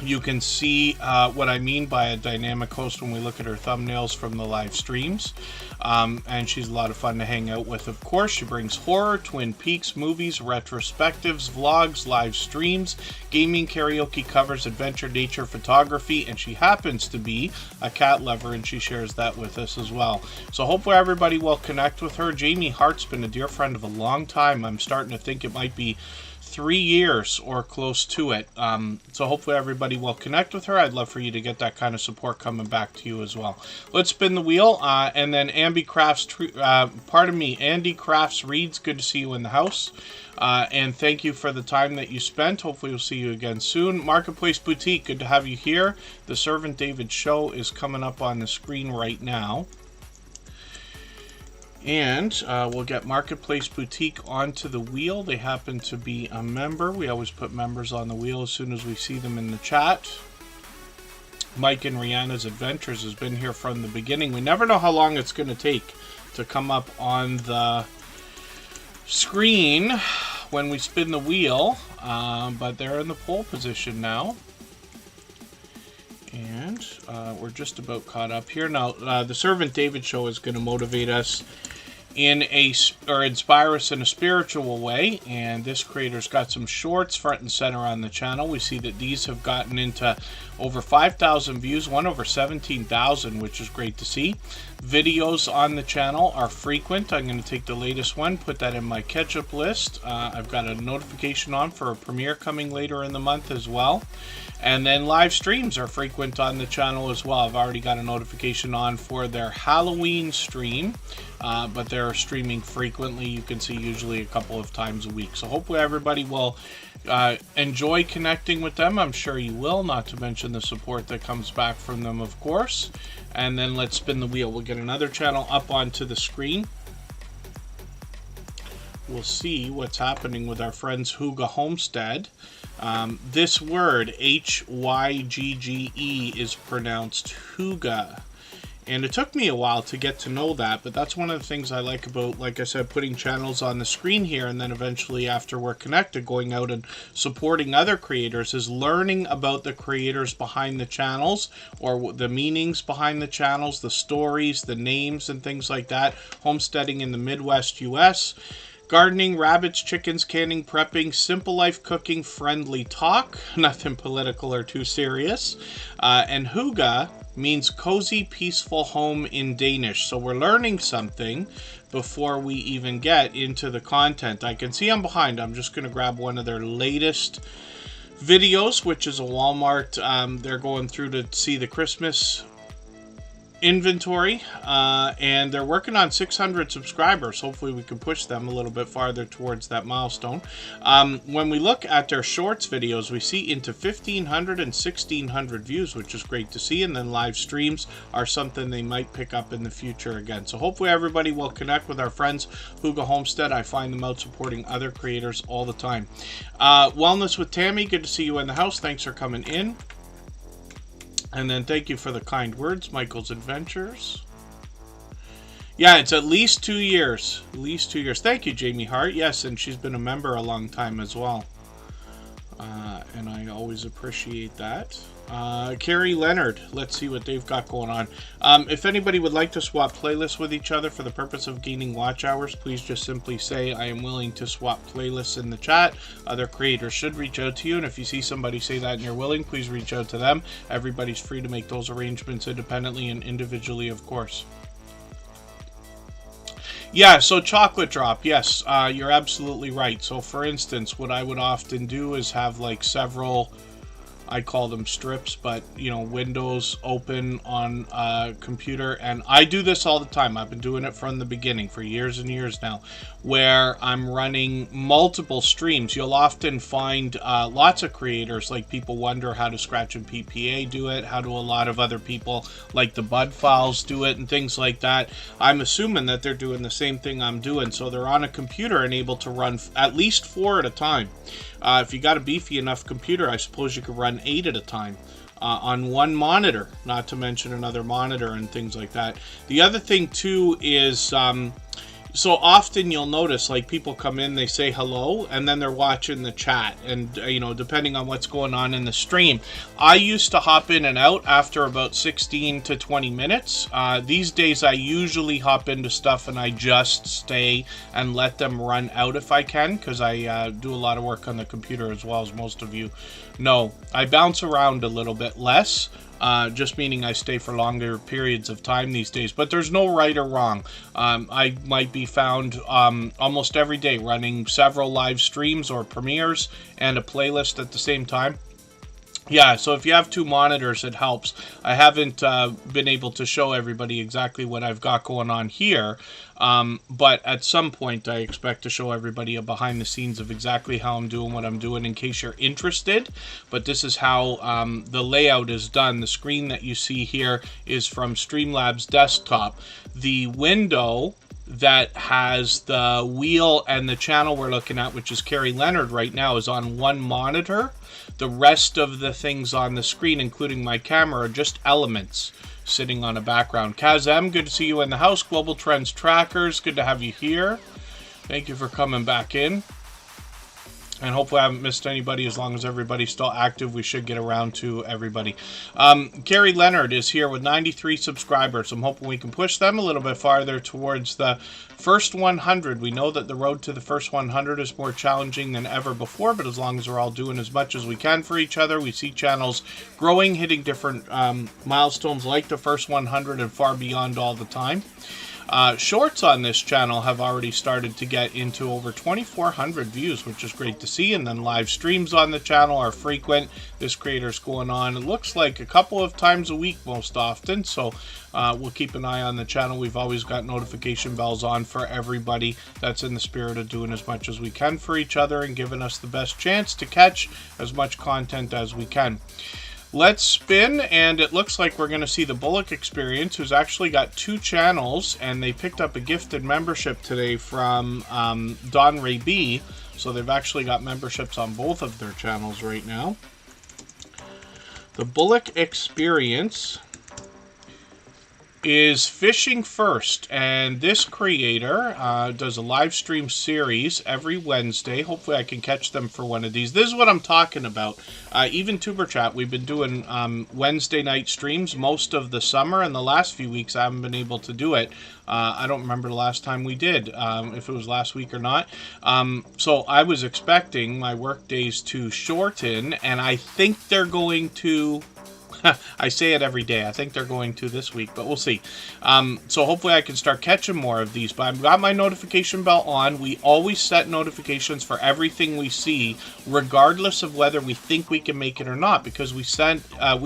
You can see what I mean by a dynamic host when we look at her thumbnails from the live streams. And she's a lot of fun to hang out with, of course. She brings horror, Twin Peaks, movies, retrospectives, vlogs, live streams, gaming, karaoke covers, adventure, nature, photography, and she happens to be a cat lover, and she shares that with us as well. So hopefully everybody will connect with her. Jamie Hart's been a dear friend of a long time. I'm starting to think it might be 3 years or close to it. So hopefully everybody will connect with her. I'd love for you to get that kind of support coming back to you as well. Let's spin the wheel, and then Andy Crafts Reads, good to see you in the house. And thank you for the time that you spent. Hopefully we'll see you again soon. Marketplace Boutique, good to have you here. The Servant David show is coming up on the screen right now. And we'll get Marketplace Boutique onto the wheel. They happen to be a member. We always put members on the wheel as soon as we see them in the chat. Mike and Rihanna's Adventures has been here from the beginning. We never know how long it's going to take to come up on the screen when we spin the wheel. But they're in the pole position now. And we're just about caught up here. Now, the Servant David show is going to motivate us or inspire us in a spiritual way, and this creator's got some shorts front and center on the channel. We see that these have gotten into over 5,000 views, one over 17,000, which is great to see. Videos on the channel are frequent. I'm going to take the latest one, put that in my catch-up list. I've got a notification on for a premiere coming later in the month as well. And then live streams are frequent on the channel as well. I've already got a notification on for their Halloween stream, but they're streaming frequently. You can see usually a couple of times a week. So hopefully everybody will enjoy connecting with them. I'm sure you will, not to mention the support that comes back from them, of course. And then let's spin the wheel. We'll get another channel up onto the screen. We'll see what's happening with our friends Huga Homestead. This word, H-Y-G-G-E, is pronounced Huga. And it took me a while to get to know that, but that's one of the things I like about, like I said, putting channels on the screen here, and then eventually after we're connected, going out and supporting other creators, is learning about the creators behind the channels, or the meanings behind the channels, the stories, the names, and things like that. Homesteading in the Midwest US. Gardening, rabbits, chickens, canning, prepping, simple life cooking, friendly talk, nothing political or too serious. And Huga means cozy, peaceful home in Danish. So we're learning something before we even get into the content. I can see I'm behind. I'm just going to grab one of their latest videos, which is a Walmart. They're going through to see the Christmas inventory, and they're working on 600 subscribers. Hopefully we can push them a little bit farther towards that milestone. When we look at their shorts videos, we see into 1,500 and 1,600 views, which is great to see. And then live streams are something they might pick up in the future again. So hopefully everybody will connect with our friends Huga Homestead. I find them out supporting other creators all the time. Wellness with Tammy, good to see you in the house. Thanks for coming in. And then thank you for the kind words, Michael's Adventures. Yeah, it's at least 2 years. At least 2 years. Thank you, Jamie Hart. Yes, and she's been a member a long time as well. And I always appreciate that. Carrie Leonard. Let's see what they've got going on. If anybody would like to swap playlists with each other for the purpose of gaining watch hours, please just simply say, I am willing to swap playlists in the chat. Other creators should reach out to you, and if you see somebody say that and you're willing, please reach out to them. Everybody's free to make those arrangements independently and individually, of course. Yeah, so chocolate drop, yes, you're absolutely right. So for instance, what I would often do is have like several, I call them strips, but you know, windows open on a computer, and I do this all the time. I've been doing it from the beginning for years and years now, where I'm running multiple streams. You'll often find lots of creators, like people wonder how to Scratch and PPA do it, how do a lot of other people like the Bud Files do it, and things like that. I'm assuming that they're doing the same thing I'm doing, so they're on a computer and able to run at least 4 at a time. If you got a beefy enough computer, I suppose you could run 8 at a time on one monitor, not to mention another monitor and things like that. The other thing too is So often you'll notice, like, people come in, they say hello, and then they're watching the chat, and you know, depending on what's going on in the stream. I used to hop in and out after about 16 to 20 minutes. These days I usually hop into stuff and I just stay and let them run out if I can, because I do a lot of work on the computer, as well as most of you know. I bounce around a little bit less. Just meaning I stay for longer periods of time these days. But there's no right or wrong. I might be found almost every day running several live streams or premieres and a playlist at the same time. Yeah, so if you have two monitors, it helps. I haven't been able to show everybody exactly what I've got going on here, but at some point I expect to show everybody a behind the scenes of exactly how I'm doing what I'm doing, in case you're interested. But this is how the layout is done. The screen that you see here is from Streamlabs desktop. The window that has the wheel and the channel we're looking at, which is Carrie Leonard right now, is on one monitor. The rest of the things on the screen, including my camera, are just elements sitting on a background. Kazem, good to see you in the house. Global Trends Trackers, good to have you here. Thank you for coming back in. And hopefully I haven't missed anybody. As long as everybody's still active, we should get around to everybody. Carrie Leonard is here with 93 subscribers. I'm hoping we can push them a little bit farther towards the first 100. We know that the road to the first 100 is more challenging than ever before, but as long as we're all doing as much as we can for each other, we see channels growing, hitting different milestones like the first 100 and far beyond all the time. Shorts on this channel have already started to get into over 2,400 views, which is great to see. And then live streams on the channel are frequent. This creator's going on, it looks like, a couple of times a week most often. So we'll keep an eye on the channel. We've always got notification bells on for everybody. That's in the spirit of doing as much as we can for each other and giving us the best chance to catch as much content as we can. Let's spin, and it looks like we're going to see the Bullock Experience, who's actually got two channels, and they picked up a gifted membership today from Don Ray B. So they've actually got memberships on both of their channels right now. The Bullock Experience is fishing first, and this creator does a live stream series every Wednesday. Hopefully I can catch them for one of these. This is what I'm talking about. Even Tuber Chat, we've been doing Wednesday night streams most of the summer, and the last few weeks I haven't been able to do it. I don't remember the last time we did, if it was last week or not. So I was expecting my work days to shorten, and I think they're going to... I say it every day. I think they're going to this week, but we'll see. So hopefully I can start catching more of these. But I've got my notification bell on. We always set notifications for everything we see, regardless of whether we think we can make it or not, because we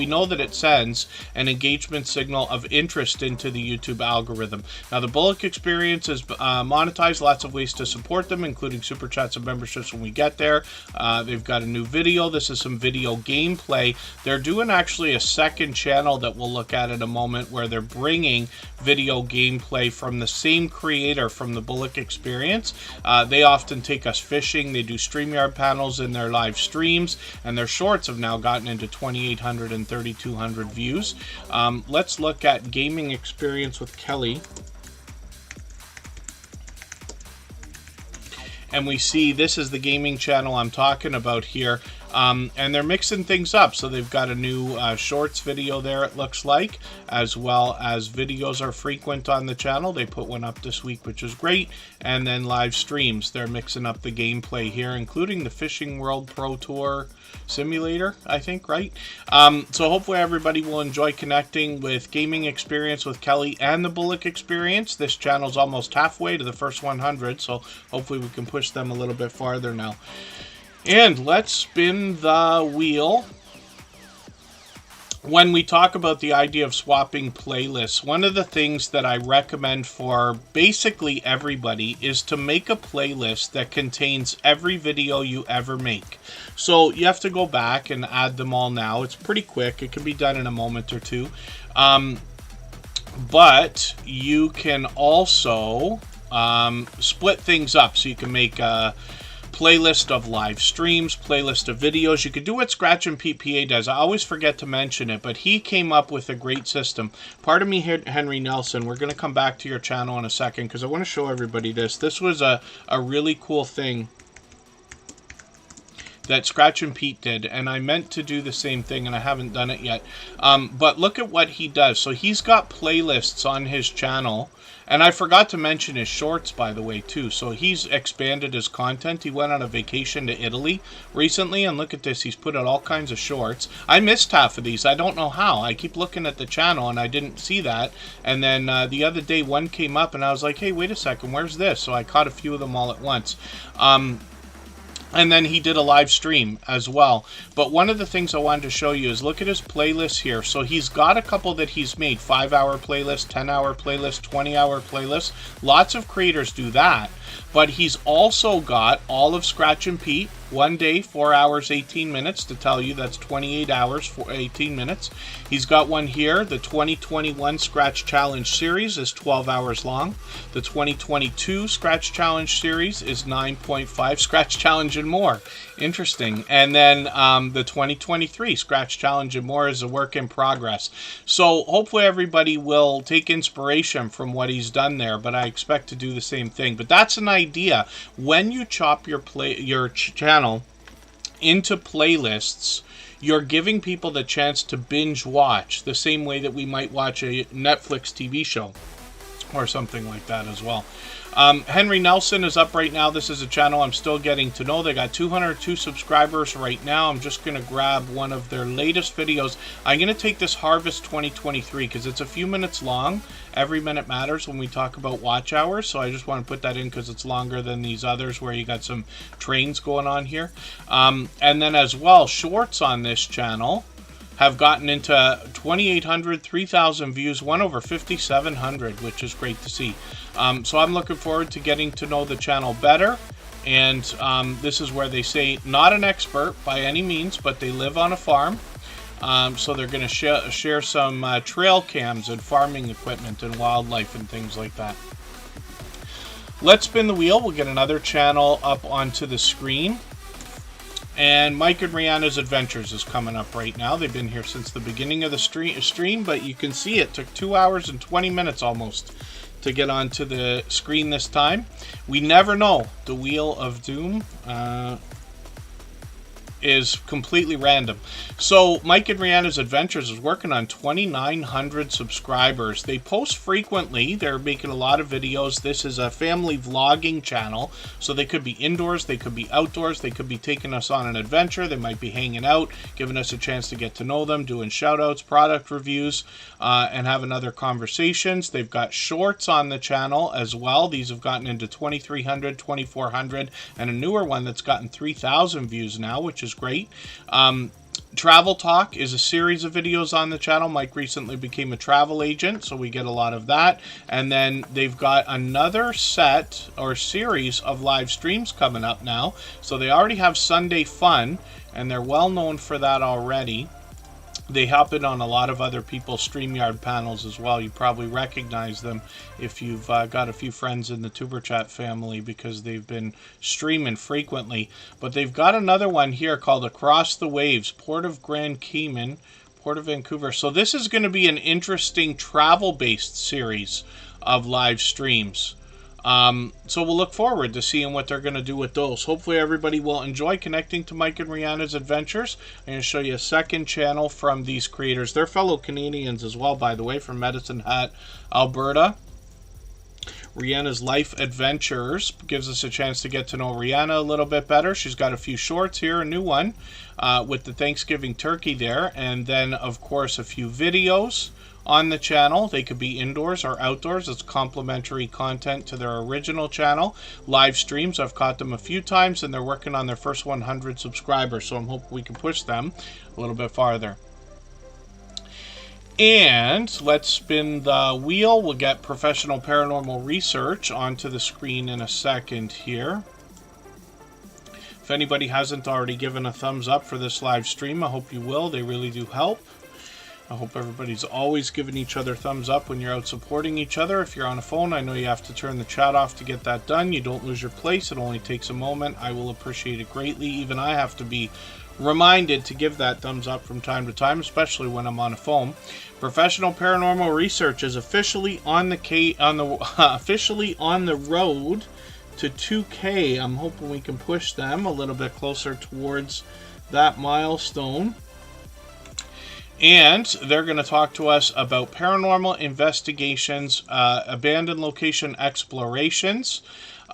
know that it sends an engagement signal of interest into the YouTube algorithm. Now, the Bullock Experience is monetized. Lots of ways to support them, including super chats and memberships when we get there. They've got a new video. This is some video gameplay. They're doing actually a second channel that we'll look at in a moment, where they're bringing video gameplay from the same creator from the Bullock Experience. They often take us fishing. They do StreamYard panels in their live streams, and their shorts have now gotten into 2,800 and 3,200 views. Let's look at Gaming Experience with Kelly. And we see this is the gaming channel I'm talking about here. And they're mixing things up. So they've got a new shorts video there, it looks like, as well as videos are frequent on the channel. They put one up this week, which is great. And then live streams. They're mixing up the gameplay here, including the Fishing World Pro Tour Simulator, I think, right? So hopefully everybody will enjoy connecting with Gaming Experience with Kelly and the Bullock Experience. This channel's almost halfway to the first 100, so hopefully we can push them a little bit farther now. And let's spin the wheel. When we talk about the idea of swapping playlists, one of the things that I recommend for basically everybody is to make a playlist that contains every video you ever make. So you have to go back and add them all now. It's pretty quick. It can be done in a moment or two. But you can also split things up. So you can make playlist of live streams, playlist of videos. You could do what Scratch and Pete PA does. I always forget to mention it, but he came up with a great system. Pardon me, Henry Nelson. We're going to come back to your channel in a second because I want to show everybody this. This was a really cool thing that Scratch and Pete did, and I meant to do the same thing, and I haven't done it yet. But look at what he does. So he's got playlists on his channel, and I forgot to mention his shorts, by the way, too. So he's expanded his content. He went on a vacation to Italy recently, and look at this. He's put out all kinds of shorts. I missed half of these. I don't know how. I keep looking at the channel, and I didn't see that. And then the other day, one came up, and I was like, hey, wait a second, where's this? So I caught a few of them all at once. And then he did a live stream as well. But one of the things I wanted to show you is look at his playlists here. So he's got a couple that he's made. 5-hour playlist, 10-hour playlist, 20-hour playlist. Lots of creators do that. But he's also got all of Scratch and Pete. 1 day, 4 hours, 18 minutes. To tell you, that's 28 hours for 18 minutes. He's got one here. The 2021 Scratch Challenge Series is 12 hours long. The 2022 Scratch Challenge Series is 9.5. Scratch Challenge and More. Interesting. And then the 2023 Scratch Challenge and More is a work in progress. So hopefully everybody will take inspiration from what he's done there, but I expect to do the same thing. But that's an idea. When you chop your channel into playlists, you're giving people the chance to binge watch the same way that we might watch a Netflix TV show or something like that as well. Henry Nelson is up right now. This is a channel I'm still getting to know. They got 202 subscribers right now. I'm just going to grab one of their latest videos. I'm going to take this Harvest 2023 because it's a few minutes long. Every minute matters when we talk about watch hours, so I just want to put that in because it's longer than these others where you got some trains going on here. And then as well, shorts on this channel have gotten into 2,800, 3,000 views, one over 5,700, which is great to see. So I'm looking forward to getting to know the channel better. And this is where they say, not an expert by any means, but they live on a farm. So they're going to share some trail cams and farming equipment and wildlife and things like that. Let's spin the wheel. We'll get another channel up onto the screen. And Mike and Rihanna's Adventures is coming up right now. They've been here since the beginning of the stream, but you can see it took 2 hours and 20 minutes almost to get onto the screen this time. We never know. The Wheel of Doom is completely random. So Mike and Rihanna's Adventures is working on 2,900 subscribers. They post frequently. They're making a lot of videos. This is a family vlogging channel, so they could be indoors, they could be outdoors, they could be taking us on an adventure, they might be hanging out, giving us a chance to get to know them, doing shout outs, product reviews, and having other conversations. They've got shorts on the channel as well. These have gotten into 2,300, 2,400, and a newer one that's gotten 3,000 views now, which is great. Travel Talk is a series of videos on the channel. Mike recently became a travel agent, so we get a lot of that. And then they've got another set or series of live streams coming up now. So they already have Sunday Fun, and they're well known for that already. They hop in on a lot of other people's StreamYard panels as well. You probably recognize them if you've got a few friends in the Superchat family because they've been streaming frequently. But they've got another one here called Across the Waves, Port of Grand Cayman, Port of Vancouver. So this is going to be an interesting travel-based series of live streams. So we'll look forward to seeing what they're going to do with those. Hopefully everybody will enjoy connecting to Mike and Rihanna's Adventures. I'm going to show you a second channel from these creators. They're fellow Canadians as well, by the way, from Medicine Hat, Alberta. Rihanna's Life Adventures gives us a chance to get to know Rihanna a little bit better. She's got a few shorts here, a new one with the Thanksgiving turkey there, and then, of course, a few videos on the channel. They could be indoors or outdoors. It's complementary content to their original channel. Live streams, I've caught them a few times, and they're working on their first 100 subscribers, so I'm hoping we can push them a little bit farther. And let's spin the wheel. We'll get Professional Paranormal Research onto the screen in a second here. If anybody hasn't already given a thumbs up for this live stream, I hope you will. They really do help. I hope everybody's always giving each other thumbs up when you're out supporting each other. If you're on a phone, I know you have to turn the chat off to get that done. You don't lose your place. It only takes a moment. I will appreciate it greatly. Even I have to be reminded to give that thumbs up from time to time, especially when I'm on a phone. Professional Paranormal Research is officially on the officially on the road to 2K. I'm hoping we can push them a little bit closer towards that milestone. And they're going to talk to us about paranormal investigations, abandoned location explorations,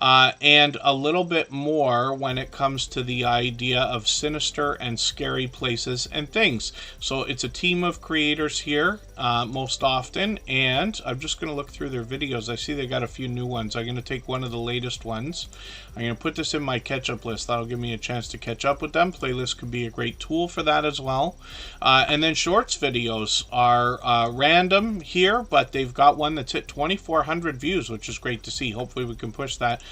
and a little bit more when it comes to the idea of sinister and scary places and things. So it's a team of creators here most often, and I'm just going to look through their videos. I see they got a few new ones. I'm going to take one of the latest ones. I'm going to put this in my catch-up list. That'll give me a chance to catch up with them. Playlist could be a great tool for that as well. And then shorts videos are random here, but they've got one that's hit 2,400 views, which is great to see. Hopefully we can push that.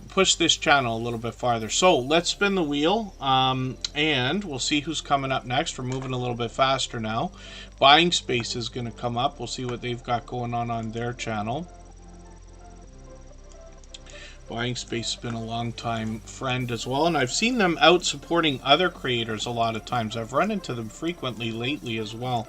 Push this channel a little bit farther. So let's spin the wheel, and we'll see who's coming up next. We're moving a little bit faster now. Buying Space is going to come up. We'll see what they've got going on their channel. Buying Space has been a long time friend as well, and I've seen them out supporting other creators a lot of times. I've run into them frequently lately as well.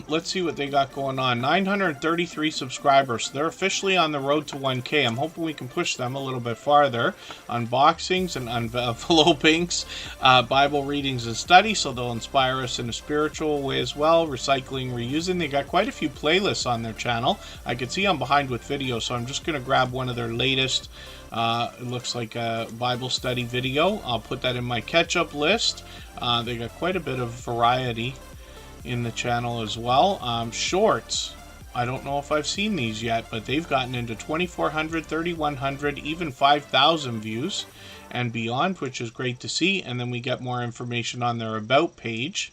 Let's see what they got going on. 933 subscribers. They're officially on the road to 1K. I'm hoping we can push them a little bit farther. Unboxings and envelopings, Bible readings and studies, so they'll inspire us in a spiritual way as well. Recycling, reusing. They got quite a few playlists on their channel. I can see I'm behind with videos, so I'm just going to grab one of their latest. It looks like a Bible study video. I'll put that in my catch-up list. They got quite a bit of variety in the channel as well. Shorts. I don't know if I've seen these yet, but they've gotten into 2,400, 3,100, even 5,000 views and beyond, which is great to see. And then we get more information on their About page.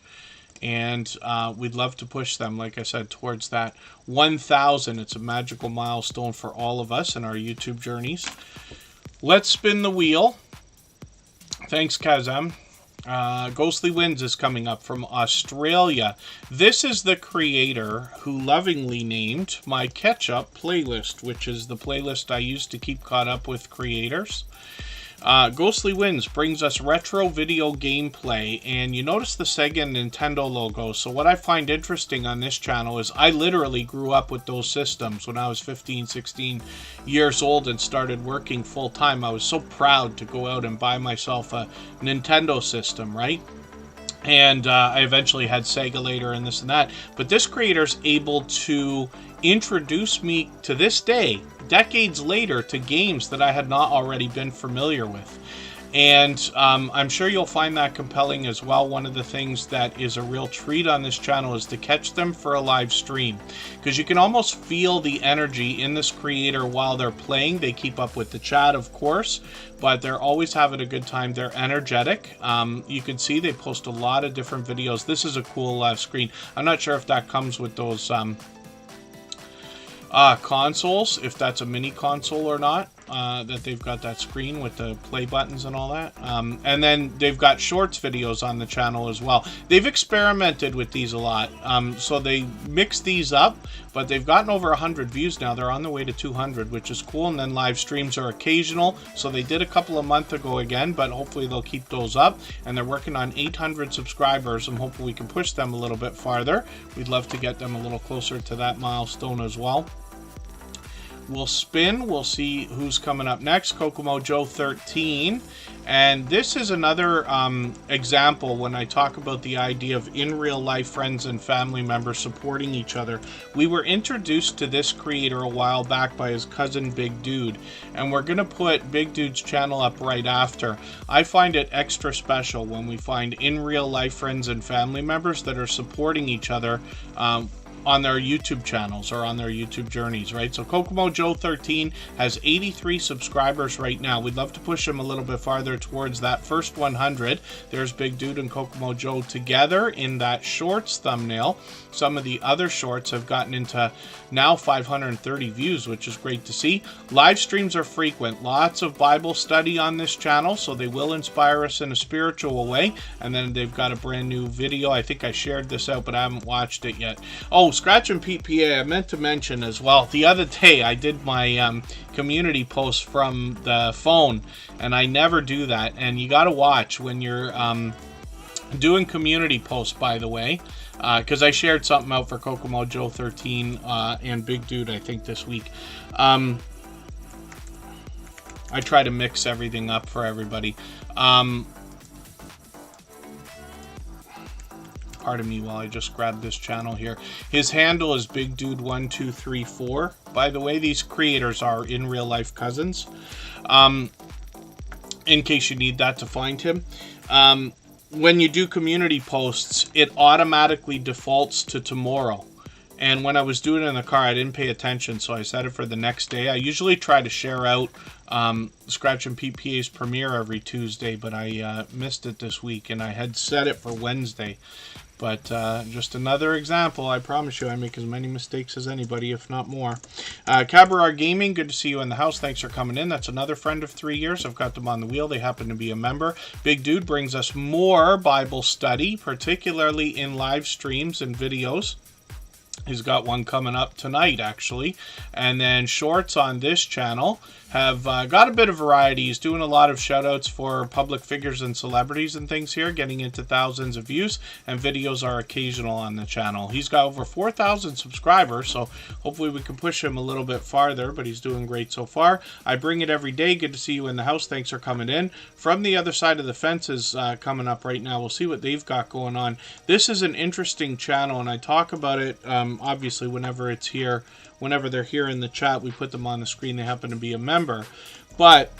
And we'd love to push them, like I said, towards that 1,000. It's a magical milestone for all of us in our YouTube journeys. Let's spin the wheel. Thanks, Kazam. Ghostly Winds is coming up from Australia. This is the creator who lovingly named my catch-up playlist, which is the playlist I use to keep caught up with creators. Ghostly Winds brings us retro video gameplay, and you notice the Sega and Nintendo logo. So what I find interesting on this channel is I literally grew up with those systems when I was 15, 16 years old and started working full-time. I was so proud to go out and buy myself a Nintendo system, right? And I eventually had Sega later and this and that. But this creator's able to introduce me to this day, decades later, to games that I had not already been familiar with. And I'm sure you'll find that compelling as well. One of the things that is a real treat on this channel is to catch them for a live stream, because you can almost feel the energy in this creator while they're playing. They keep up with the chat, of course, but they're always having a good time. They're energetic. You can see they post a lot of different videos. This is a cool screen. I'm not sure if that comes with those consoles, if that's a mini console or not, that they've got that screen with the play buttons and all that. And then they've got shorts videos on the channel as well. They've experimented with these a lot, so they mix these up, but they've gotten over 100 views now. They're on the way to 200, which is cool. And then live streams are occasional, so they did a couple of months ago again, but hopefully they'll keep those up. And they're working on 800 subscribers, and hopefully we can push them a little bit farther. We'd love to get them a little closer to that milestone as well. We'll spin. We'll see who's coming up next. Cooko Joe 13. And this is another example when I talk about the idea of in real life friends and family members supporting each other. We were introduced to this creator a while back by his cousin Big Dude, and we're going to put Big Dude's channel up right after. I find it extra special when we find in real life friends and family members that are supporting each other their YouTube channels or on their YouTube journeys, right? So Cooko Joe 13 has 83 subscribers right now. We'd love to push him a little bit farther towards that first 100. There's Big Dude and Cooko Joe together in that shorts thumbnail. Some of the other shorts have gotten into now 530 views, which is great to see. Live streams are frequent. Lots of Bible study on this channel, so they will inspire us in a spiritual way. And then they've got a brand new video. I think I shared this out, but I haven't watched it yet. Oh, Scratch and PPA, I meant to mention as well. The other day, I did my community post from the phone, and I never do that. And you got to watch when you're doing community posts, by the way, because I shared something out for Cooko Joe 13 and Big Dude, I think, this week. I try to mix everything up for everybody. Pardon me while I just grab this channel here. His handle is Big Dude 1234. By the way, these creators are in real life cousins. In case you need that to find him. When you do community posts, it automatically defaults to tomorrow. And when I was doing it in the car, I didn't pay attention, so I set it for the next day. I usually try to share out Scratch and PPA's premiere every Tuesday, but I missed it this week, and I had set it for Wednesday. But just another example. I promise you I make as many mistakes as anybody, if not more. Cabar Gaming, good to see you in the house. Thanks for coming in. That's another friend of 3 years. I've got them on the wheel. They happen to be a member. Big Dude brings us more Bible study, particularly in live streams and videos. He's got one coming up tonight, actually. And then shorts on this channel have got a bit of variety. He's doing a lot of shout-outs for public figures and celebrities and things here, getting into thousands of views, and videos are occasional on the channel. He's got over 4,000 subscribers, so hopefully we can push him a little bit farther, but he's doing great so far. I bring it every day. Good to see you in the house. Thanks for coming in. From the other side of the fence is coming up right now. We'll see what they've got going on. This is an interesting channel, and I talk about it obviously whenever it's here. Whenever they're here in the chat, we put them on the screen. They happen to be a member. But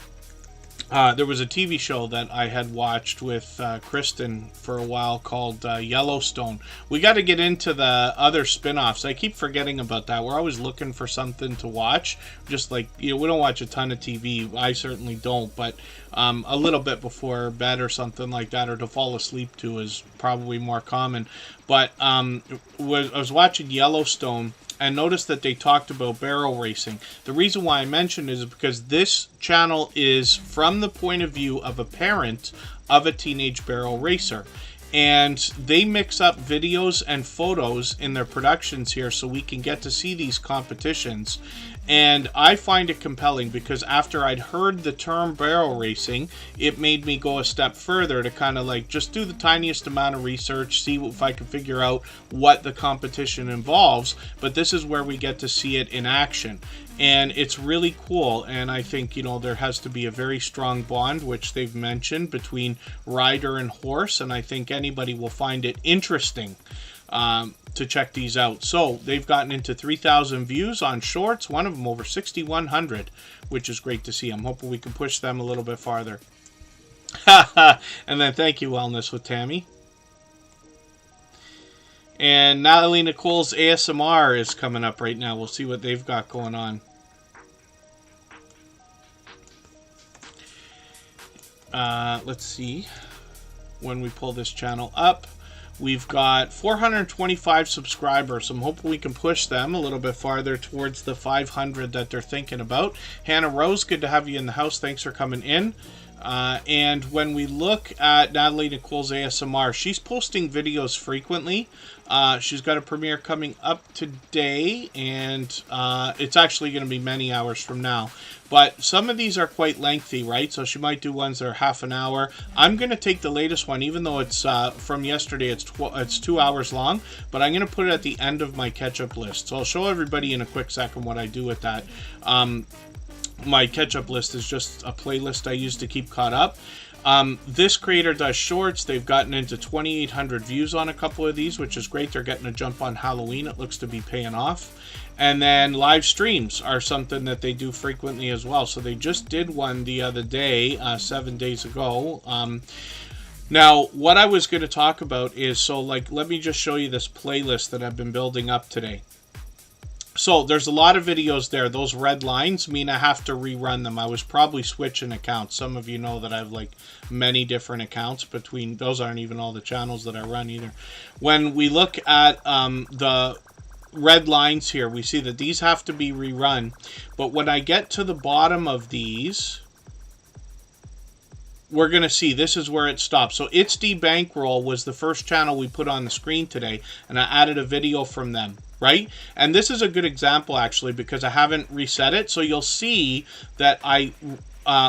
there was a TV show that I had watched with Kristen for a while called Yellowstone. We got to get into the other spin-offs. I keep forgetting about that. We're always looking for something to watch. Just like, you know, we don't watch a ton of TV. I certainly don't. But a little bit before bed or something like that, or to fall asleep to, is probably more common. But I was watching Yellowstone and noticed that they talked about barrel racing. The reason why I mentioned is because this channel is from the point of view of a parent of a teenage barrel racer. And they mix up videos and photos in their productions here so we can get to see these competitions. And I find it compelling because after I'd heard the term barrel racing, it made me go a step further to kind of like just do the tiniest amount of research, see if I can figure out what the competition involves. But this is where we get to see it in action. And it's really cool, and I think, you know, there has to be a very strong bond, which they've mentioned, between rider and horse, and I think anybody will find it interesting to check these out. So they've gotten into 3,000 views on shorts, one of them over 6,100, which is great to see. I'm hoping we can push them a little bit farther. And then thank you, Wellness with Tammy. And Natalie Nicole's ASMR is coming up right now. We'll see what they've got going on. Let's see. When we pull this channel up, we've got 425 subscribers. I'm hoping we can push them a little bit farther towards the 500 that they're thinking about. Hannah Rose, good to have you in the house. Thanks for coming in. And when we look at Natalie Nicole's ASMR, she's posting videos frequently. She's got a premiere coming up today, and it's actually going to be many hours from now. But some of these are quite lengthy, right? So she might do ones that are half an hour. I'm going to take the latest one, even though it's from yesterday. It's 2 hours long, but I'm going to put it at the end of my catch-up list. So I'll show everybody in a quick second what I do with that. My catch-up list is just a playlist I use to keep caught up. This creator does shorts. They've gotten into 2,800 views on a couple of these, which is great. They're getting a jump on Halloween. It looks to be paying off. And then live streams are something that they do frequently as well. So they just did one the other day, 7 days ago. Now, what I was going to talk about is, so like, let me just show you this playlist that I've been building up today. So there's a lot of videos there. Those red lines mean I have to rerun them. I was probably switching accounts. Some of you know that I have like many different accounts between. Those aren't even all the channels that I run either. When we look at the red lines here, we see that these have to be rerun. But when I get to the bottom of these, we're going to see this is where it stops. So It's the Bankroll was the first channel we put on the screen today, and I added a video from them, right? And this is a good example, actually, because I haven't reset it. So you'll see that I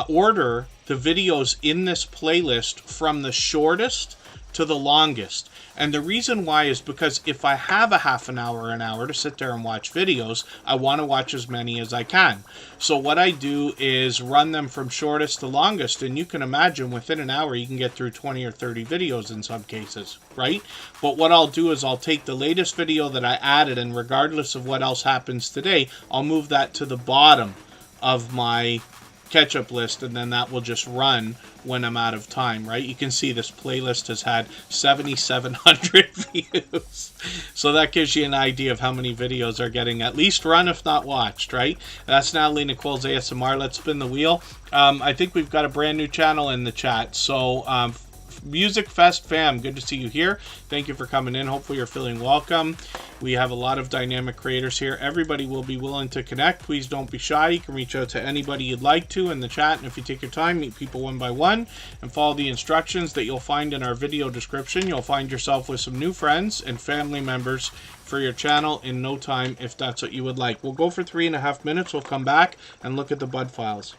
order the videos in this playlist from the shortest to the longest. And the reason why is because if I have a half an hour to sit there and watch videos, I want to watch as many as I can. So what I do is run them from shortest to longest, and you can imagine within an hour you can get through 20 or 30 videos in some cases, right? But what I'll do is I'll take the latest video that I added, and regardless of what else happens today, I'll move that to the bottom of my catch-up list, and then that will just run when I'm out of time, right? You can see this playlist has had 7,700 views. So that gives you an idea of how many videos are getting at least run, if not watched, right? That's Natalie Nicole's ASMR. Let's spin the wheel. I think we've got a brand new channel in the chat. So, Music Fest fam, good to see you here. Thank you for coming in. Hopefully you're feeling welcome. We have a lot of dynamic creators here. Everybody will be willing to connect. Please don't be shy. You can reach out to anybody you'd like to in the chat, and if you take your time, meet people one by one and follow the instructions that you'll find in our video description. You'll find yourself with some new friends and family members for your channel in no time, if that's what you would like. We'll go for 3.5 minutes. We'll come back and look at the bud files.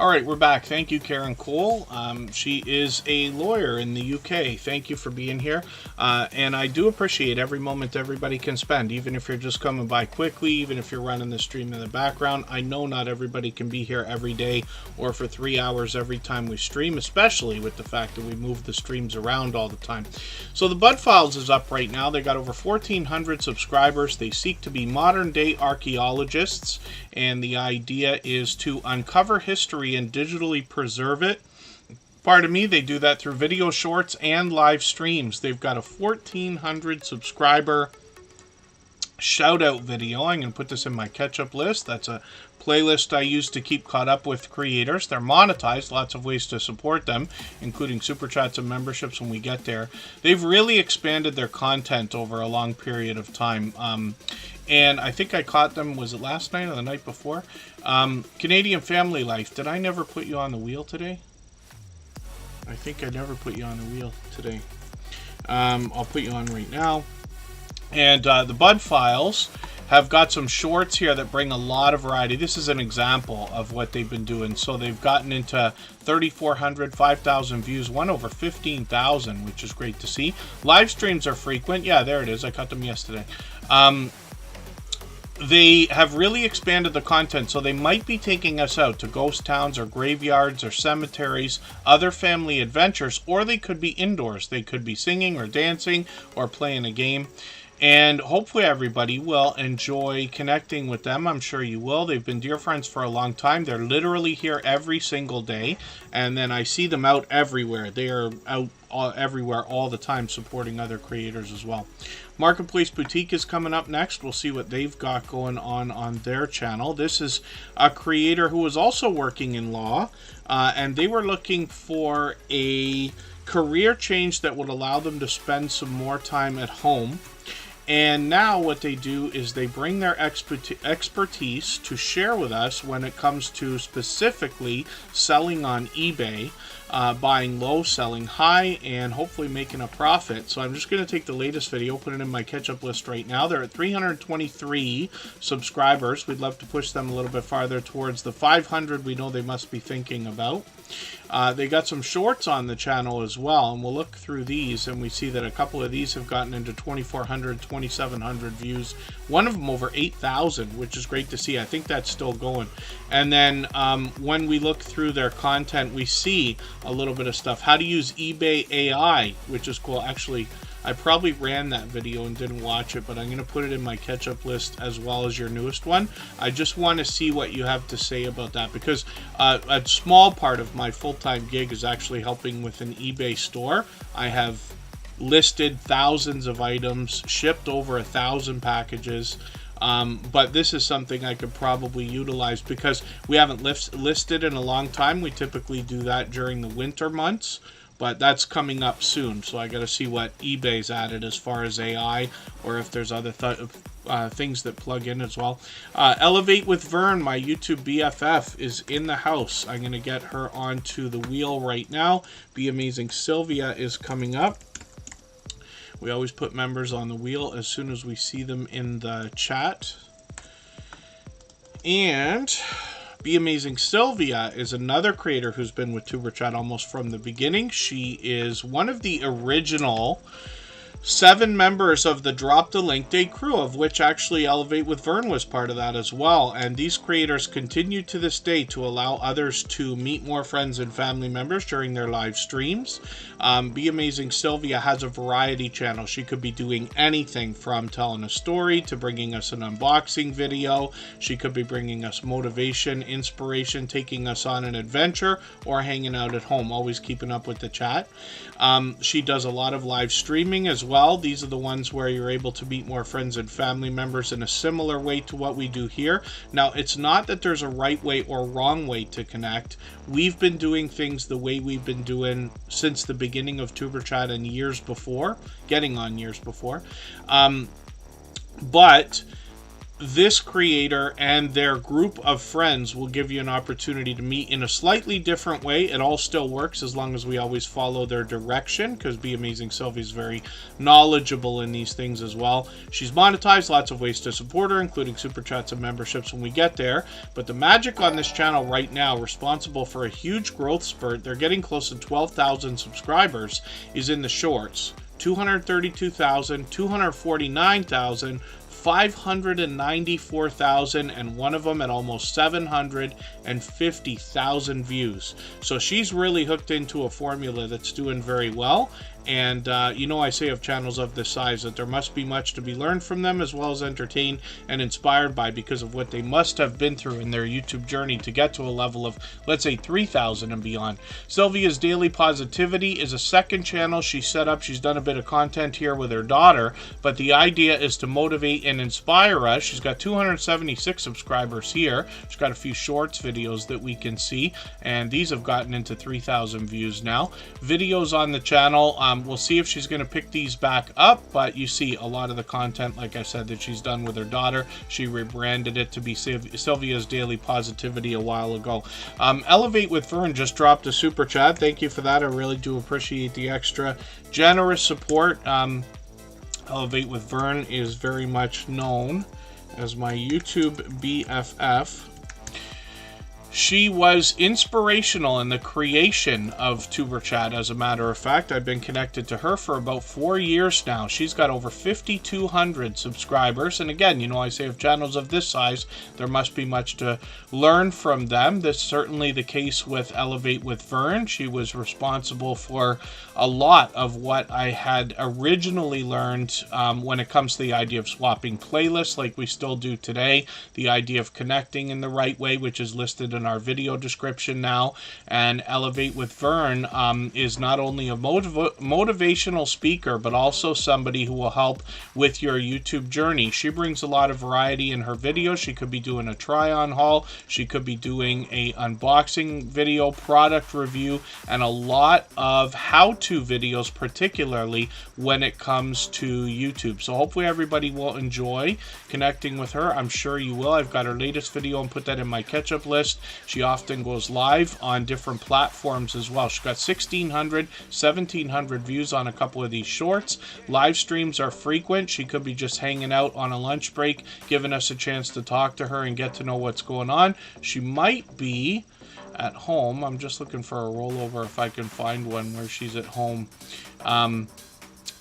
All right, we're back. Thank you, Karen Cole. She is a lawyer in the UK. Thank you for being here. And I do appreciate every moment everybody can spend, even if you're just coming by quickly, even if you're running the stream in the background. I know not everybody can be here every day or for 3 hours every time we stream, especially with the fact that we move the streams around all the time. So the Bud Files is up right now. They got over 1,400 subscribers. They seek to be modern-day archaeologists, and the idea is to uncover history and digitally preserve it. Pardon me, they do that through video shorts and live streams. They've got a 1,400 subscriber shout out video. I'm going to put this in my catch-up list. That's a playlist I use to keep caught up with creators. They're monetized, lots of ways to support them, including super chats and memberships when we get there. They've really expanded their content over a long period of time. And I think I caught them, was it last night or the night before? Canadian Family Life. Did I never put you on the wheel today? I think I never put you on the wheel today. I'll put you on right now. And the Bud Files have got some shorts here that bring a lot of variety. This is an example of what they've been doing. So they've gotten into 3,400, 5,000 views, one over 15,000, which is great to see. Live streams are frequent. Yeah, there it is. I caught them yesterday. They have really expanded the content, so they might be taking us out to ghost towns or graveyards or cemeteries, other family adventures, or they could be indoors. They could be singing or dancing or playing a game. And hopefully everybody will enjoy connecting with them. I'm sure you will. They've been dear friends for a long time. They're literally here every single day. And then I see them out everywhere. They are out everywhere all the time supporting other creators as well. Marketplace Boutique is coming up next. We'll see what they've got going on their channel. This is a creator who was also working in law. And they were looking for a career change that would allow them to spend some more time at home. And now what they do is they bring their expertise to share with us when it comes to specifically selling on eBay, buying low, selling high, and hopefully making a profit. So I'm just going to take the latest video, put it in my catch-up list right now. They're at 323 subscribers. We'd love to push them a little bit farther towards the 500 we know they must be thinking about. They got some shorts on the channel as well, and we'll look through these, and we see that a couple of these have gotten into 2,400, 2,700 views. One of them over 8,000, which is great to see. I think that's still going. And then when we look through their content, we see a little bit of stuff. How to use eBay AI, which is cool. Actually, I probably ran that video and didn't watch it, but I'm going to put it in my catch-up list as well as your newest one. I just want to see what you have to say about that, because a small part of my full-time gig is actually helping with an eBay store. I have listed thousands of items, shipped over 1,000 packages, but this is something I could probably utilize because we haven't listed in a long time. We typically do that during the winter months. But that's coming up soon, so I got to see what eBay's added as far as AI, or if there's other things that plug in as well. Elevate with Vern, my YouTube BFF, is in the house. I'm going to get her onto the wheel right now. Be Amazing Sylvia is coming up. We always put members on the wheel as soon as we see them in the chat. And Be Amazing Sylvia is another creator who's been with Tuber Chat almost from the beginning. She is one of the original 7 members of the Drop the Link Day crew, of which actually Elevate with Vern was part of that as well. And these creators continue to this day to allow others to meet more friends and family members during their live streams. Be Amazing Sylvia has a variety channel. She could be doing anything from telling a story to bringing us an unboxing video. She could be bringing us motivation, inspiration, taking us on an adventure, or hanging out at home, always keeping up with the chat. She does a lot of live streaming as well. These are the ones where you're able to meet more friends and family members in a similar way to what we do here. Now, it's not that there's a right way or wrong way to connect. We've been doing things the way we've been doing since the beginning of Tuber Chat and years before, getting on years before. But this creator and their group of friends will give you an opportunity to meet in a slightly different way. It all still works as long as we always follow their direction, because Be Amazing Sylvia is very knowledgeable in these things as well. She's monetized, lots of ways to support her, including super chats and memberships when we get there. But the magic on this channel right now, responsible for a huge growth spurt, they're getting close to 12,000 subscribers, is in the shorts. 232,000, 249,000, 594,000, and one of them at almost 750,000 views. So she's really hooked into a formula that's doing very well. And you know, I say of channels of this size that there must be much to be learned from them, as well as entertained and inspired by, because of what they must have been through in their YouTube journey to get to a level of, let's say, 3,000 and beyond. Sylvia's Daily Positivity is a second channel she set up. She's done a bit of content here with her daughter, but the idea is to motivate and inspire us. She's got 276 subscribers here. She's got a few shorts videos that we can see, and these have gotten into 3,000 views now. Videos on the channel, we'll see if she's going to pick these back up, but you see a lot of the content, like I said, that she's done with her daughter. She rebranded it to be Sylvia's Daily Positivity a while ago. Elevate with Vern just dropped a super chat. Thank you for that. I really do appreciate the extra generous support. Elevate with Vern is very much known as my YouTube BFF. She was inspirational in the creation of Tuber Chat, as a matter of fact. I've been connected to her for about 4 years now. She's got over 5,200 subscribers. And again, you know, I say of channels of this size, there must be much to learn from them. That's certainly the case with Elevate with Vern. She was responsible for a lot of what I had originally learned when it comes to the idea of swapping playlists, like we still do today. The idea of connecting in the right way, which is listed in our video description now. And Elevate with Vern is not only a motivational speaker, but also somebody who will help with your YouTube journey. She brings a lot of variety in her videos. She could be doing a try-on haul. She could be doing a unboxing video, product review, and a lot of how-to videos, particularly when it comes to YouTube. So hopefully everybody will enjoy connecting with her. I'm sure you will. I've got her latest video and put that in my catch-up list. She often goes live on different platforms as well. She's got 1,600, 1,700 views on a couple of these shorts. Live streams are frequent. She could be just hanging out on a lunch break, giving us a chance to talk to her and get to know what's going on. She might be at home. I'm just looking for a rollover if I can find one where she's at home.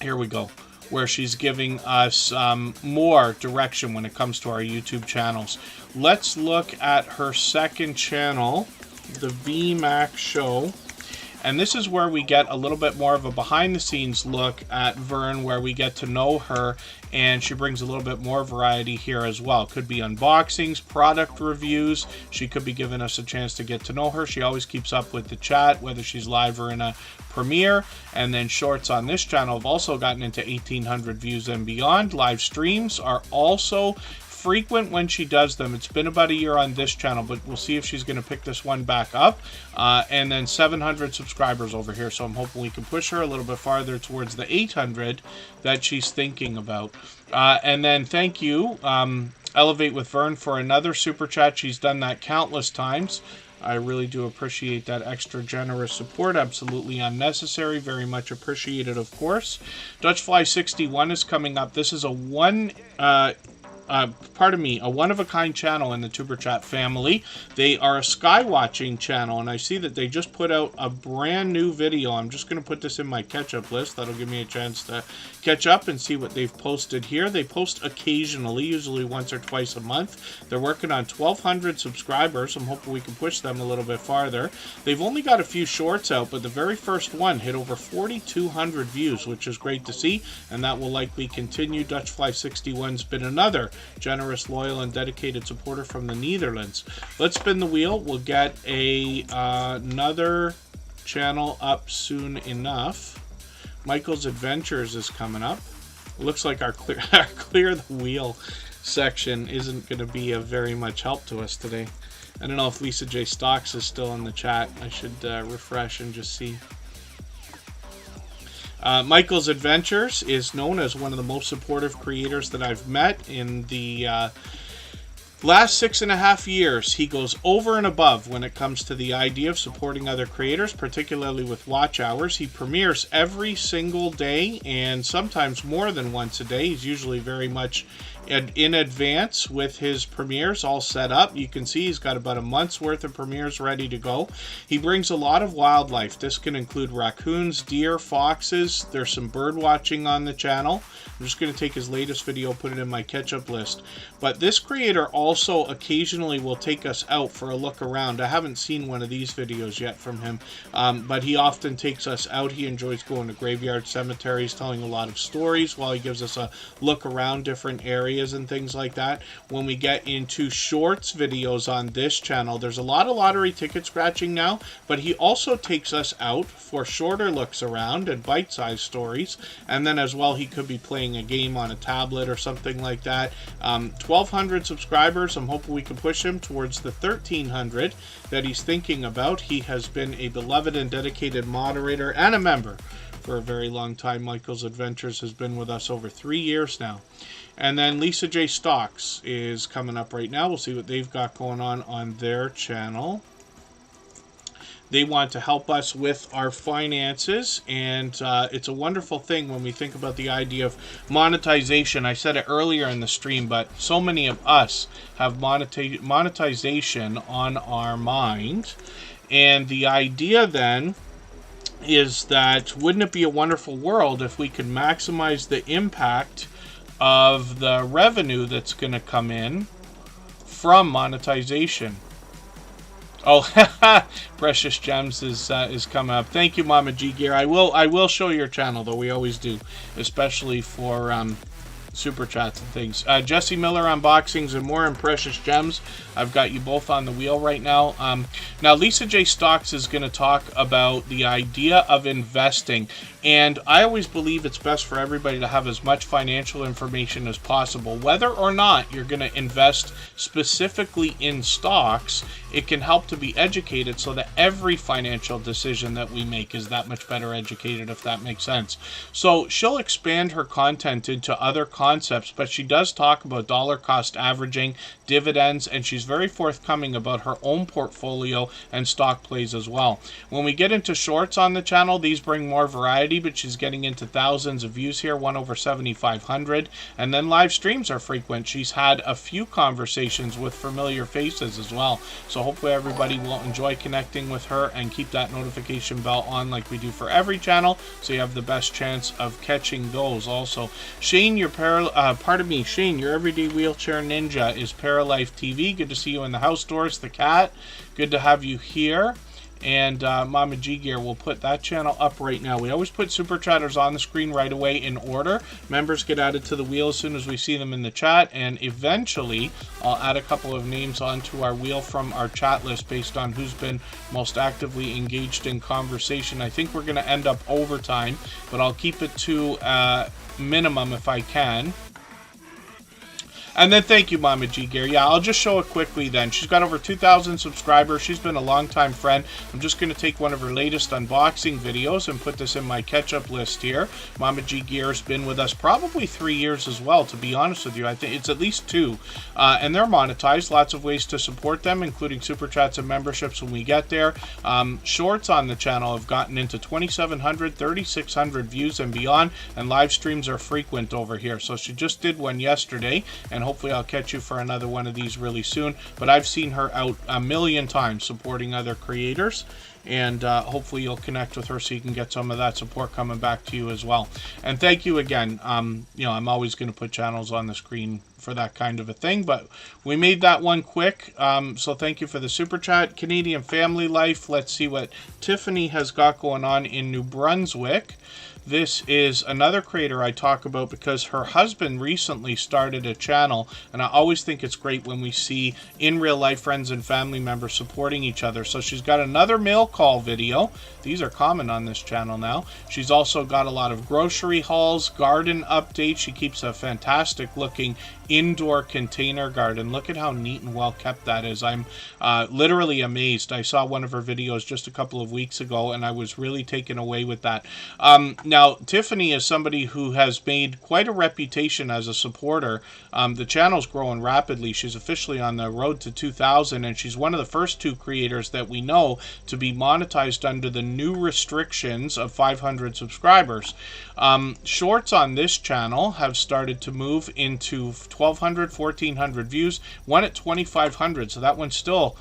Here we go, where she's giving us more direction when it comes to our YouTube channels. Let's look at her second channel, the VMAX Show. And this is where we get a little bit more of a behind-the-scenes look at Vern, where we get to know her, and she brings a little bit more variety here as well. Could be unboxings, product reviews. She could be giving us a chance to get to know her. She always keeps up with the chat, whether she's live or in a premiere. And then shorts on this channel have also gotten into 1,800 views and beyond. Live streams are also frequent when she does them. It's been about a year on this channel, but we'll see if she's going to pick this one back up. And then 700 subscribers over here, so I'm hoping we can push her a little bit farther towards the 800 that she's thinking about. And then thank you, Elevate with Vern, for another super chat. She's done that countless times. I really do appreciate that extra generous support. Absolutely unnecessary. Very much appreciated, of course. Dutchfly61 is coming up. This is a one-of-a-kind channel in the Tuber Chat family. They are a sky watching channel, and I see that they just put out a brand new video. I'm just going to put this in my catch-up list. That'll give me a chance to catch up and see what they've posted here. They post occasionally, usually once or twice a month. They're working on 1,200 subscribers. I'm hoping we can push them a little bit farther. They've only got a few shorts out, but the very first one hit over 4,200 views, which is great to see, and that will likely continue. Dutchfly61's been another generous, loyal, and dedicated supporter from the Netherlands. Let's spin the wheel. We'll get another channel up soon enough. Michael's Adventures is coming up. Looks like our clear the wheel section isn't going to be of very much help to us today. I don't know if Lisa J. Stocks is still in the chat. I should refresh and just see. Michael's Adventures is known as one of the most supportive creators that I've met in the Last 6.5 years, he goes over and above when it comes to the idea of supporting other creators, particularly with watch hours. He premieres every single day and sometimes more than once a day. He's usually very much in advance with his premieres all set up. You can see he's got about a month's worth of premieres ready to go. He brings a lot of wildlife. This can include raccoons, deer, foxes. There's some bird watching on the channel. I'm just going to take his latest video, put it in my catch-up list. But this creator also occasionally will take us out for a look around. I haven't seen one of these videos yet from him, but he often takes us out. He enjoys going to graveyard cemeteries, telling a lot of stories while he gives us a look around different areas and things like that. When we get into shorts videos on this channel, there's a lot of lottery ticket scratching now, but he also takes us out for shorter looks around and bite-sized stories. And then as well, he could be playing a game on a tablet or something like that. 1,200 subscribers. I'm hoping we can push him towards the 1,300 that he's thinking about. He has been a beloved and dedicated moderator and a member for a very long time. Michael's Adventures has been with us over 3 years now. And then Lisa J. Stocks is coming up right now. We'll see what they've got going on their channel. They want to help us with our finances, and it's a wonderful thing when we think about the idea of monetization. I said it earlier in the stream, but so many of us have monetization on our mind. And the idea then is that wouldn't it be a wonderful world if we could maximize the impact of the revenue that's going to come in from monetization? Oh, Precious Gems is coming up. Thank you, Mama G Gear. I will show your channel, though. We always do, especially for super chats and things. Jesse Miller unboxings and more, and Precious Gems. I've got you both on the wheel right now. Now, Lisa J. Stocks is going to talk about the idea of investing. And I always believe it's best for everybody to have as much financial information as possible. Whether or not you're going to invest specifically in stocks, it can help to be educated so that every financial decision that we make is that much better educated, if that makes sense. So she'll expand her content into other concepts, but she does talk about dollar cost averaging, dividends, and she's very forthcoming about her own portfolio and stock plays as well. When we get into shorts on the channel, these bring more variety, but she's getting into thousands of views here, one over 7,500. And then live streams are frequent. She's had a few conversations with familiar faces as well. So hopefully everybody will enjoy connecting with her and keep that notification bell on like we do for every channel, so you have the best chance of catching those also. Shane, Shane, your everyday wheelchair ninja is Paralife TV. Good to see you in the house, Doris the cat. Good to have you here. And Mama G Gear will put that channel up right now. We always put Super Chatters on the screen right away in order. Members get added to the wheel as soon as we see them in the chat, and eventually I'll add a couple of names onto our wheel from our chat list based on who's been most actively engaged in conversation. I think we're going to end up overtime, but I'll keep it to minimum if I can. And then thank you, Mama G Gear. Yeah, I'll just show it quickly then. She's got over 2,000 subscribers. She's been a longtime friend. I'm just going to take one of her latest unboxing videos and put this in my catch-up list here. Mama G Gear's been with us probably 3 years as well, to be honest with you. I think it's at least 2. And they're monetized. Lots of ways to support them, including super chats and memberships when we get there. Shorts on the channel have gotten into 2,700, 3,600 views and beyond, and live streams are frequent over here. So she just did one yesterday, and hopefully I'll catch you for another one of these really soon. But I've seen her out a million times supporting other creators, and hopefully you'll connect with her so you can get some of that support coming back to you as well. And thank you again. You know, I'm always going to put channels on the screen for that kind of a thing, but we made that one quick. So thank you for the super chat. Canadian Family Life. Let's see what Tiffany has got going on in New Brunswick. This is another creator I talk about because her husband recently started a channel, and I always think it's great when we see in real life friends and family members supporting each other. So she's got another mail call video. These are common on this channel now. She's also got a lot of grocery hauls, garden updates. She keeps a fantastic looking indoor container garden. Look at how neat and well kept that is. I'm literally amazed. I saw one of her videos just a couple of weeks ago, and I was really taken away with that. Now, Tiffany is somebody who has made quite a reputation as a supporter. The channel's growing rapidly. She's officially on the road to 2,000, and she's one of the first 2 creators that we know to be monetized under the new restrictions of 500 subscribers. Shorts on this channel have started to move into 1,200, 1,400 views, one at 2,500, so that one's still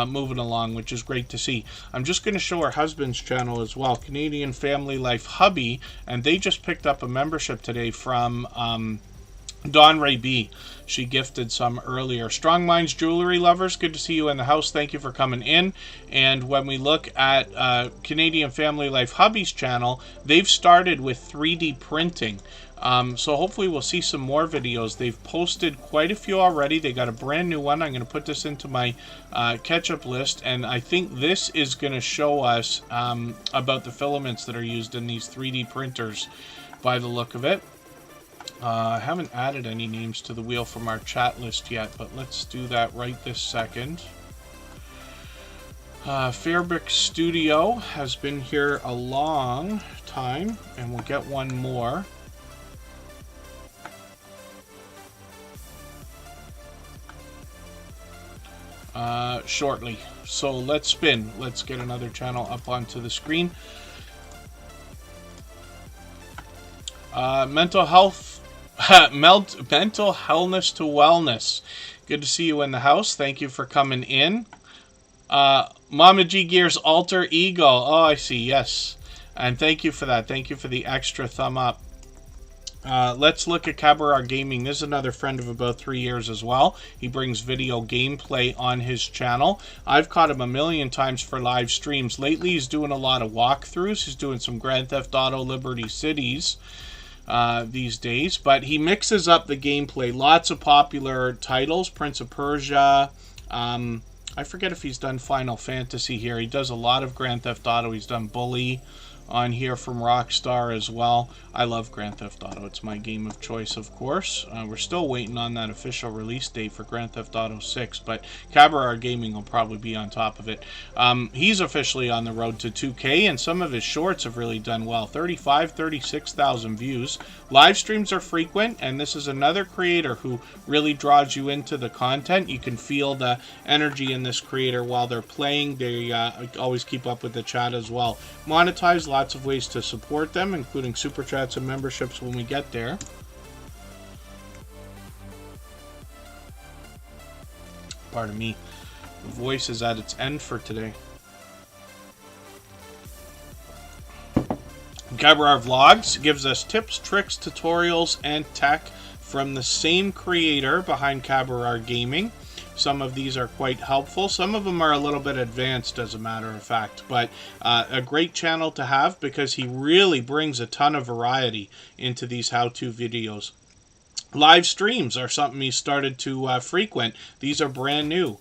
moving along, which is great to see. I'm just going to show her husband's channel as well, Canadian Family Life Hubby, and they just picked up a membership today from Dawn Ray B. She gifted some earlier. Strong Minds Jewelry Lovers, good to see you in the house. Thank you for coming in. And when we look at Canadian Family Life Hubby's channel, they've started with 3D printing. So hopefully we'll see some more videos. They've posted quite a few already. They got a brand new one. I'm going to put this into my catch-up list, and I think this is going to show us about the filaments that are used in these 3D printers by the look of it. I haven't added any names to the wheel from our chat list yet, but let's do that right this second. Fairbrick Studio has been here a long time, and we'll get one more. Shortly. So let's spin. Let's get another channel up onto the screen. Mental health. Mental Hellness to Wellness. Good to see you in the house. Thank you for coming in. Mama G Gear's Alter Ego. Oh, I see. Yes. And thank you for that. Thank you for the extra thumb up. Let's look at Cabar Gaming. This is another friend of about 3 years as well. He brings video gameplay on his channel. I've caught him a million times for live streams. Lately, he's doing a lot of walkthroughs. He's doing some Grand Theft Auto Liberty Cities these days, but he mixes up the gameplay. Lots of popular titles, Prince of Persia. I forget if he's done Final Fantasy here. He does a lot of Grand Theft Auto. He's done Bully on here from Rockstar as well. I love Grand Theft Auto. It's my game of choice, of course. We're still waiting on that official release date for Grand Theft Auto 6, but Cabar Gaming will probably be on top of it. He's officially on the road to 2K, and some of his shorts have really done well. 36,000 views. Live streams are frequent, and this is another creator who really draws you into the content. You can feel the energy in this creator while they're playing. They always keep up with the chat as well. Monetize, lots of ways to support them, including super chats and memberships when we get there. Pardon me, the voice is at its end for today. Cabar Vlogs gives us tips, tricks, tutorials, and tech from the same creator behind Cabar Gaming. Some of these are quite helpful. Some of them are a little bit advanced, as a matter of fact, but a great channel to have because he really brings a ton of variety into these how-to videos. Live streams are something he started to frequent. These are brand new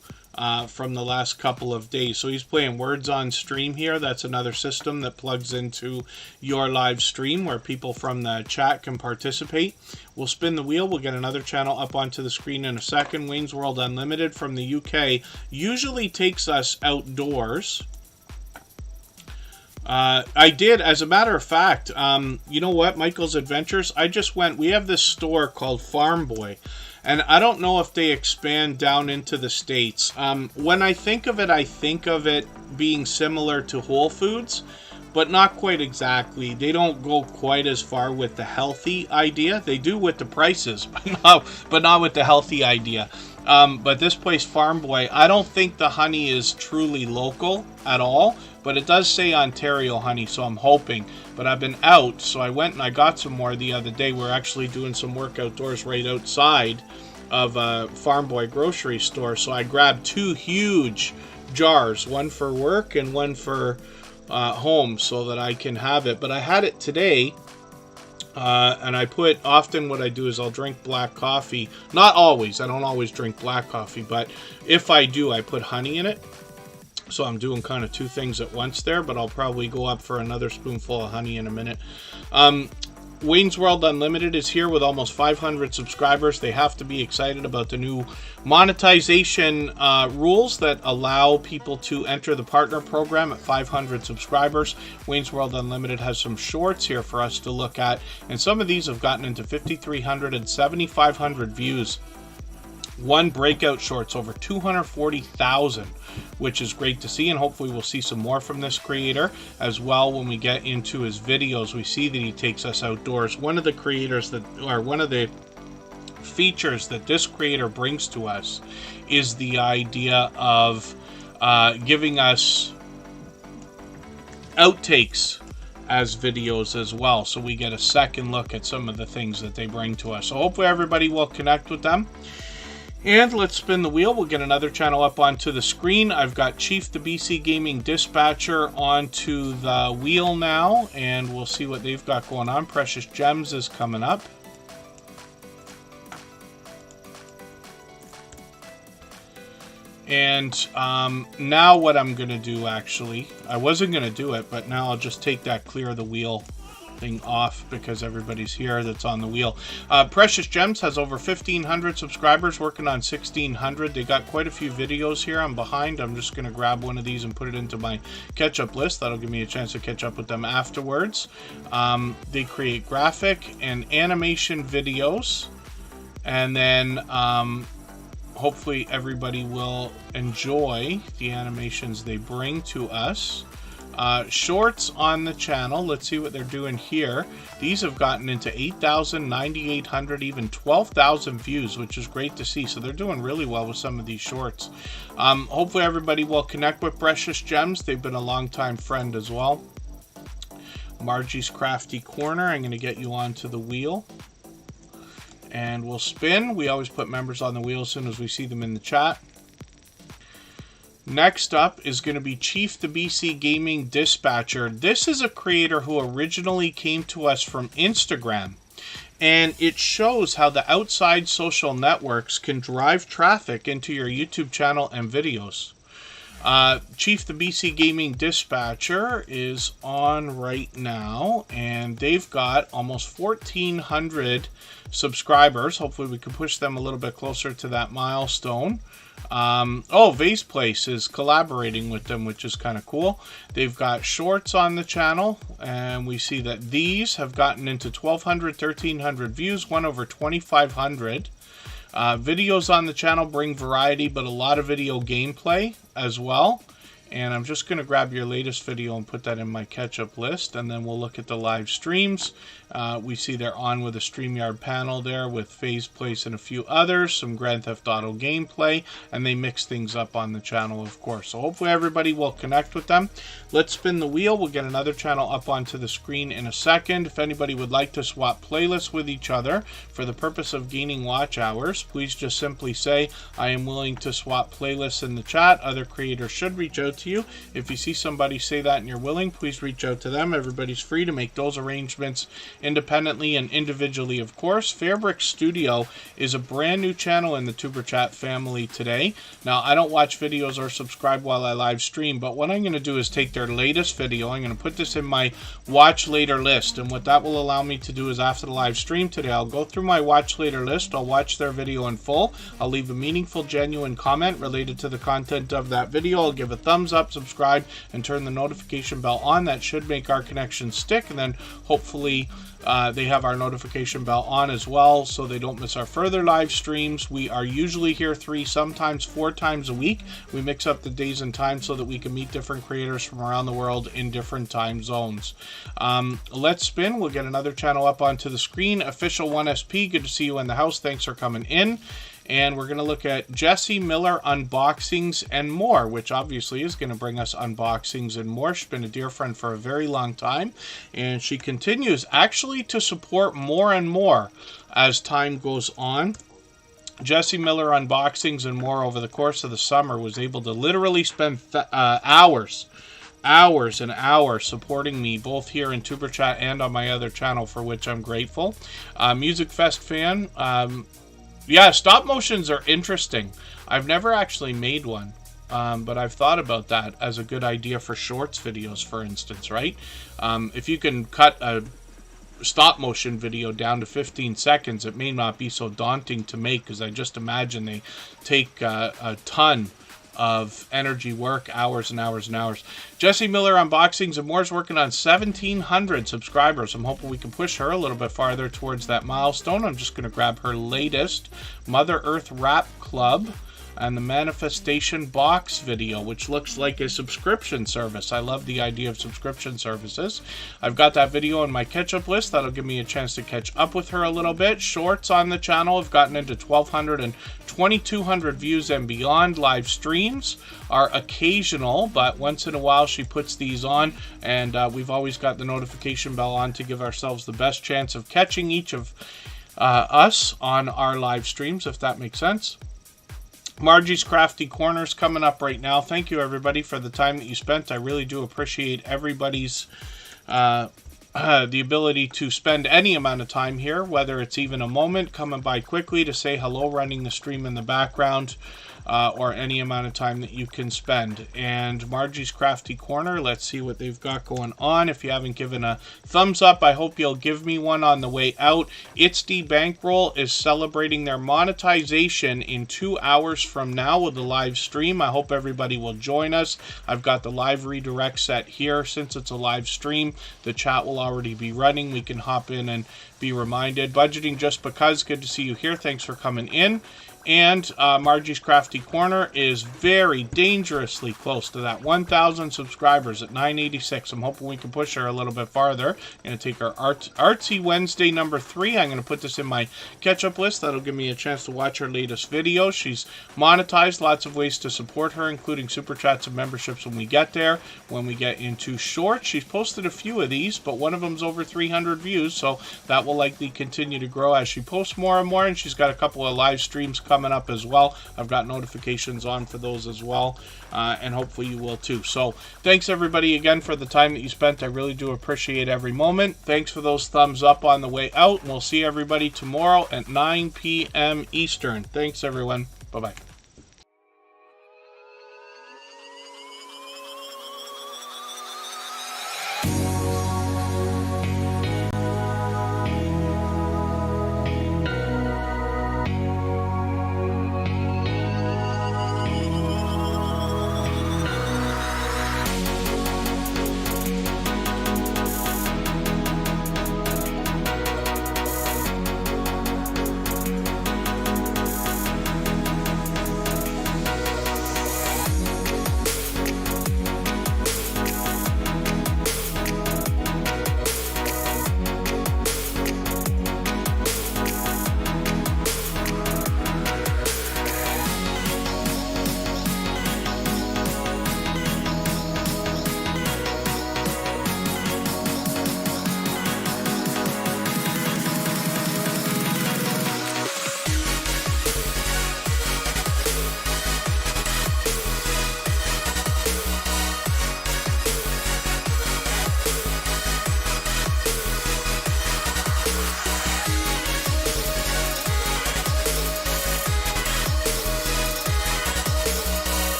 from the last couple of days. So he's playing Words on Stream here. That's another system that plugs into your live stream where people from the chat can participate. We'll spin the wheel. We'll get another channel up onto the screen in a second. Wayne's World Unlimited from the UK usually takes us outdoors. I did, as a matter of fact, you know what, Michael's Adventures, I just went, we have this store called Farm Boy, and I don't know if they expand down into the States. When I think of it being similar to Whole Foods, but not quite exactly. They don't go quite as far with the healthy idea. They do with the prices, but not with the healthy idea. But this place, Farm Boy, I don't think the honey is truly local at all, but it does say Ontario honey, so I'm hoping. But I've been out, so I went and I got some more the other day. We're actually doing some work outdoors right outside of a Farm Boy grocery store, so I grabbed 2 huge jars, one for work and one for home, so that I can have it. But I had it today, and I put, often what I do is I'll drink black coffee. Not always, I don't always drink black coffee, but if I do, I put honey in it. So I'm doing kind of 2 things at once there, but I'll probably go up for another spoonful of honey in a minute. Wayne's World Unlimited is here with almost 500 subscribers. They have to be excited about the new monetization rules that allow people to enter the partner program at 500 subscribers. Wayne's World Unlimited has some shorts here for us to look at, and some of these have gotten into 5,300 and 7,500 views. One breakout short's over 240,000, which is great to see, and hopefully we'll see some more from this creator as well. When we get into his videos, we see that he takes us outdoors. One of the creators that, or one of the features that this creator brings to us is the idea of giving us outtakes as videos as well, so we get a second look at some of the things that they bring to us. So hopefully everybody will connect with them. And let's spin the wheel. We'll get another channel up onto the screen. I've got Chief the BC Gaming Dispatcher onto the wheel now, and we'll see what they've got going on. Precious Gems is coming up. And now what I'm going to do, actually, I wasn't going to do it, but now I'll just take that clear the wheel thing off because everybody's here that's on the wheel. Precious Gems has over 1,500 subscribers, working on 1,600. They got quite a few videos here. I'm behind. I'm just going to grab one of these and put it into my catch-up list. That'll give me a chance to catch up with them afterwards. They create graphic and animation videos, and then hopefully everybody will enjoy the animations they bring to us. Shorts on the channel. Let's see what they're doing here. These have gotten into 8,000, 9,800, even 12,000 views, which is great to see. So they're doing really well with some of these shorts. Hopefully everybody will connect with Precious Gems. They've been a long-time friend as well. Margie's Crafty Corner. I'm going to get you onto the wheel. And we'll spin. We always put members on the wheel as soon as we see them in the chat. Next up is going to be Chief the BC Gaming Dispatcher. This is a creator who originally came to us from Instagram, and it shows how the outside social networks can drive traffic into your YouTube channel and videos. Chief the BC Gaming Dispatcher is on right now, and they've got almost 1,400 subscribers. Hopefully we can push them a little bit closer to that milestone. Vase Place is collaborating with them, which is kind of cool. They've got shorts on the channel, and we see that these have gotten into 1,200, 1,300 views, one over 2,500. Videos on the channel bring variety, but a lot of video gameplay as well. And I'm just going to grab your latest video and put that in my catch-up list, and then we'll look at the live streams. We see they're on with a StreamYard panel there with Phase Place and a few others, some Grand Theft Auto gameplay, and they mix things up on the channel, of course. So hopefully everybody will connect with them. Let's spin the wheel. We'll get another channel up onto the screen in a second. If anybody would like to swap playlists with each other for the purpose of gaining watch hours, please just simply say, I am willing to swap playlists in the chat. Other creators should reach out to you. If you see somebody say that and you're willing, please reach out to them. Everybody's free to make those arrangements independently and individually, of course. Fairbrick Studio is a brand new channel in the Tuber Chat family today. Now, I don't watch videos or subscribe while I live stream, but what I'm going to do is take their latest video. I'm going to put this in my watch later list, and what that will allow me to do is after the live stream today, I'll go through my watch later list. I'll watch their video in full. I'll leave a meaningful, genuine comment related to the content of that video. I'll give a thumbs up, subscribe, and turn the notification bell on. That should make our connection stick, and then hopefully they have our notification bell on as well so they don't miss our further live streams. We are usually here 3, sometimes 4 times a week. We mix up the days and times so that we can meet different creators from around the world in different time zones. Let's spin. We'll get another channel up onto the screen. Official 1SP, good to see you in the house. Thanks for coming in. And we're going to look at Jessie Miller unboxings and more, which obviously is going to bring us unboxings and more. She's been a dear friend for a very long time, and she continues actually to support more and more as time goes on. Jessie Miller unboxings and more over the course of the summer was able to literally spend hours and hours supporting me both here in Tuber Chat and on my other channel, for which I'm grateful. Music Fest fan. Yeah, stop motions are interesting. I've never actually made one, but I've thought about that as a good idea for shorts videos, for instance, right? If you can cut a stop motion video down to 15 seconds, it may not be so daunting to make, because I just imagine they take a ton of energy work, hours and hours and hours. Jesse Miller Unboxings and More is working on 1,700 subscribers. I'm hoping we can push her a little bit farther towards that milestone. I'm just going to grab her latest Mother Earth Rap Club and the Manifestation Box video, which looks like a subscription service. I love the idea of subscription services. I've got that video on my catch-up list. That'll give me a chance to catch up with her a little bit. Shorts on the channel have gotten into 1,200 and 2,200 views and beyond. Live streams are occasional, but once in a while she puts these on, and we've always got the notification bell on to give ourselves the best chance of catching each of us on our live streams, if that makes sense. Margie's Crafty Corner's coming up right now. Thank you, everybody, for the time that you spent. I really do appreciate everybody's the ability to spend any amount of time here, whether it's even a moment, coming by quickly to say hello, running the stream in the background, or any amount of time that you can spend. And Margie's Crafty Corner, let's see what they've got going on. If you haven't given a thumbs up, I hope you'll give me one on the way out. It's the Bankroll is celebrating their monetization in 2 hours from now with the live stream. I hope everybody will join us. I've got the live redirect set here. Since it's a live stream, the chat will already be running. We can hop in and be reminded. Budgeting Just Because, good to see you here. Thanks for coming in. And Margie's Crafty Corner is very dangerously close to that 1,000 subscribers at 986. I'm hoping we can push her a little bit farther. I'm going to take our Artsy Wednesday number 3. I'm going to put this in my catch-up list. That'll give me a chance to watch her latest video. She's monetized, lots of ways to support her, including super chats and memberships when we get there. When we get into shorts, she's posted a few of these, but one of them's over 300 views, so that will likely continue to grow as she posts more and more, and she's got a couple of live streams coming up as well. I've got notifications on for those as well, and hopefully you will too. So thanks everybody again for the time that you spent. I really do appreciate every moment. Thanks for those thumbs up on the way out, and we'll see everybody tomorrow at 9 p.m. Eastern. Thanks everyone. Bye-bye.